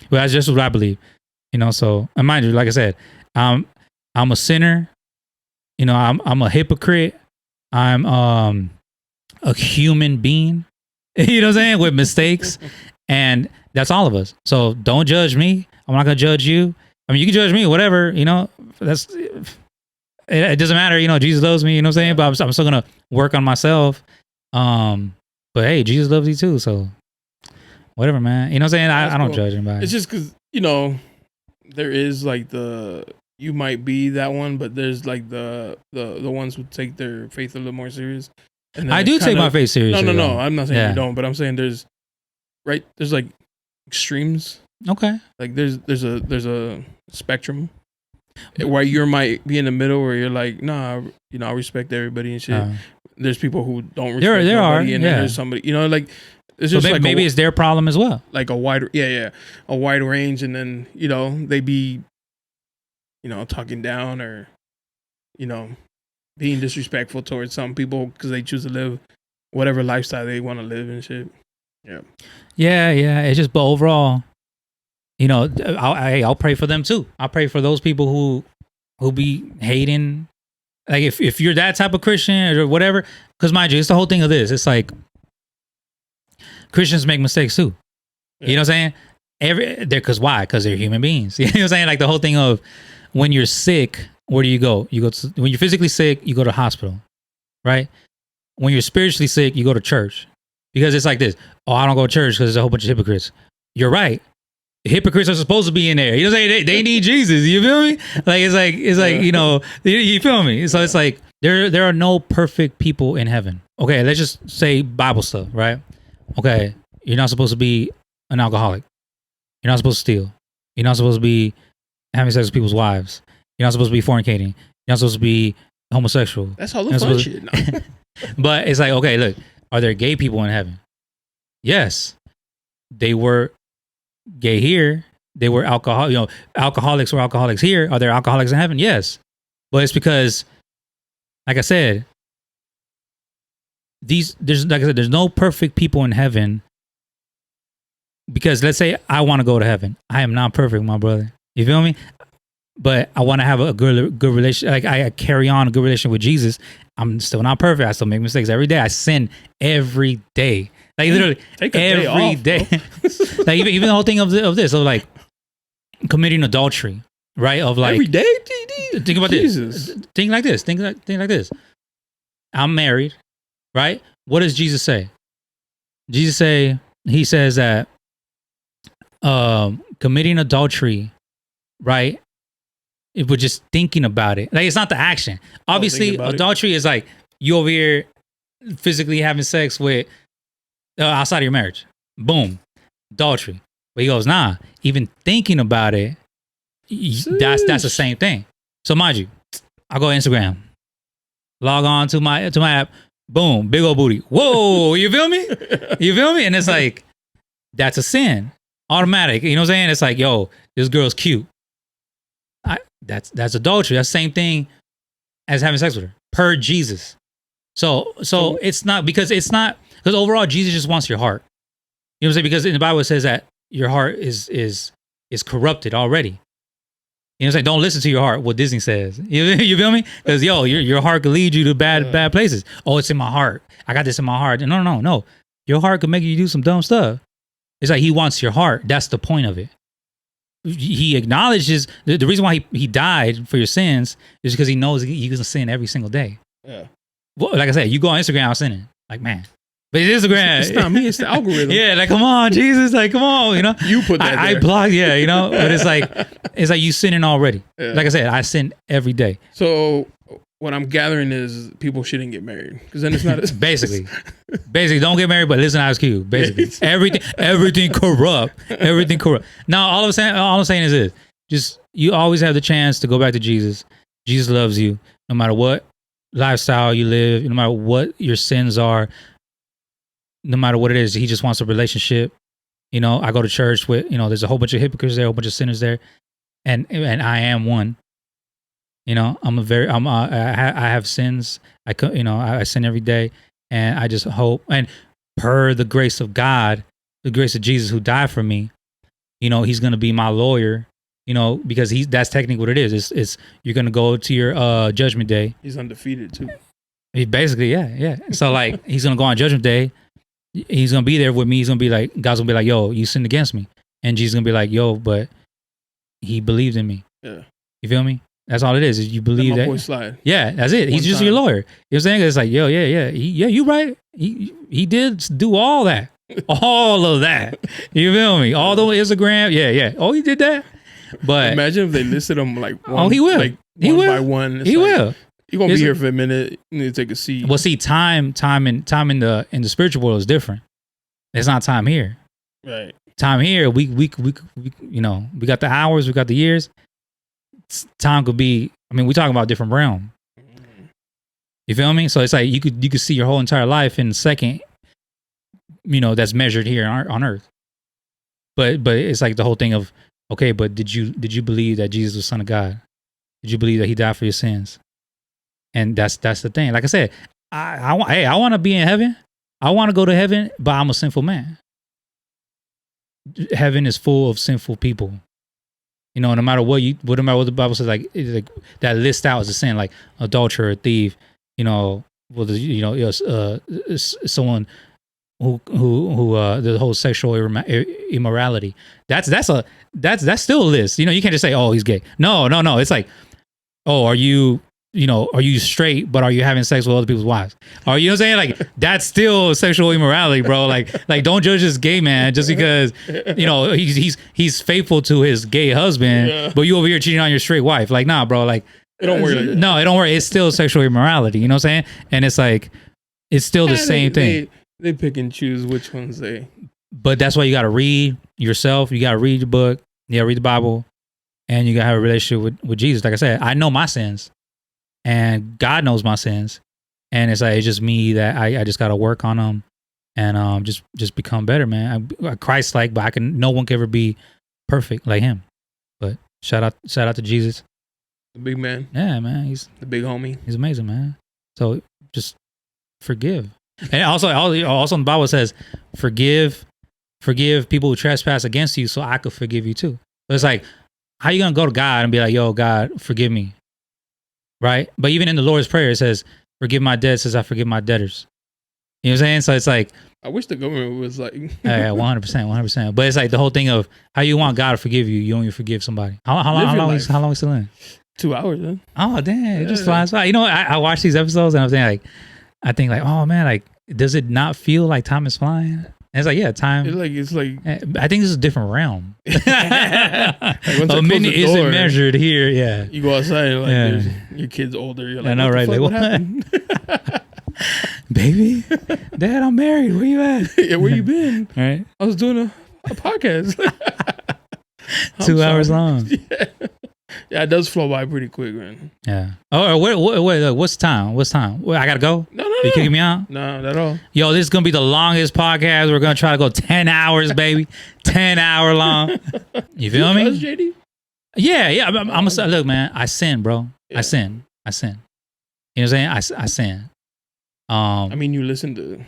well, that's just what I believe, you know. So, and mind you, like I said, I'm a sinner, you know. I'm a hypocrite. I'm a human being, you know what I'm saying, with mistakes, and that's all of us. So don't judge me. I'm not gonna judge you. I mean, you can judge me, whatever, you know. It doesn't matter, you know. Jesus loves me, you know what I'm saying. But I'm still gonna work on myself. But hey, Jesus loves you too, so whatever, man. You know what I'm saying? I don't judge anybody. It's just because, you know, there is like you might be that one, but there's like the ones who take their faith a little more serious. And I do take my faith seriously. No. I'm not saying you don't, but I'm saying there's like extremes. Okay. Like there's a spectrum where you might be in the middle, where you're like, nah, you know, I respect everybody and shit. There's people who don't respect nobody, and then there's somebody, you know, like it's just like maybe it's their problem as well. Like a wide range, and then, you know, they be, you know, talking down or, you know, being disrespectful towards some people because they choose to live whatever lifestyle they want to live and shit. Yeah. It's just, but overall, you know, I'll pray for them too. I'll pray for those people who be hating. Like if you're that type of Christian or whatever, because mind you, it's the whole thing of this. It's like Christians make mistakes too. Yeah. You know what I'm saying? Because why? Because they're human beings. You know what I'm saying? Like the whole thing of when you're sick, where do you go? When you're physically sick, you go to the hospital, right? When you're spiritually sick, you go to church. Because it's like this. Oh, I don't go to church because there's a whole bunch of hypocrites. You're right. Hypocrites are supposed to be in there. You know what I'm saying? They need Jesus. You feel me? Like it's like you know, you feel me? So it's like there are no perfect people in heaven. Okay, let's just say Bible stuff, right? Okay, you're not supposed to be an alcoholic. You're not supposed to steal. You're not supposed to be having sex with people's wives. You're not supposed to be fornicating. You're not supposed to be homosexual. That's all the fun shit. No. But it's like, okay, look, are there gay people in heaven? Yes. They were gay here. They were alcoholics were alcoholics here. Are there alcoholics in heaven? Yes. But it's because, like I said, there's no perfect people in heaven. Because let's say I want to go to heaven. I am not perfect, my brother. You feel me? But I want to have a good relation. Like I carry on a good relation with Jesus. I'm still not perfect. I still make mistakes every day. I sin every day. Like literally every day. Like even the whole thing of this, of like committing adultery, right? Of like every day. Think about this. Think like this. Think like this. I'm married, right? What does Jesus say? He says that committing adultery, right? If we're just thinking about it, like it's not the action. Obviously, adultery is like you over here physically having sex with outside of your marriage. Boom, adultery. But he goes, nah, even thinking about it, that's the same thing. So mind you, I go to Instagram, log on to my app, boom, big old booty. Whoa, you feel me? You feel me? And it's like, that's a sin. Automatic. You know what I'm saying? It's like, yo, this girl's cute. That's adultery. That's the same thing as having sex with her. Per Jesus. So it's not because overall Jesus just wants your heart. You know what I'm saying? Because in the Bible it says that your heart is corrupted already. You know what I'm saying? Don't listen to your heart, what Disney says. You feel me? Because your heart could lead you to bad places. Oh, it's in my heart. I got this in my heart. No. Your heart could make you do some dumb stuff. It's like he wants your heart. That's the point of it. He acknowledges the reason why he died for your sins is because he knows you can sin every single day. Yeah. Well, like I said, you go on Instagram, I'm sinning. Like, man. But it's Instagram. It's not me, it's the algorithm. Yeah, like, come on, Jesus. Like, come on, you know. You put that I block, yeah, you know. But it's like you sinning already. Yeah. Like I said, I sin every day. So what I'm gathering is people shouldn't get married because then it's not basically don't get married, but listen to Ice Cube. Basically, everything corrupt. Now, all I'm saying is this: just you always have the chance to go back to Jesus. Jesus loves you, no matter what lifestyle you live, no matter what your sins are, no matter what it is. He just wants a relationship. You know, I go to church with there's a whole bunch of hypocrites there, a whole bunch of sinners there, and I am one. You know, I have sins. I sin every day, and I just hope, and per the grace of God, the grace of Jesus who died for me, he's going to be my lawyer, because that's technically what it is. It's you're going to go to your judgment day. He's undefeated too. He basically, yeah. So like, he's going to go on judgment day. He's going to be there with me. He's going to be like, God's going to be like, yo, you sinned against me. And Jesus is going to be like, yo, but he believed in me. Yeah. You feel me? That's all it is you believe that. Boy slide. Yeah, that's it. He's just your lawyer. You know what I'm saying? It's like, yo, yeah. You right. He did do all that. All of that. You feel me? All the Instagram. Yeah. Oh, he did that. But imagine if they listed him like he will. Like one by one. He will. You're gonna be here for a minute. You need to take a seat. Well, see, time in the spiritual world is different. It's not time here. Right. Time here, we got the hours, we got the years. Time could be, we're talking about a different realm. You feel me? So it's like you could see your whole entire life in a second, that's measured here on earth. But it's like the whole thing of, okay, but did you believe that Jesus was Son of God? Did you believe that he died for your sins? And that's the thing. Like I said, I want to be in heaven. I want to go to heaven, but I'm a sinful man. Heaven is full of sinful people. No matter what the Bible says, like that list out as a sin, like adulterer, thief, someone who the whole sexual immorality. That's still a list. You can't just say, oh, he's gay. No. It's like, oh, are you straight, but are you having sex with other people's wives? Or you know what I'm saying? Like, that's still sexual immorality, bro. Like don't judge this gay man just because, he's faithful to his gay husband, but you over here cheating on your straight wife. Like, nah, bro. Like, it don't work. Like no, it don't work. It's still sexual immorality. You know what I'm saying? And it's like, it's still the same thing. They pick and choose which ones they. But that's why you got to read yourself. You got to read your book. You got to read the Bible, and you got to have a relationship with Jesus. Like I said, I know my sins. And God knows my sins, and it's like it's just me that I just got to work on them, and just become better, man. I'm Christ-like, but no one can ever be perfect like him. But shout out to Jesus, the big man. Yeah, man, he's the big homie. He's amazing, man. So just forgive, and also in the Bible says forgive people who trespass against you, so I could forgive you too. But it's like, how you gonna go to God and be like, yo, God, forgive me? Right? But even in the Lord's Prayer, it says, forgive my debts as I forgive my debtors. You know what I'm saying? So it's like, I wish the government was like, yeah, 100%. But it's like the whole thing of how you want God to forgive you. You don't even forgive somebody. How long is still in? 2 hours, then. Oh, damn. It just flies by. I watch these episodes and I'm saying I think oh man, like, does it not feel like time is flying? And it's like, yeah, time. It's like. I think this is a different realm. A minute isn't measured here. Yeah. You go outside, your kid's older. You're like, I know, right? Like, what happened? baby, Dad, I'm married. Where you at? Yeah, where you been? Right. I was doing a podcast. 2 hours long. Yeah, it does flow by pretty quick, man. Yeah. Oh, wait, what's time? I gotta go? No. You kicking me out? No, not at all. Yo, this is gonna be the longest podcast. We're gonna try to go 10 hours, baby. 10 hour long. You feel me? JD? Yeah. I'm gonna look, man. I sin, bro. Yeah. I sin. You know what I'm saying? I sin. I mean, you listen to.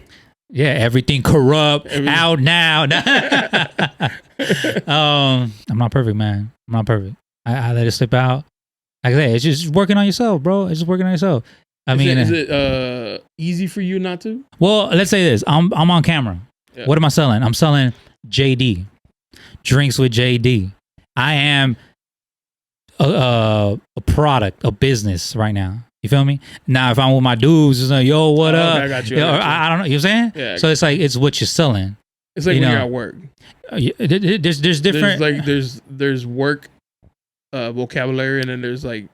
Yeah, everything corrupt out now. I'm not perfect, man. I'm not perfect. I let it slip out. Like I said, it's just working on yourself, bro. It's just working on yourself. Is it easy for you not to? Well, let's say this. I'm on camera. Yeah. What am I selling? I'm selling JD. Drinks with JD. I am a product, a business right now. You feel me? Now, if I'm with my dudes, it's like, yo, what up? Okay, I got you. I don't know. You know what I'm saying? Yeah. So it's like, it's what you're selling. It's like when you're at work. There's different. There's work vocabulary, and then there's like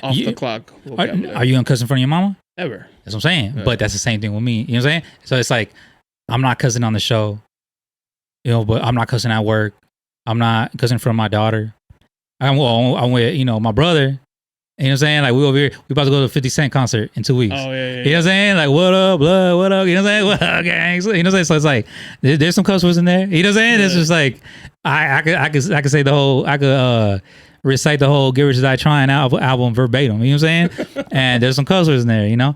off the clock vocabulary. Are you gonna cuss in front of your mama? Never. That's what I'm saying. Yeah. But that's the same thing with me. You know what I'm saying? So it's like, I'm not cussing on the show, but I'm not cussing at work. I'm not cussing in front of my daughter. I'm with, my brother. You know what I'm saying? Like, we over here, we about to go to a 50 Cent concert in 2 weeks. Oh, yeah. You know what I'm saying? Like, what up, blood, what up? You know what I'm saying? What up, gangs? You know what I'm saying? So it's like, there's some cuss words in there. You know what I'm saying? Yeah. It's just like, I could say the whole, I could recite the whole Get Rich or Die Trying album verbatim. You know what I'm saying? And there's some cuss words in there,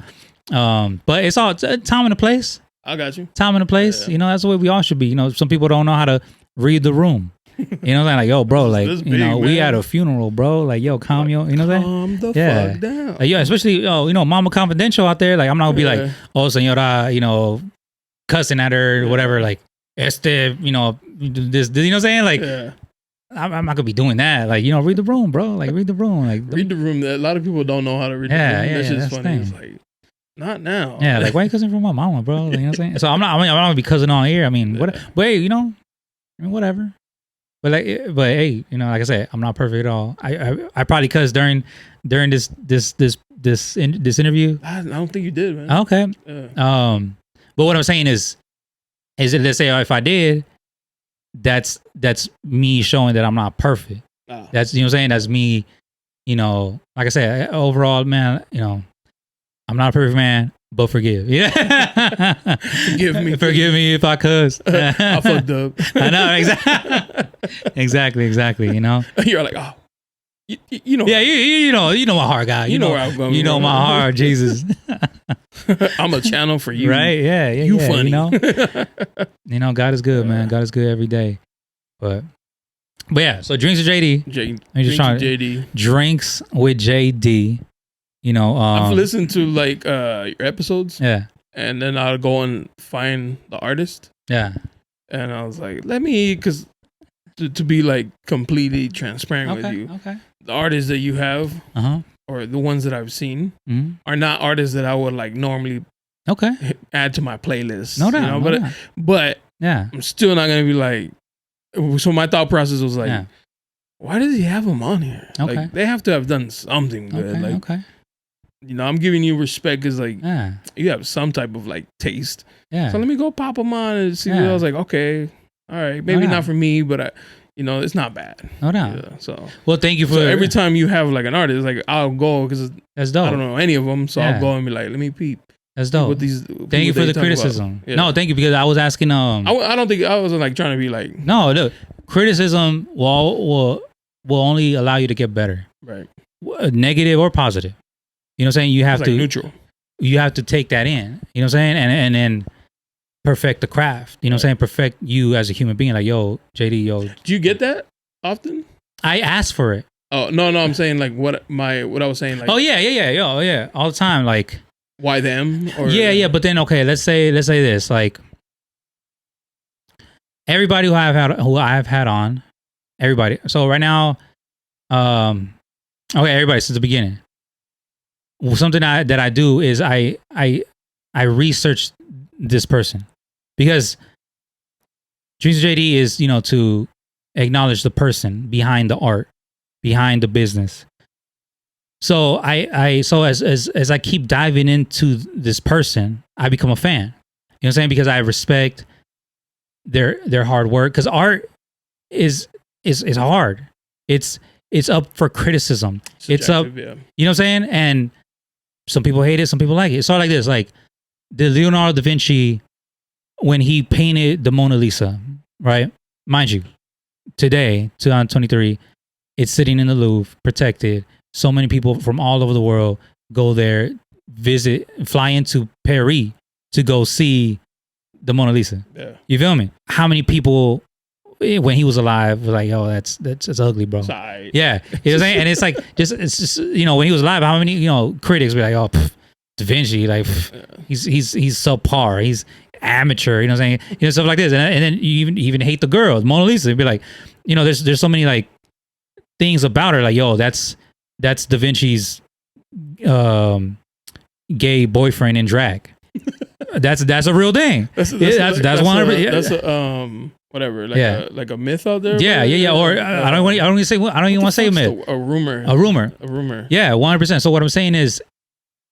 But it's all time and a place. I got you. Time and a place. Yeah. That's the way we all should be. Some people don't know how to read the room. You know what I'm saying? Like, yo, bro, like, we at a funeral, bro. Like, yo, calm your, you know what I'm saying? Calm the fuck down. Like, yo, especially, Mama Confidential out there. Like, I'm not gonna be like, oh, senora, cussing at her or whatever. Like, this, you know what I'm saying? Like, I'm not gonna be doing that. Like, read the room, bro. Like, read the room. Like, read the room. A lot of people don't know how to read the room. That's just funny. It's like, not now. Yeah, like, why are you cussing for my mama, bro? Like, you know what I'm saying? So I'm not gonna be cussing on here. I mean, what? But hey, whatever. But hey, like I said, I'm not perfect at all. I probably cussed during this interview. I don't think you did, man. Okay. Yeah. But what I'm saying is it, let's say if I did, that's me showing that I'm not perfect. Oh. That's, you know what I'm saying? That's me, like I said, overall, man, I'm not a perfect man, but forgive. Yeah. Forgive me if I cuss. I fucked up. I know, exactly. You're like, oh, you know. Yeah, you know my heart, guy. You know where I'm going. You know my heart, Jesus. I'm a channel for you. Right? Yeah. You funny. God is good, man. God is good every day. But yeah. So drinks with JD. Drinks with JD. I've listened to like your episodes. Yeah. And then I'll go and find the artist. Yeah. And I was like, because to be like completely transparent with you. Okay. The artists that you have, or the ones that I've seen, are not artists that I would like normally add to my playlist. No doubt. But yeah, I'm still not gonna be like. So my thought process was like, why does he have them on here? Okay. Like, they have to have done something good. Okay. I'm giving you respect because like you have some type of like taste. Yeah. So let me go pop them on and see. I was like, okay, all right, maybe not for me, but it's not bad. No doubt. Yeah, so thank you for every time you have like an artist, like I'll go because that's dope. I don't know any of them, so I'll go and be like, let me peep. That's dope. Thank you for the criticism. Yeah. No, thank you, because I was asking. I don't think I wasn't like trying to be like. No, look, criticism will only allow you to get better. Right. Negative or positive. You know what I'm saying? You have to neutral. You have to take that in. You know what I'm saying? And then perfect the craft. You know what I'm saying? Perfect you as a human being. Like, yo, JD, yo. Do you get that often? I ask for it. Oh, no, I'm saying like what I was saying like. Oh yeah. All the time, like. Why them? Or yeah. But then let's say this, like everybody who I've had on, everybody. So right now, everybody since the beginning. Something that I do is I research this person, because Dreams of JD is to acknowledge the person behind the art, behind the business. So so as I keep diving into this person, I become a fan. You know what I'm saying? Because I respect their hard work. Because art is hard. It's up for criticism. It's up. Yeah. You know what I'm saying? And some people hate it. Some people like it. It's all like this. Like the Leonardo da Vinci, when he painted the Mona Lisa, right? Mind you, today, 2023, it's sitting in the Louvre, protected. So many people from all over the world go there, visit, fly into Paris to go see the Mona Lisa. Yeah. You feel me? How many people, when he was alive, were like, "Yo, that's ugly, bro." Sorry. Yeah, you know what I'm saying? And it's like, it's just, you know, when he was alive, how many, you know, critics were like, "Oh, Da Vinci, like, he's subpar, he's amateur," you know what I'm saying? You know, stuff like this, and then you even hate the girl, Mona Lisa. You'd be like, you know, there's so many like things about her, like, yo, that's Da Vinci's gay boyfriend in drag. That's a real thing. That's one. Whatever, like a myth out there. Yeah. Or I don't even want to say a myth. A rumor. Yeah, 100%. So what I'm saying is,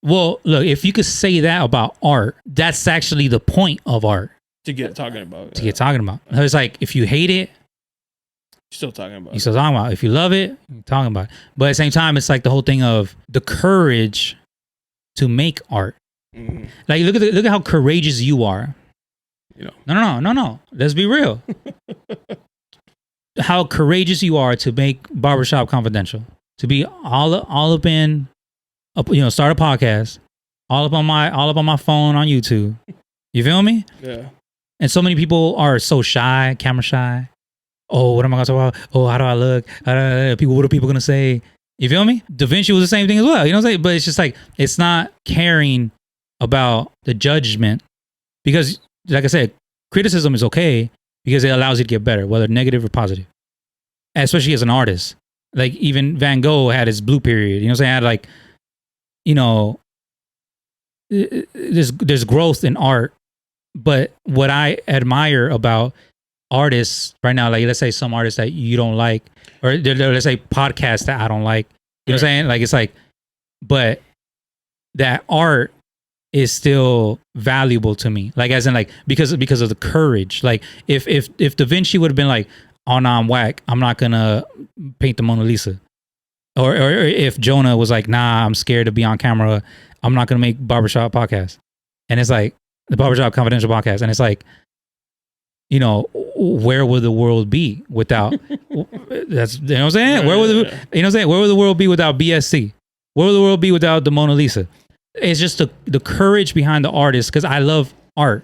well, look, if you could say that about art, that's actually the point of art. To get talking about. It's like, if you hate it, you're still talking about it. If you love it, you're talking about it. But at the same time, it's like the whole thing of the courage to make art. Mm-hmm. Like, look at how courageous you are. You know. No. Let's be real. How courageous you are to make Barbershop confidential. To be all up in, you know, start a podcast, all up on my phone on YouTube. You feel me? Yeah. And so many people are so shy, camera shy. Oh, what am I gonna talk about? Oh, how do I look? What are people gonna say? You feel me? Da Vinci was the same thing as well. You know what I'm saying? But it's just like, it's not caring about the judgment, because, like I said, criticism is okay because it allows you to get better, whether negative or positive. And especially as an artist. Like, even Van Gogh had his blue period. You know what I'm saying? Had, like, you know, there's growth in art. But what I admire about artists right now, like, let's say some artists that you don't like, or let's say podcasts that I don't like, you know what I'm saying? Like, it's like, but that art is still valuable to me. Like, as in, like, because of the courage. Like, if Da Vinci would have been like, "Oh no, I'm whack, I'm not gonna paint the Mona Lisa," or if Jonah was like, "Nah, I'm scared to be on camera, I'm not gonna make Barbershop podcast," and it's like the Barbershop Confidential podcast, and it's like, you know, where would the world be without that's, you know what I'm saying? Where would you know what I'm saying? Where would the world be without BSC? Where would the world be without the Mona Lisa? It's just the courage behind the artist, because I love art.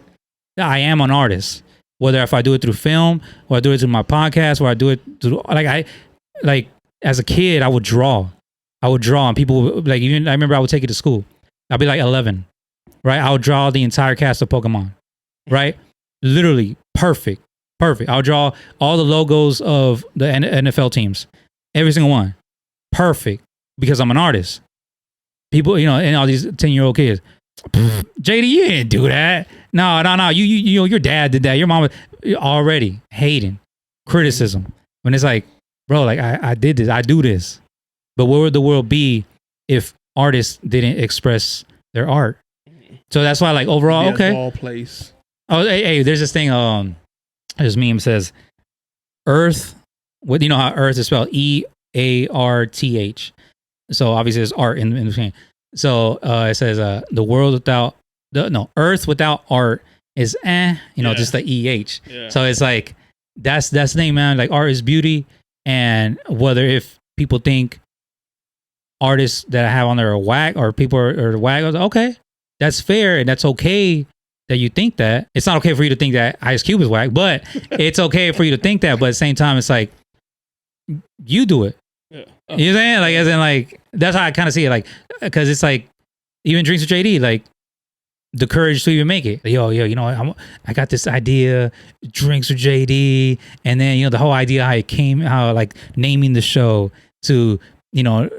I am an artist. Whether if I do it through film, or I do it through my podcast, or I do it through, like as a kid, I would draw, and people would, like, even I remember I would take it to school. I'd be like 11, right? I would draw the entire cast of Pokemon, right? Literally perfect. I would draw all the logos of the NFL teams, every single one, perfect, because I'm an artist. People, you know, and all these 10-year-old kids, JD, you didn't do that. No. You know, your dad did that. Your mama already hating, criticism. When it's like, bro, like, I did this, I do this. But where would the world be if artists didn't express their art? So that's why, like, overall, okay. Ball place. Oh, hey, there's this thing. This meme says, Earth. What, you know how Earth is spelled? EARTH. So obviously there's art in between. So it says the world without Earth without art is just the EH. Yeah. So it's like that's the thing, man. Like, art is beauty, and whether if people think artists that I have on there are whack, or people are whack, okay, that's fair, and that's okay that you think that. It's not okay for you to think that Ice Cube is whack, but it's okay for you to think that. But at the same time, it's like, you do it. Yeah. Oh. You know what I'm saying? Like, as in, like, that's how I kind of see it. Like, because it's like, even Drinks with JD, like, the courage to even make it. Yo, you know, I got this idea, Drinks with JD, and then, you know, the whole idea how like naming the show to, you know,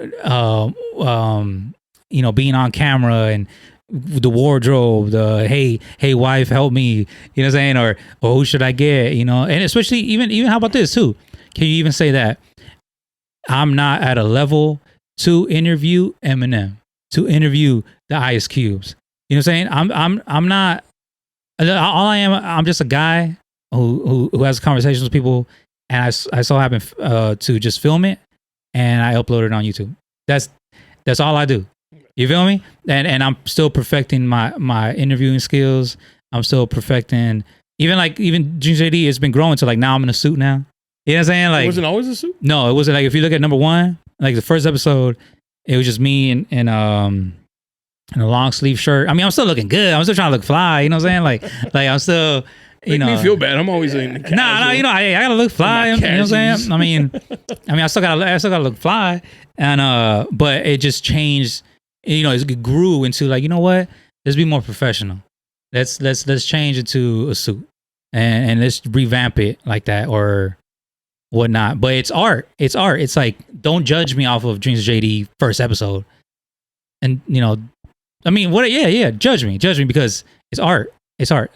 being on camera, and the wardrobe, the hey wife, help me, you know what I'm saying, or who should I get, you know, and especially even how about this too? Can you even say that I'm not at a level to interview Eminem, to interview the Ice Cubes? You know what I'm saying? I'm not. All I am, I'm just a guy who has conversations with people, and I so happen to just film it and I upload it on YouTube. That's all I do. You feel me? And I'm still perfecting my interviewing skills. I'm still perfecting even Dreams JD. It's been growing to like now I'm in a suit now. You know what I'm saying? Like, it wasn't always a suit. No, it wasn't. Like if you look at number 1, like the first episode, it was just me in a long sleeve shirt. I mean, I'm still looking good. I'm still trying to look fly. You know what I'm saying? Like I'm still. You know, me feel bad. I'm always in the casual. No, you know, I gotta look fly. You know what I'm saying? I mean, I still gotta look fly. And but it just changed. You know, it grew into like, you know what? Let's be more professional. Let's change it to a suit and let's revamp it like that or whatnot. But it's art. It's art. It's like, don't judge me off of Dreams JD first episode. And you know, I mean, what? Yeah. Judge me because it's art. It's art.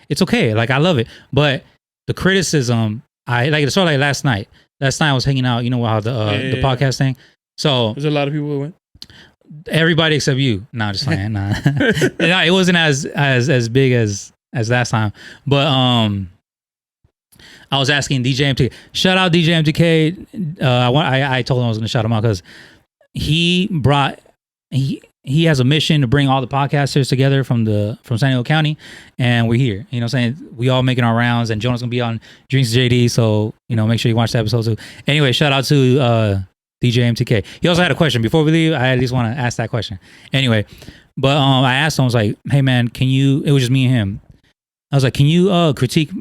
It's okay. Like I love it. But the criticism, I like it. Sort of like last night. Last night I was hanging out. You know how the podcast thing. So there's a lot of people who went. Everybody except you. No, just saying. Nah. It wasn't as big as last time. But I was asking DJ MTK. Shout out DJ MTK. I told him I was going to shout him out because he has a mission to bring all the podcasters together from San Diego County, and we're here. You know what I'm saying? We all making our rounds, and Jonah's gonna be on Drinks JD, so you know, make sure you watch the episode too. Anyway, shout out to DJ MTK. He also had a question before we leave. I at least want to ask that question. Anyway, but I asked him, I was like, "Hey man, can you?" It was just me and him. I was like, "Can you critique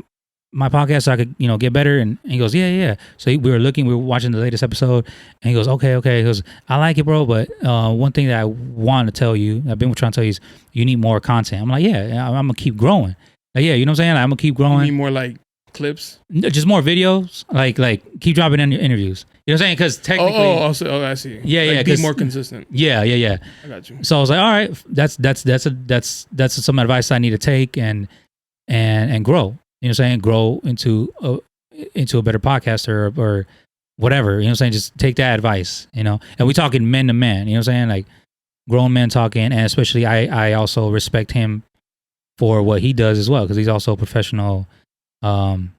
my podcast so I could, you know, get better?" And he goes, yeah. So we were watching the latest episode, and he goes, okay. He goes, I like it, bro, but one thing that I want to tell you, I've been trying to tell you, is you need more content. I'm like, yeah, I'm gonna keep growing. Like, yeah, you know what I'm saying? Like, I'm gonna keep growing. You need more like clips, just more videos. Like keep dropping in your interviews. You know what I'm saying? Because technically, I see. Yeah, like, be more consistent. Yeah. I got you. So I was like, all right, that's some advice I need to take and grow. You know what I'm saying? Grow into a better podcaster or whatever. You know what I'm saying? Just take that advice, you know? And we talking men to men, you know what I'm saying? Like grown men talking. And especially I also respect him for what he does as well, because he's also a professional in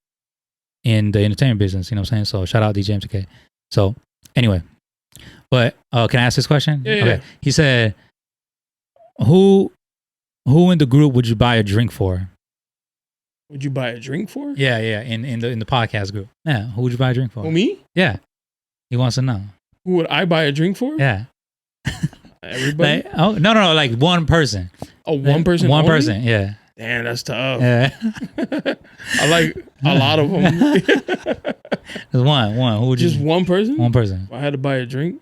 the entertainment business, you know what I'm saying? So shout out DJ MTK. So anyway, but can I ask this question? Yeah. Okay. He said, who in the group would you buy a drink for? Would you buy a drink for? Yeah. In the podcast group. Yeah. Who would you buy a drink for? Oh, me? Yeah. He wants to know. Who would I buy a drink for? Yeah. Everybody? Like, no, like one person. Oh, one person? One only? person, yeah. Damn, that's tough. Yeah. I like a lot of them. There's one. Who would Just you? One person? One person. If I had to buy a drink,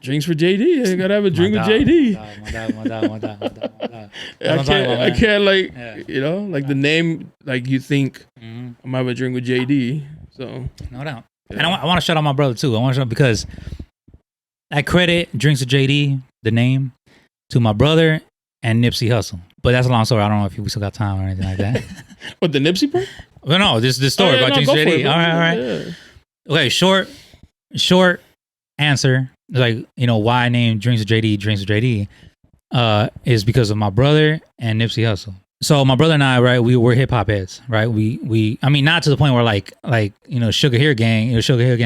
drinks for JD. I gotta have a drink with JD. My dog. I can't like, you know, like the name, like you think I might have a drink with JD. So no doubt. Yeah. And I want to shout out my brother too. I want to shout out because I credit Drinks with JD, the name, to my brother and Nipsey Hussle. But that's a long story. I don't know if we still got time or anything like that. What, the Nipsey part? Well, no, this story about Drinks with JD. All right. Yeah. Okay, short answer. Like, you know, why I named Drinks with JD is because of my brother and Nipsey Hussle. So my brother and I, right, we were hip hop heads, right? We I mean, not to the point where like you know, Sugar Hill Gang,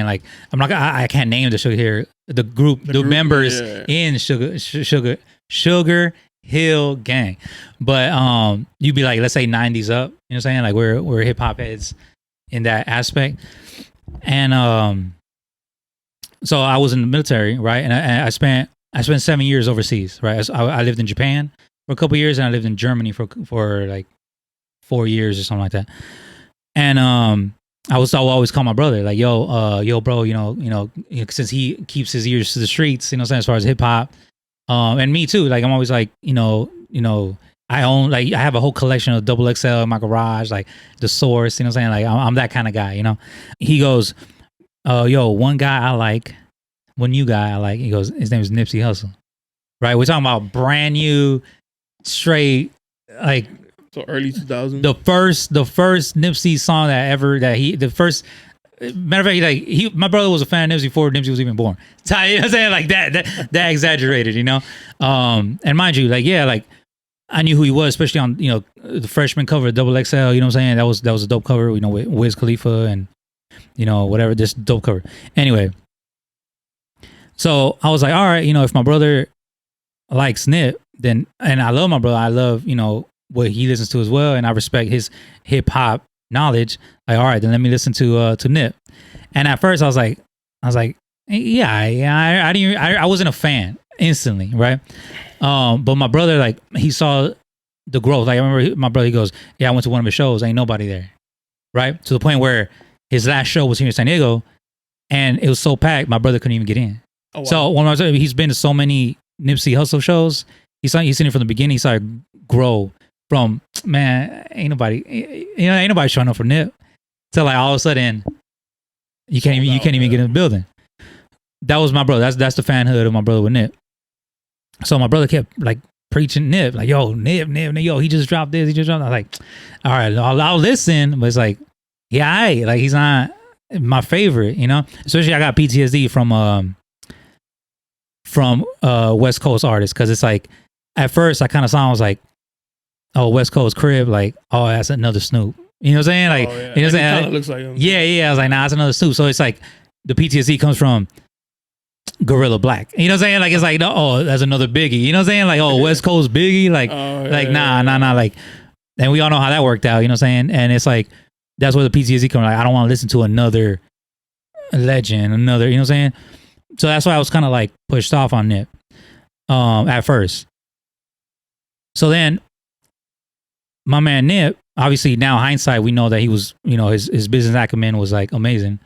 like I can't name the Sugar Hill, the group members in Sugar Hill Gang. But you'd be like, let's say 90s up, you know what I'm saying? Like we're hip hop heads in that aspect. And so I was in the military, right? And I spent 7 years overseas, right? I lived in Japan for a couple of years, and I lived in Germany for like 4 years or something like that. And I would always call my brother, like, yo, bro, you know, since he keeps his ears to the streets, you know what I'm saying, as far as hip hop, and me too. Like I'm always like, you know, I have a whole collection of XXL in my garage, like the Source, you know what I'm saying? Like I'm that kind of guy, you know. He goes, yo, one guy I like, one new guy I like. He goes, his name is Nipsey Hussle. Right? We're talking about brand new, straight, like, so early 2000s. The first Nipsey song matter of fact, my brother was a fan of Nipsey before Nipsey was even born. You know what I'm saying? Like that exaggerated, you know? And mind you, like, yeah, like I knew who he was, especially on, you know, the freshman cover, Double XL. You know what I'm saying? That was a dope cover. You know, with Wiz Khalifa and, you know, whatever. This dope cover. Anyway, so I was like, all right, you know, if my brother likes Nip, then, and I love my brother, I love, you know, what he listens to as well, and I respect his hip hop knowledge. Like, all right, then let me listen to Nip. And at first, I was like, I wasn't a fan instantly, right? But my brother, like, he saw the growth. Like, I remember my brother, he goes, yeah, I went to one of his shows, ain't nobody there, right? To the point where his last show was here in San Diego, and it was so packed, my brother couldn't even get in. Oh, wow. So when he's been to so many Nipsey Hussle shows, he's seen it from the beginning. He saw it grow from, man, ain't nobody showing up for Nip, till like all of a sudden you can't even get in the building. That was my brother. That's the fanhood of my brother with Nip. So my brother kept like preaching Nip, like, yo, Nip, yo, he just dropped this, I was like, all right, I'll listen, but it's like, yeah, like, he's not my favorite, you know. Especially I got PTSD from West Coast artists, because it's like, at first I kind of saw, I was like, oh, West Coast Crib, like, oh, that's another Snoop. You know what I'm saying? Like, you know what I'm saying? Kind of looks like him. Yeah. I was like, nah, that's another Snoop. So it's like the PTSD comes from Gorilla Black. You know what I'm saying? Like, it's like, oh, that's another Biggie. You know what I'm saying? Like, oh, West Coast Biggie. Like, nah. Like, and we all know how that worked out. You know what I'm saying? And it's like, that's where the PTSD comes. Like, I don't want to listen to another legend, you know what I'm saying? So that's why I was kind of like pushed off on Nip at first. So then my man Nip, obviously now hindsight, we know that he was, you know, his business acumen was like amazing,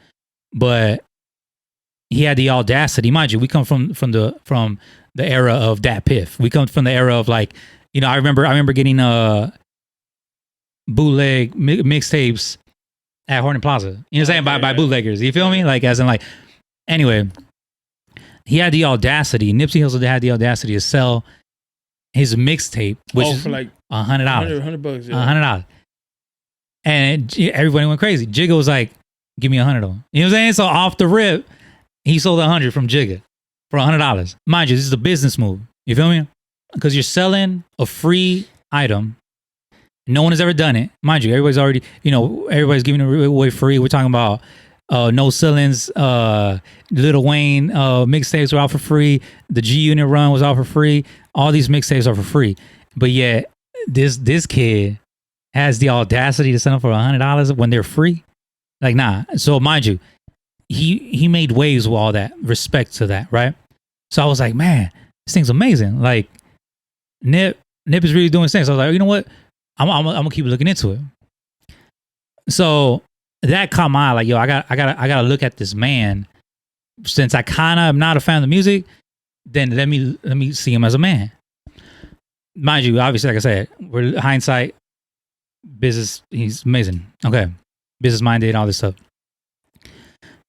but he had the audacity. Mind you, we come from the era of Dat Piff. We come from the era of, like, you know, I remember getting bootleg mixtapes at Hornet Plaza. You know what I'm saying? By bootleggers. You feel me? Like, as in, like, anyway, he had the audacity. Nipsey Hussle had the audacity to sell his mixtape, which is for like $100. $100, yeah. $100. And everybody went crazy. Jigga was like, give me $100 of them. You know what I'm saying? So off the rip, he sold 100 from Jigga for $100. Mind you, this is a business move. You feel me? Because you're selling a free item. No one has ever done it. Mind you, everybody's already, you know, everybody's giving it away free. We're talking about No Ceilings, Lil Wayne mixtapes were out for free. The G Unit run was out for free. All these mixtapes are for free. But yet, this kid has the audacity to sell them for $100 when they're free. Like, nah. So mind you, he made waves with all that. Respect to that, right? So I was like, man, this thing's amazing. Like, Nip is really doing things. So I was like, you know what? I'm gonna keep looking into it. So that caught my eye. Like, yo, I gotta look at this man. Since I kind of am not a fan of the music, then let me see him as a man. Mind you, obviously, like I said, we're hindsight, business. He's amazing. Okay, business minded, all this stuff.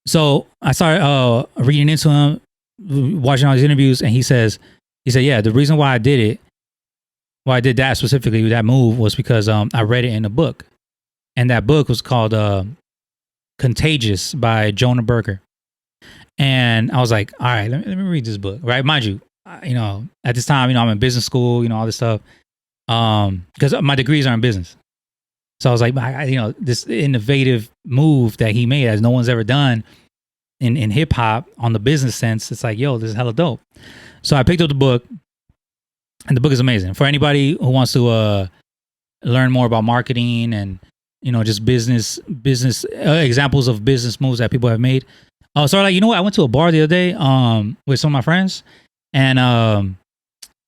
So I started reading into him, watching all these interviews, and he said, yeah, the reason why I did it, why I did that specifically, that move, was because I read it in a book. And that book was called Contagious by Jonah Berger. And I was like, all right, let me read this book, right? Mind you, you know, at this time, you know, I'm in business school, you know, all this stuff. Because my degrees are in business. So I was like, you know, this innovative move that he made, as no one's ever done in hip hop on the business sense, it's like, yo, this is hella dope. So I picked up the book. And the book is amazing for anybody who wants to learn more about marketing and, you know, just business examples of business moves that people have made. So like, you know what? I went to a bar the other day with some of my friends, and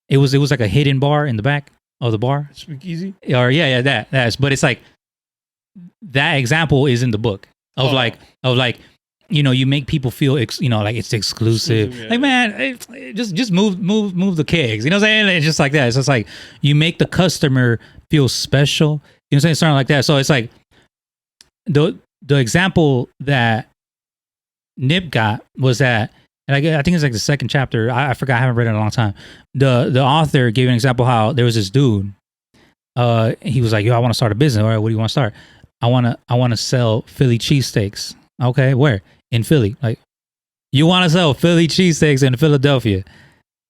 it was like a hidden bar in the back of the bar. Speakeasy? Or that's. But it's like that example is in the book of like. You know, you make people feel, you know, like it's exclusive. Yeah. Like, man, just move the kegs. You know what I'm saying? It's just like that. It's just like you make the customer feel special. You know what I'm saying? Something like that. So it's like the example that Nip got was that, and I think it's like the second chapter. I forgot. I haven't read it in a long time. The author gave an example how there was this dude. He was like, yo, I want to start a business. All right, what do you want to start? I want to sell Philly cheesesteaks. Okay, where? In Philly. Like, you want to sell Philly cheesesteaks in Philadelphia.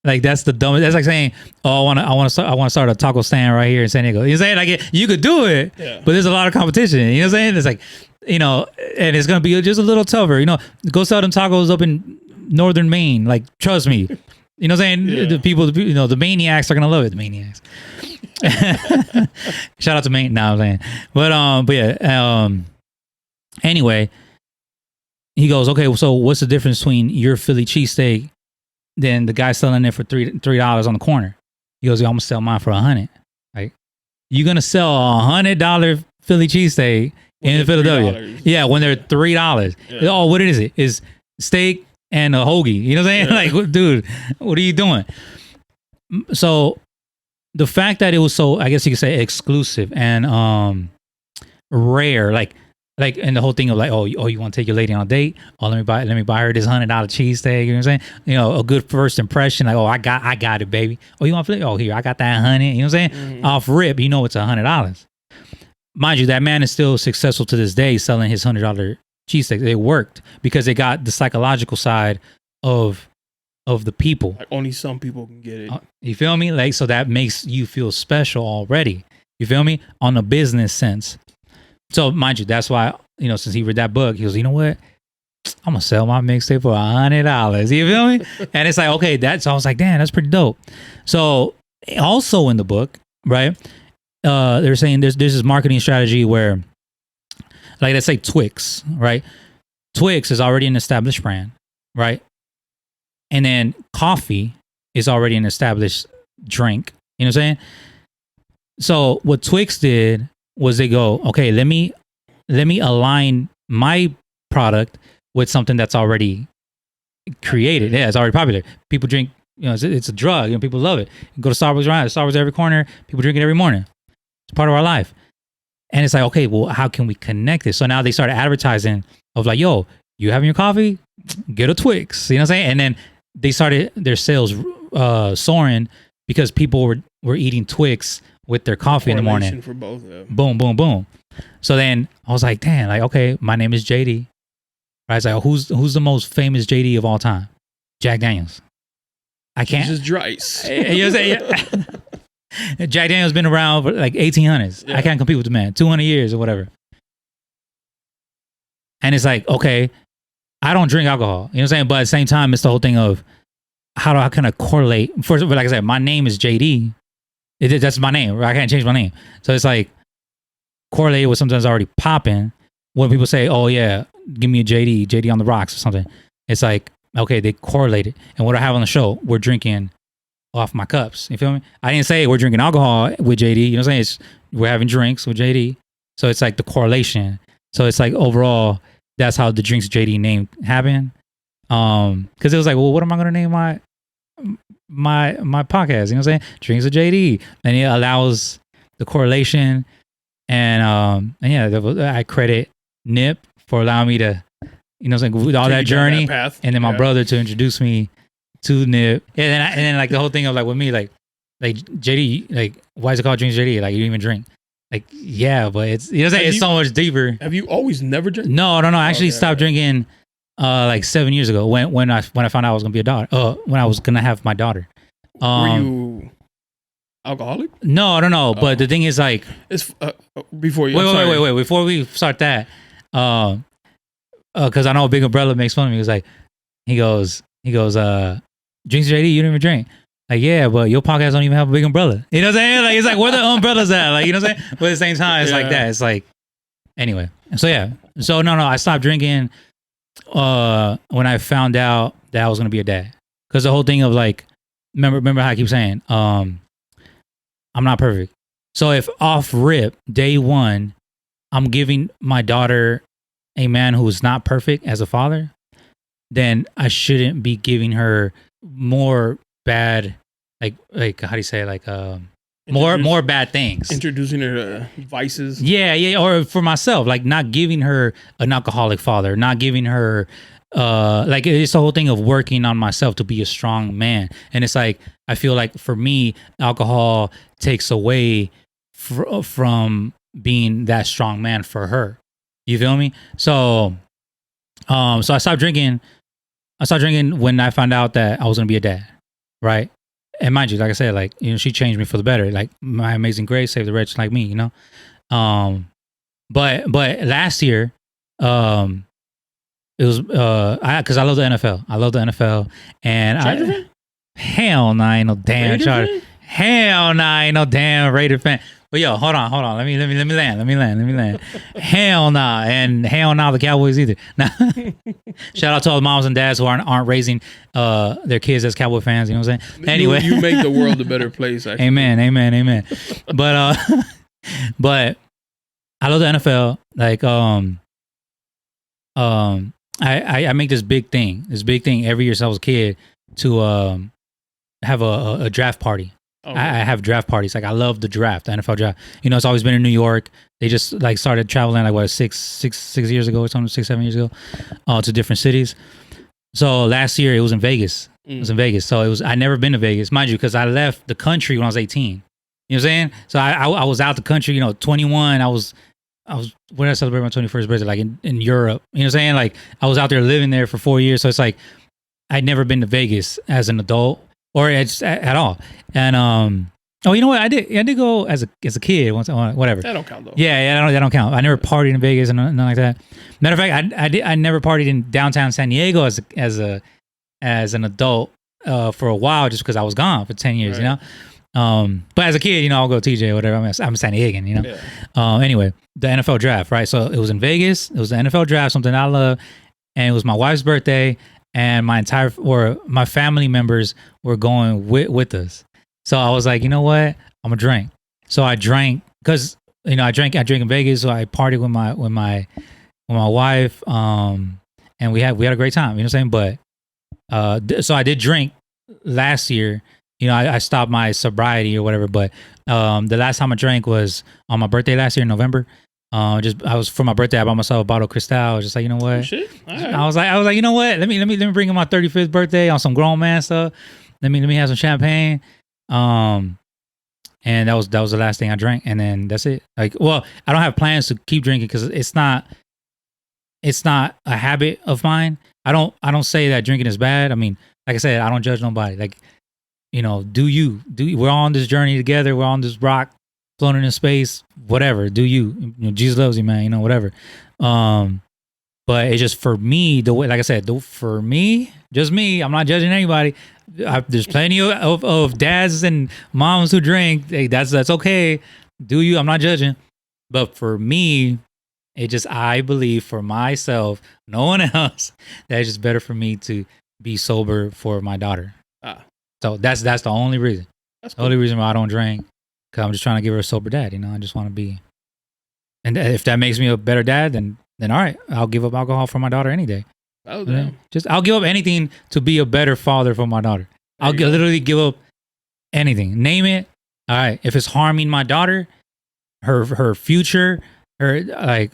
Like that's the dumbest. That's like saying, "Oh, I want to start a taco stand right here in San Diego." You know what I'm saying? Like you could do it, but there's a lot of competition. You know what I'm saying? It's like, and it's gonna be just a little tougher. Go sell them tacos up in northern Maine. Like, trust me. You know what I'm saying? Yeah. The people, the maniacs are gonna love it. The maniacs. Shout out to Maine. No, I'm saying, but yeah. Anyway, he goes, okay. So what's the difference between your Philly cheesesteak than the guy selling it for $3 on the corner? He goes, I'm gonna sell mine for $100. Like, you're gonna sell $100 Philly cheesesteak in Philadelphia? $3. Yeah, when they're $3. Yeah. Oh, what is it? Is steak and a hoagie. You know what I'm saying? Yeah. Like, dude, what are you doing? So the fact that it was so, I guess you could say, exclusive and rare, like, and the whole thing of like, oh, you want to take your lady on a date? Oh, let me buy her this $100 cheesesteak. You know what I'm saying? A good first impression. Like, oh, I got it, baby. Oh, you want to flip? Oh, here, I got that 100. You know what I'm saying? Mm-hmm. Off rip, it's $100. Mind you, that man is still successful to this day selling his $100 cheesesteaks. It worked because it got the psychological side of the people. Like, only some people can get it. You feel me? Like, so that makes you feel special already. You feel me? On a business sense. So mind you, that's why, since he read that book, he goes, you know what? I'm gonna sell my mixtape for $100. You feel me? And it's like, okay, so I was like, damn, that's pretty dope. So also in the book, right? They're saying there's this marketing strategy where, like, let's say Twix, right? Twix is already an established brand, right? And then coffee is already an established drink. You know what I'm saying? So what Twix did was they go, okay, let me align my product with something that's already created. Yeah, it's already popular. People drink, it's a drug. People love it. You go to Starbucks, right? Starbucks every corner. People drink it every morning. It's part of our life. And it's like, okay, well, how can we connect this? So now they started advertising of like, yo, you having your coffee? Get a Twix. You know what I'm saying? And then they started their sales soaring because people were eating Twix with their coffee in the morning. For both of them. Boom, boom, boom. So then I was like, damn, like, okay, my name is JD. Right? It's like, who's the most famous JD of all time? Jack Daniels. I can't. Jesus Christ. You know what I'm saying? Jack Daniels been around for like 1800s. Yeah. I can't compete with the man. 200 years or whatever. And it's like, okay, I don't drink alcohol. You know what I'm saying? But at the same time, it's the whole thing of how do I kind of correlate? First, like I said, my name is JD. That's my name. I can't change my name. So it's like correlated with something that's already popping. When people say, oh yeah, give me a JD on the rocks or something. It's like, okay, they correlate it. And what I have on the show, we're drinking off my cups. You feel me? I didn't say we're drinking alcohol with JD. You know what I'm saying? We're having drinks with JD. So it's like the correlation. So it's like overall, that's how the Drinks JD name happened. Because it was like, well, what am I going to name my podcast? You know what I'm saying? Drinks with JD. And it allows the correlation. And yeah, I credit Nip for allowing me to, you know what I'm saying, with all that journey. That and then my brother to introduce me to Nip. And then like the whole thing of like with me, like JD, like, why is it called Drinks JD? Like, you don't even drink. Like, yeah, but it's, you know what I'm saying? It's so much deeper. Have you always never drank? No. I actually stopped drinking like 7 years ago when I found out I was gonna be a daughter. When I was gonna have my daughter. Were you alcoholic? No. But the thing is, like, it's before you. Wait. Before we start that, because I know Big Umbrella makes fun of me. He goes, Drinks JD, you don't even drink. Like, yeah, but your podcast don't even have a big umbrella. You know what I'm saying? Like, it's like, where the umbrellas at? Like, you know what I'm saying? But at the same time, it's like that. It's like, anyway. So yeah. So no, I stopped drinking when I found out that I was gonna be a dad. Because the whole thing of like, remember how I keep saying, I'm not perfect. So if off rip, day one, I'm giving my daughter a man who is not perfect as a father, then I shouldn't be giving her more bad, like how do you say, like more bad things. Introducing her to vices. Yeah. Or for myself, like not giving her an alcoholic father, not giving her like, it's the whole thing of working on myself to be a strong man. And it's like, I feel like for me, alcohol takes away from being that strong man for her. You feel me? So I stopped drinking when I found out that I was gonna be a dad. right? And mind you, like I said, like, you know, she changed me for the better. Like, My Amazing Grace saved the wretch like me, you know? But last year, it was, cause I love the NFL. I love the NFL. And hell nah, I ain't no damn Charger. Hell nah, I ain't no damn Raider fan. But yo, hold on. Let me land. Hell nah, and hell nah the Cowboys either. Nah. Shout out to all the moms and dads who aren't raising their kids as Cowboy fans. You know what I'm saying? Anyway, you make the world a better place. Actually. Amen. But but I love the NFL. Like I make this big thing every year since I was a kid to have a draft party. Okay. I have draft parties. Like I love the draft, the NFL draft. You know, it's always been in New York. They just like started traveling like what 6 years ago or something, 6-7 years ago, to different cities. So last year it was in Vegas. It was in Vegas. So I never been to Vegas, mind you, because I left the country when I was 18. You know what I'm saying? So I was out the country. You know, 21. I was when I celebrated my 21st birthday, like in Europe. You know what I'm saying? Like I was out there living there for 4 years. So it's like I'd never been to Vegas as an adult. Or at all. And you know what? I did go as a kid once. Whatever. That don't count though. Yeah, that don't count. I never partied in Vegas and nothing like that. Matter of fact, I never partied in downtown San Diego as an adult for a while, just because I was gone for 10 years. Right. You know. But as a kid, you know, I'll go TJ or whatever. I'm San Diegan, you know. Yeah. Anyway, the NFL draft, right? So it was in Vegas. It was the NFL draft, something I love, and it was my wife's birthday. And my family members were going with us. So I was like, you know what? I'm gonna drink. So I drank because, you know, I drink in Vegas. So I partied with my wife. And we had a great time. You know what I'm saying? But so I did drink last year. You know, I stopped my sobriety or whatever. But the last time I drank was on my birthday last year in November. For my birthday, I bought myself a bottle of Cristal. I was just like, you know what? Oh, shit. Right. I was like, you know what? Let me bring in my 35th birthday on some grown man stuff. Let me have some champagne. And that was the last thing I drank, and then that's it. Like, well, I don't have plans to keep drinking because it's not a habit of mine. I don't say that drinking is bad. I mean, like I said, I don't judge nobody. Like, you know, do you? We're all on this journey together. We're on this rock. Floating in space, whatever. Do you know, Jesus loves you, man. You know, whatever. But it's just for me, the way, like I said, for me, just me. I'm not judging anybody. There's plenty of dads and moms who drink. Hey, that's okay. Do you? I'm not judging. But for me, I believe for myself, no one else, that it's just better for me to be sober for my daughter. So that's the only reason. That's cool. The only reason why I don't drink. Cause I'm just trying to give her a sober dad, you know. I just want to be, and if that makes me a better dad, then all right, I'll give up alcohol for my daughter any day. Oh, damn. I'll give up anything to be a better father for my daughter. I'll literally give up anything. Name it. All right, if it's harming my daughter, her future, like,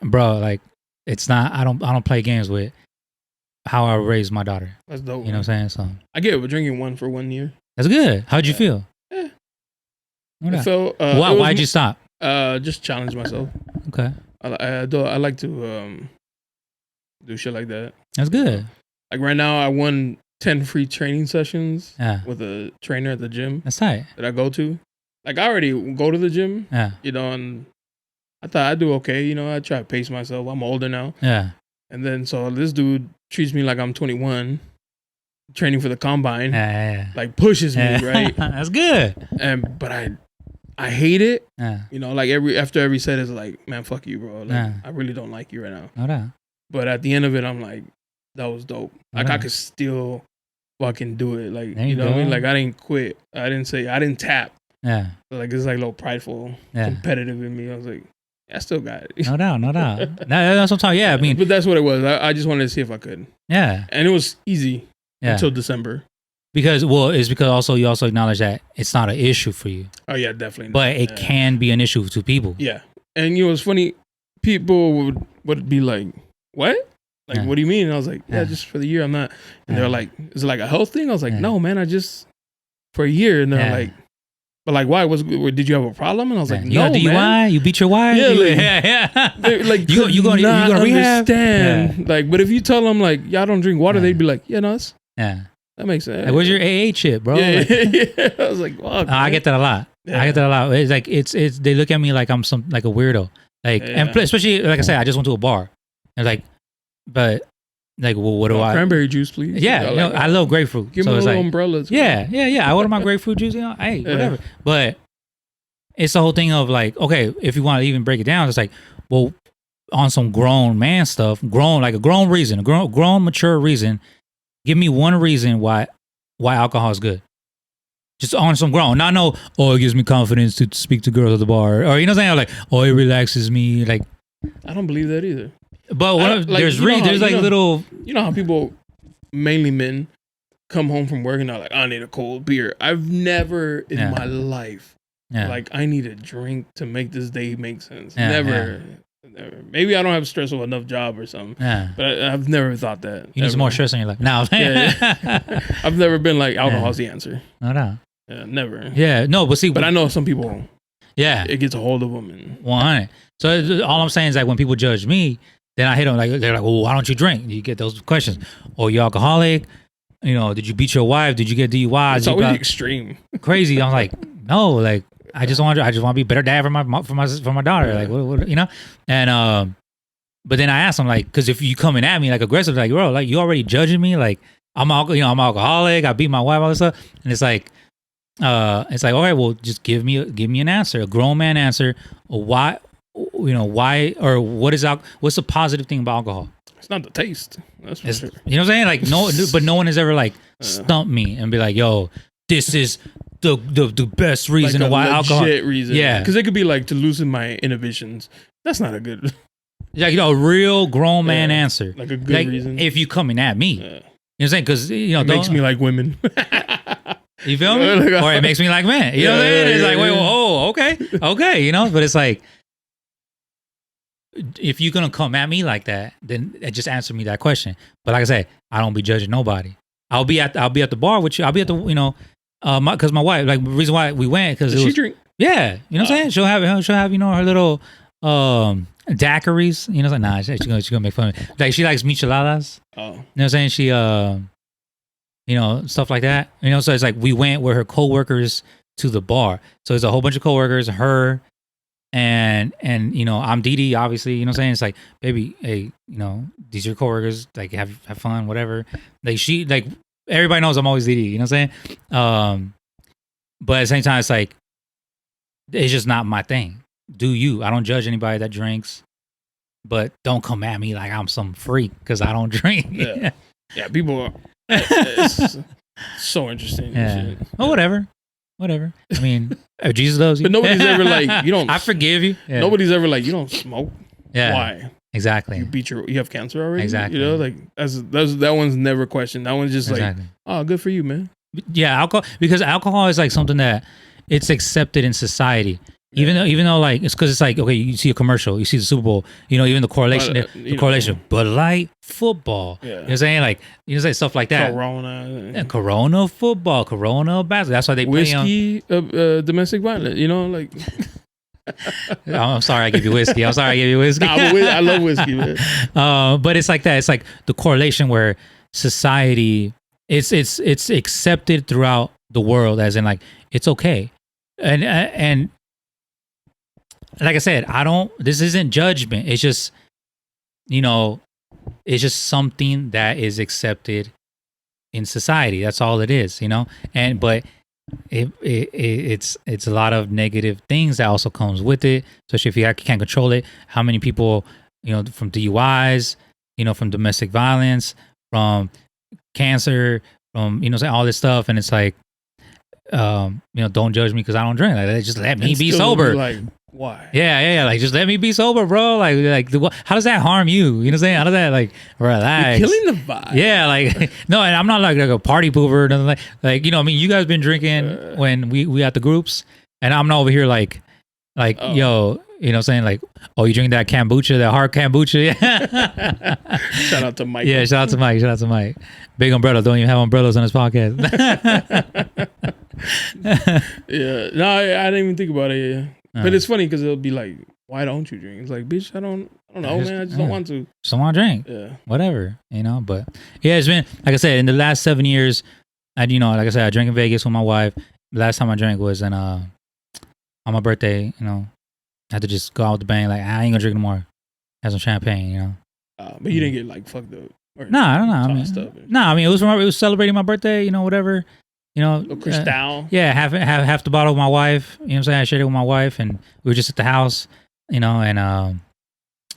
bro, like it's not. I don't play games with how I raise my daughter. That's dope. You know what I'm saying? So I get it. We're drinking one for 1 year. That's good. How'd you feel? So why'd you stop? Just challenge myself. Okay. I like to do shit like that. That's good. Like right now, I won 10 free training sessions with a trainer at the gym. That's tight. That I go to. Like I already go to the gym. Yeah. You know, and I thought I'd do okay. You know, I try to pace myself. I'm older now. Yeah. And then so this dude treats me like I'm 21. Training for the combine. Yeah. Like pushes me, right? That's good. But I hate it. Yeah. You know, like after every set is like, man, fuck you, bro. Like, I really don't like you right now. No doubt. But at the end of it, I'm like, that was dope. Like I could still fucking do it. Like, you know what I mean? Like I didn't quit. I didn't tap. Yeah. So, like it's like a little prideful, competitive in me. I was like, I still got it. No doubt. That's what I'm talking. Yeah, I mean, but that's what it was. I just wanted to see if I could. Yeah. And it was easy until December. Because also you also acknowledge that it's not an issue for you. Oh yeah, definitely. But it can be an issue to people. Yeah, and you know it's funny. People would be like, "What? Like, what do you mean?" And I was like, "Yeah, just for the year. I'm not." And they're like, "Is it like a health thing?" I was like, "No, man. I just for a year." And they're like, "But like, why? Did you have a problem?" And I was like, "No, you got DUI? Man. You beat your wife? Yeah, like you gonna rehab? Like, but if you tell them like, y'all don't drink water, they'd be like, yeah, no, it's That makes sense. Like, where's your AA chip, bro? Yeah, like, I was like, fuck. I get that a lot. Yeah. I get that a lot. It's like it's they look at me like I'm like a weirdo. Like, and especially like I said, I just went to a bar, and like, but like, well, what do I? Cranberry juice, please. Yeah, I love grapefruit. Give me little umbrellas. Yeah. I order my grapefruit juice. Hey, whatever. But it's the whole thing of like, okay, if you want to even break it down, it's like, well, on some grown man stuff, like a grown reason, a grown mature reason. Give me one reason why alcohol is good. Just on some grown, not no. Oh, it gives me confidence to speak to girls at the bar, or you know what I'm saying? Like, oh, it relaxes me. Like, I don't believe that either. But there's little. You know how people, mainly men, come home from work and they're like, I need a cold beer. I've never in my life, like, I need a drink to make this day make sense. Never. Maybe I don't have a stressful enough job or something. Yeah. But I've never thought that. You need some more stress in your life. No. I've never been like, alcohol's the answer. No. Yeah, never. Yeah, no, but see. But I know some people. Yeah. It gets a hold of them. And 100. So all I'm saying is like when people judge me, then I hit them like, they're like, well, why don't you drink? You get those questions. Oh, you alcoholic? You know, did you beat your wife? Did you get DUI? It's always extreme. Crazy. I'm like, no, like, I just want to be a better dad for my daughter. Like, what, you know? And, but then I asked him, like, because if you coming at me like aggressive, like, bro, like, you already judging me, like, I'm alcoholic, I beat my wife, all this stuff. And it's like, okay, well, just give me an answer, a grown man answer. Why, or what's the positive thing about alcohol? It's not the taste. That's for sure. You know what I'm saying? Like, no, but no one has ever like stumped me and be like, yo, this is the best reason like why alcohol. Reason. Yeah, because it could be like to loosen my inhibitions. That's not a good. Like, a real grown man answer. Like a good reason. If you coming at me, you know what I'm saying? Because it makes me like women. You feel me? Or it makes me like men. You know what I'm saying? It's like, wait, well, okay, you know. But it's like, if you're gonna come at me like that, then just answer me that question. But like I said, I don't be judging nobody. I'll be at the bar with you. I'll be at the because my wife, like, the reason why we went because she drink. Yeah, you know what I'm saying. She'll have her little daiquiris. You know, like, nah, she's gonna make fun of me. Like, she likes micheladas. Oh, you know what I'm saying? She stuff like that. You know, so it's like we went with her coworkers to the bar. So there's a whole bunch of coworkers, her and I'm Didi, obviously. You know what I'm saying? It's like, baby, hey, these are your coworkers. Like, have fun, whatever. Like, everybody knows I'm always Didi. You know what I'm saying? But at the same time, it's like, it's just not my thing. Do you? I don't judge anybody that drinks, but don't come at me like I'm some freak because I don't drink. Yeah, people are. It's so interesting. Yeah. Oh, whatever. I mean, Jesus loves you. But nobody's ever like, you don't. I forgive you. Yeah. Nobody's ever like, you don't smoke. Yeah. Why? Exactly. You have cancer already. Exactly. You know, like that one's never questioned. That one's just like, oh, good for you, man. Yeah, because alcohol is like something that it's accepted in society. Even though like it's because it's like, okay, you see a commercial, you see the Super Bowl, even the correlation, Bud Light, football, you know what I'm saying, like, say stuff like that, Corona football, Corona basketball. That's why they whiskey, domestic violence, like. I'm sorry I give you whiskey. Nah, I love whiskey, man. But it's like that. It's like the correlation where society, it's accepted throughout the world as in like it's okay, and like I said, this isn't judgment. It's just, it's just something that is accepted in society. That's all it is, but it's a lot of negative things that also comes with it, especially if you can't control it. How many people, from DUIs, from domestic violence, from cancer, from, all this stuff. And it's like, don't judge me because I don't drink. Like, just let me be sober. Like, why? Yeah. Like, just let me be sober, bro. Like, how does that harm you? You know what I'm saying? How does that, like, relax? You're killing the vibe. Yeah, like, no, and I'm not like a party pooper or nothing like, you guys been drinking when we at the groups, and I'm not over here like, yo, you know what I'm saying? Like, oh, you drink that kombucha, that hard kombucha? Yeah. Shout out to Mike. Yeah, shout out to Mike. Big umbrella. Don't even have umbrellas on this podcast. Yeah. No, I didn't even think about it. Yeah. But it's funny because it'll be like, why don't you drink? It's like, bitch, I don't know, man. I just don't want to. Just don't want to drink. Yeah. Whatever, But yeah, it's been, like I said, in the last 7 years, like I said, I drank in Vegas with my wife. The last time I drank was on my birthday. I had to just go out with the bang. Like, I ain't gonna drink no more. Have some champagne. But you didn't get like fucked up. Nah, I don't know. I mean, it was celebrating my birthday. Whatever. Cristal. Yeah, half the bottle with my wife. You know what I'm saying? I shared it with my wife, and we were just at the house. And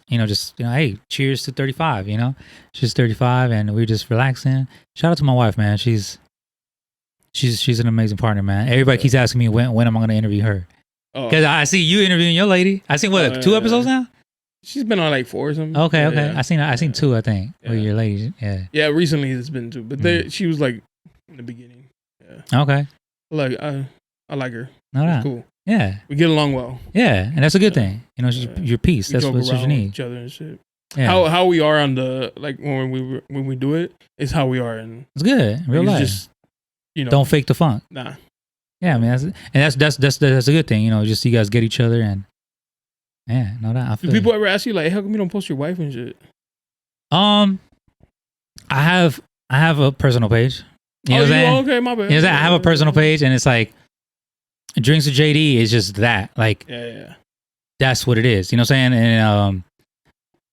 hey, cheers to 35. She's 35, and we were just relaxing. Shout out to my wife, man. She's an amazing partner, man. Everybody keeps asking me when am I going to interview her? Because I see you interviewing your lady. I seen 2 episodes now. She's been on like 4 or something. Okay. I seen 2, I think, with your lady. Yeah. Yeah, recently it's been 2, but she was like in the beginning. Yeah. Okay. I like her. No. Cool. Yeah. We get along well. Yeah, and that's a good thing. Your peace. That's what you need. Each other and shit. Yeah. How we are on the when we do it is how we are in. It's good. Real life. Just, don't fake the funk. Nah. Yeah, I mean that's a good thing. Just you guys get each other and Do people ever ask you like, how come you don't post your wife and shit? I have a personal page. You know what I'm saying? Okay, my bad. I have a personal page, and it's like Drinks with JD is just that. Like, that's what it is. You know what I'm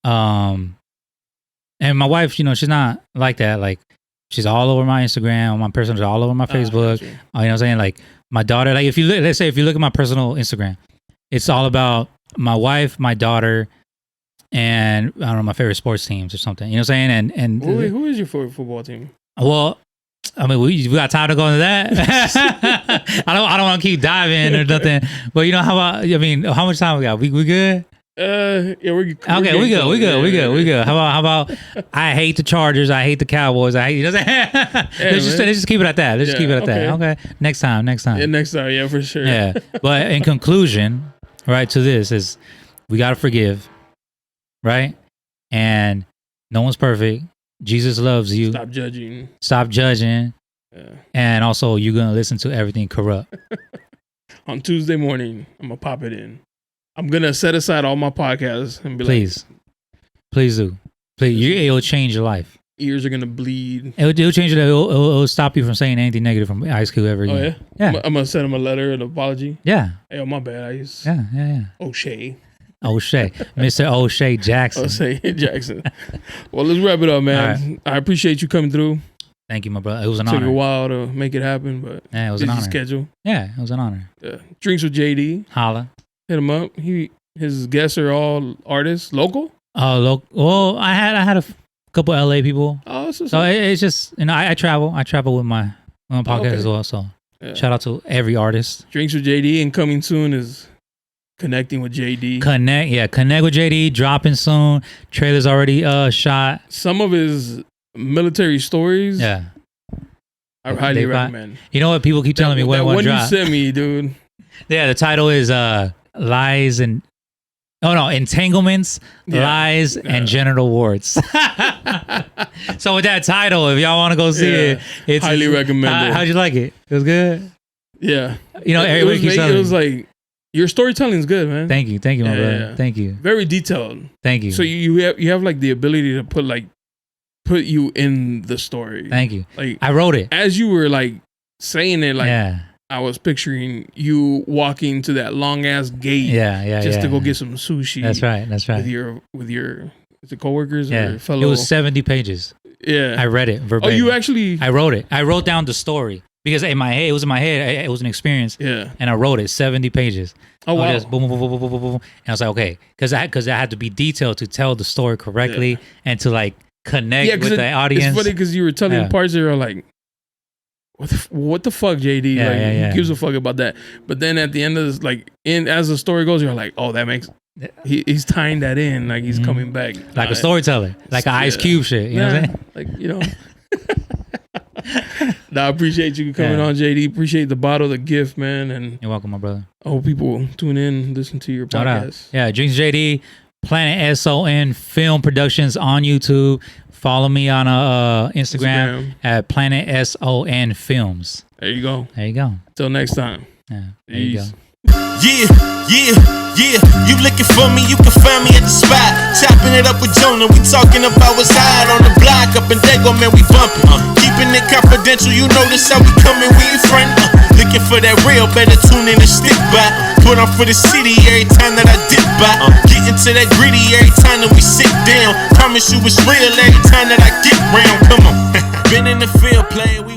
saying? And my wife, she's not like that. Like, she's all over my Instagram, my personal, all over my Facebook. You know what I'm saying? Like, my daughter. Like, let's say if you look at my personal Instagram, it's all about my wife, my daughter, and I don't know, my favorite sports teams or something. You know what I'm saying? And who is your favorite football team? Well, I mean, we got time to go into that. I don't want to keep diving or nothing. But how much time we got? We good? Yeah, we're okay. We good. How about? I hate the Chargers. I hate the Cowboys. Let's just keep it at that. Let's just keep it at that. Okay. Next time. Yeah, next time. Yeah, for sure. Yeah. But in conclusion, right, to this is we gotta forgive, right? And no one's perfect. Jesus loves you. Stop judging. Yeah. And also, you're going to listen to everything corrupt. On Tuesday morning, I'm going to pop it in. I'm going to set aside all my podcasts and be Please do. Please. It'll change your life. Ears are going to bleed. It'll change your life. It'll stop you from saying anything negative from Ice Cube ever again. Oh, yeah? I'm going to send him a letter, an apology. Yeah. Hey, my bad. Yeah. O'Shea. Mr. O'Shea Jackson. O'Shea Jackson. Well, let's wrap it up, man. Right. I appreciate you coming through. Thank you, my brother. It was an honor. Took a while to make it happen, but it was an honor. Schedule. Yeah, it was an honor. Yeah. Drinks with JD. Holla. Hit him up. His guests are all artists, local. Well, I had a couple LA people. Oh, so it's just I travel. I travel with my podcast as well. So shout out to every artist. Drinks with JD, and coming soon is Connecting with JD. Connect with JD. Dropping soon. Trailer's already shot. Some of his military stories. Yeah. I highly recommend. You know what? People keep telling me when one drop. You sent me, dude. Yeah, the title is Lies and Entanglements, Lies, and Genital Warts. So with that title, if y'all want to go see it, it's highly recommended. How'd you like it? It was good. Yeah. Everybody keeps telling me. It was like, your storytelling is good, man. Thank you, my brother. Yeah. Thank you. Very detailed. Thank you. So you have like the ability to put you in the story. Thank you. Like, I wrote it as you were like saying it. Like, I was picturing you walking to that long ass gate. Just to go get some sushi. That's right. With your is it coworkers or fellow? It was 70 pages. Yeah. I read it verbatim. Oh, you actually? I wrote it. I wrote down the story. Because it was in my head. It was an experience. Yeah. And I wrote it, 70 pages. Oh, wow. Just boom, boom, boom, boom, boom, boom, boom. And I was like, okay. Because I had to be detailed to tell the story correctly and to like connect with the audience. It's funny because you were telling parts that are like, what the fuck, JD? Who gives a fuck about that? But then at the end of this, like, as the story goes, you're like, oh, that makes... He's tying that in. Like, he's coming back. Like a storyteller. Like an Ice Cube shit. You know what I'm saying? Like, I appreciate you coming on, JD. Appreciate the bottle, the gift, man. And you're welcome, my brother. I hope people tune in, listen to your podcast. Yeah, Drinks JD, Planet SON Film Productions on YouTube. Follow me on Instagram at Planet SON Films. There you go. Till next time. Yeah, there you go. Yeah, yeah, yeah. You looking for me, you can find me at the spot. Chopping it up with Jonah, we talking about what's hot on the block. Up in Dago, man, we bumping. Keeping it confidential, you know this how we coming, we ain't friend. Looking for that real, better tune in and stick by. Put on for the city every time that I dip by. Getting to that gritty every time that we sit down. Promise you it's real every time that I get round. Come on. Been in the field playing, we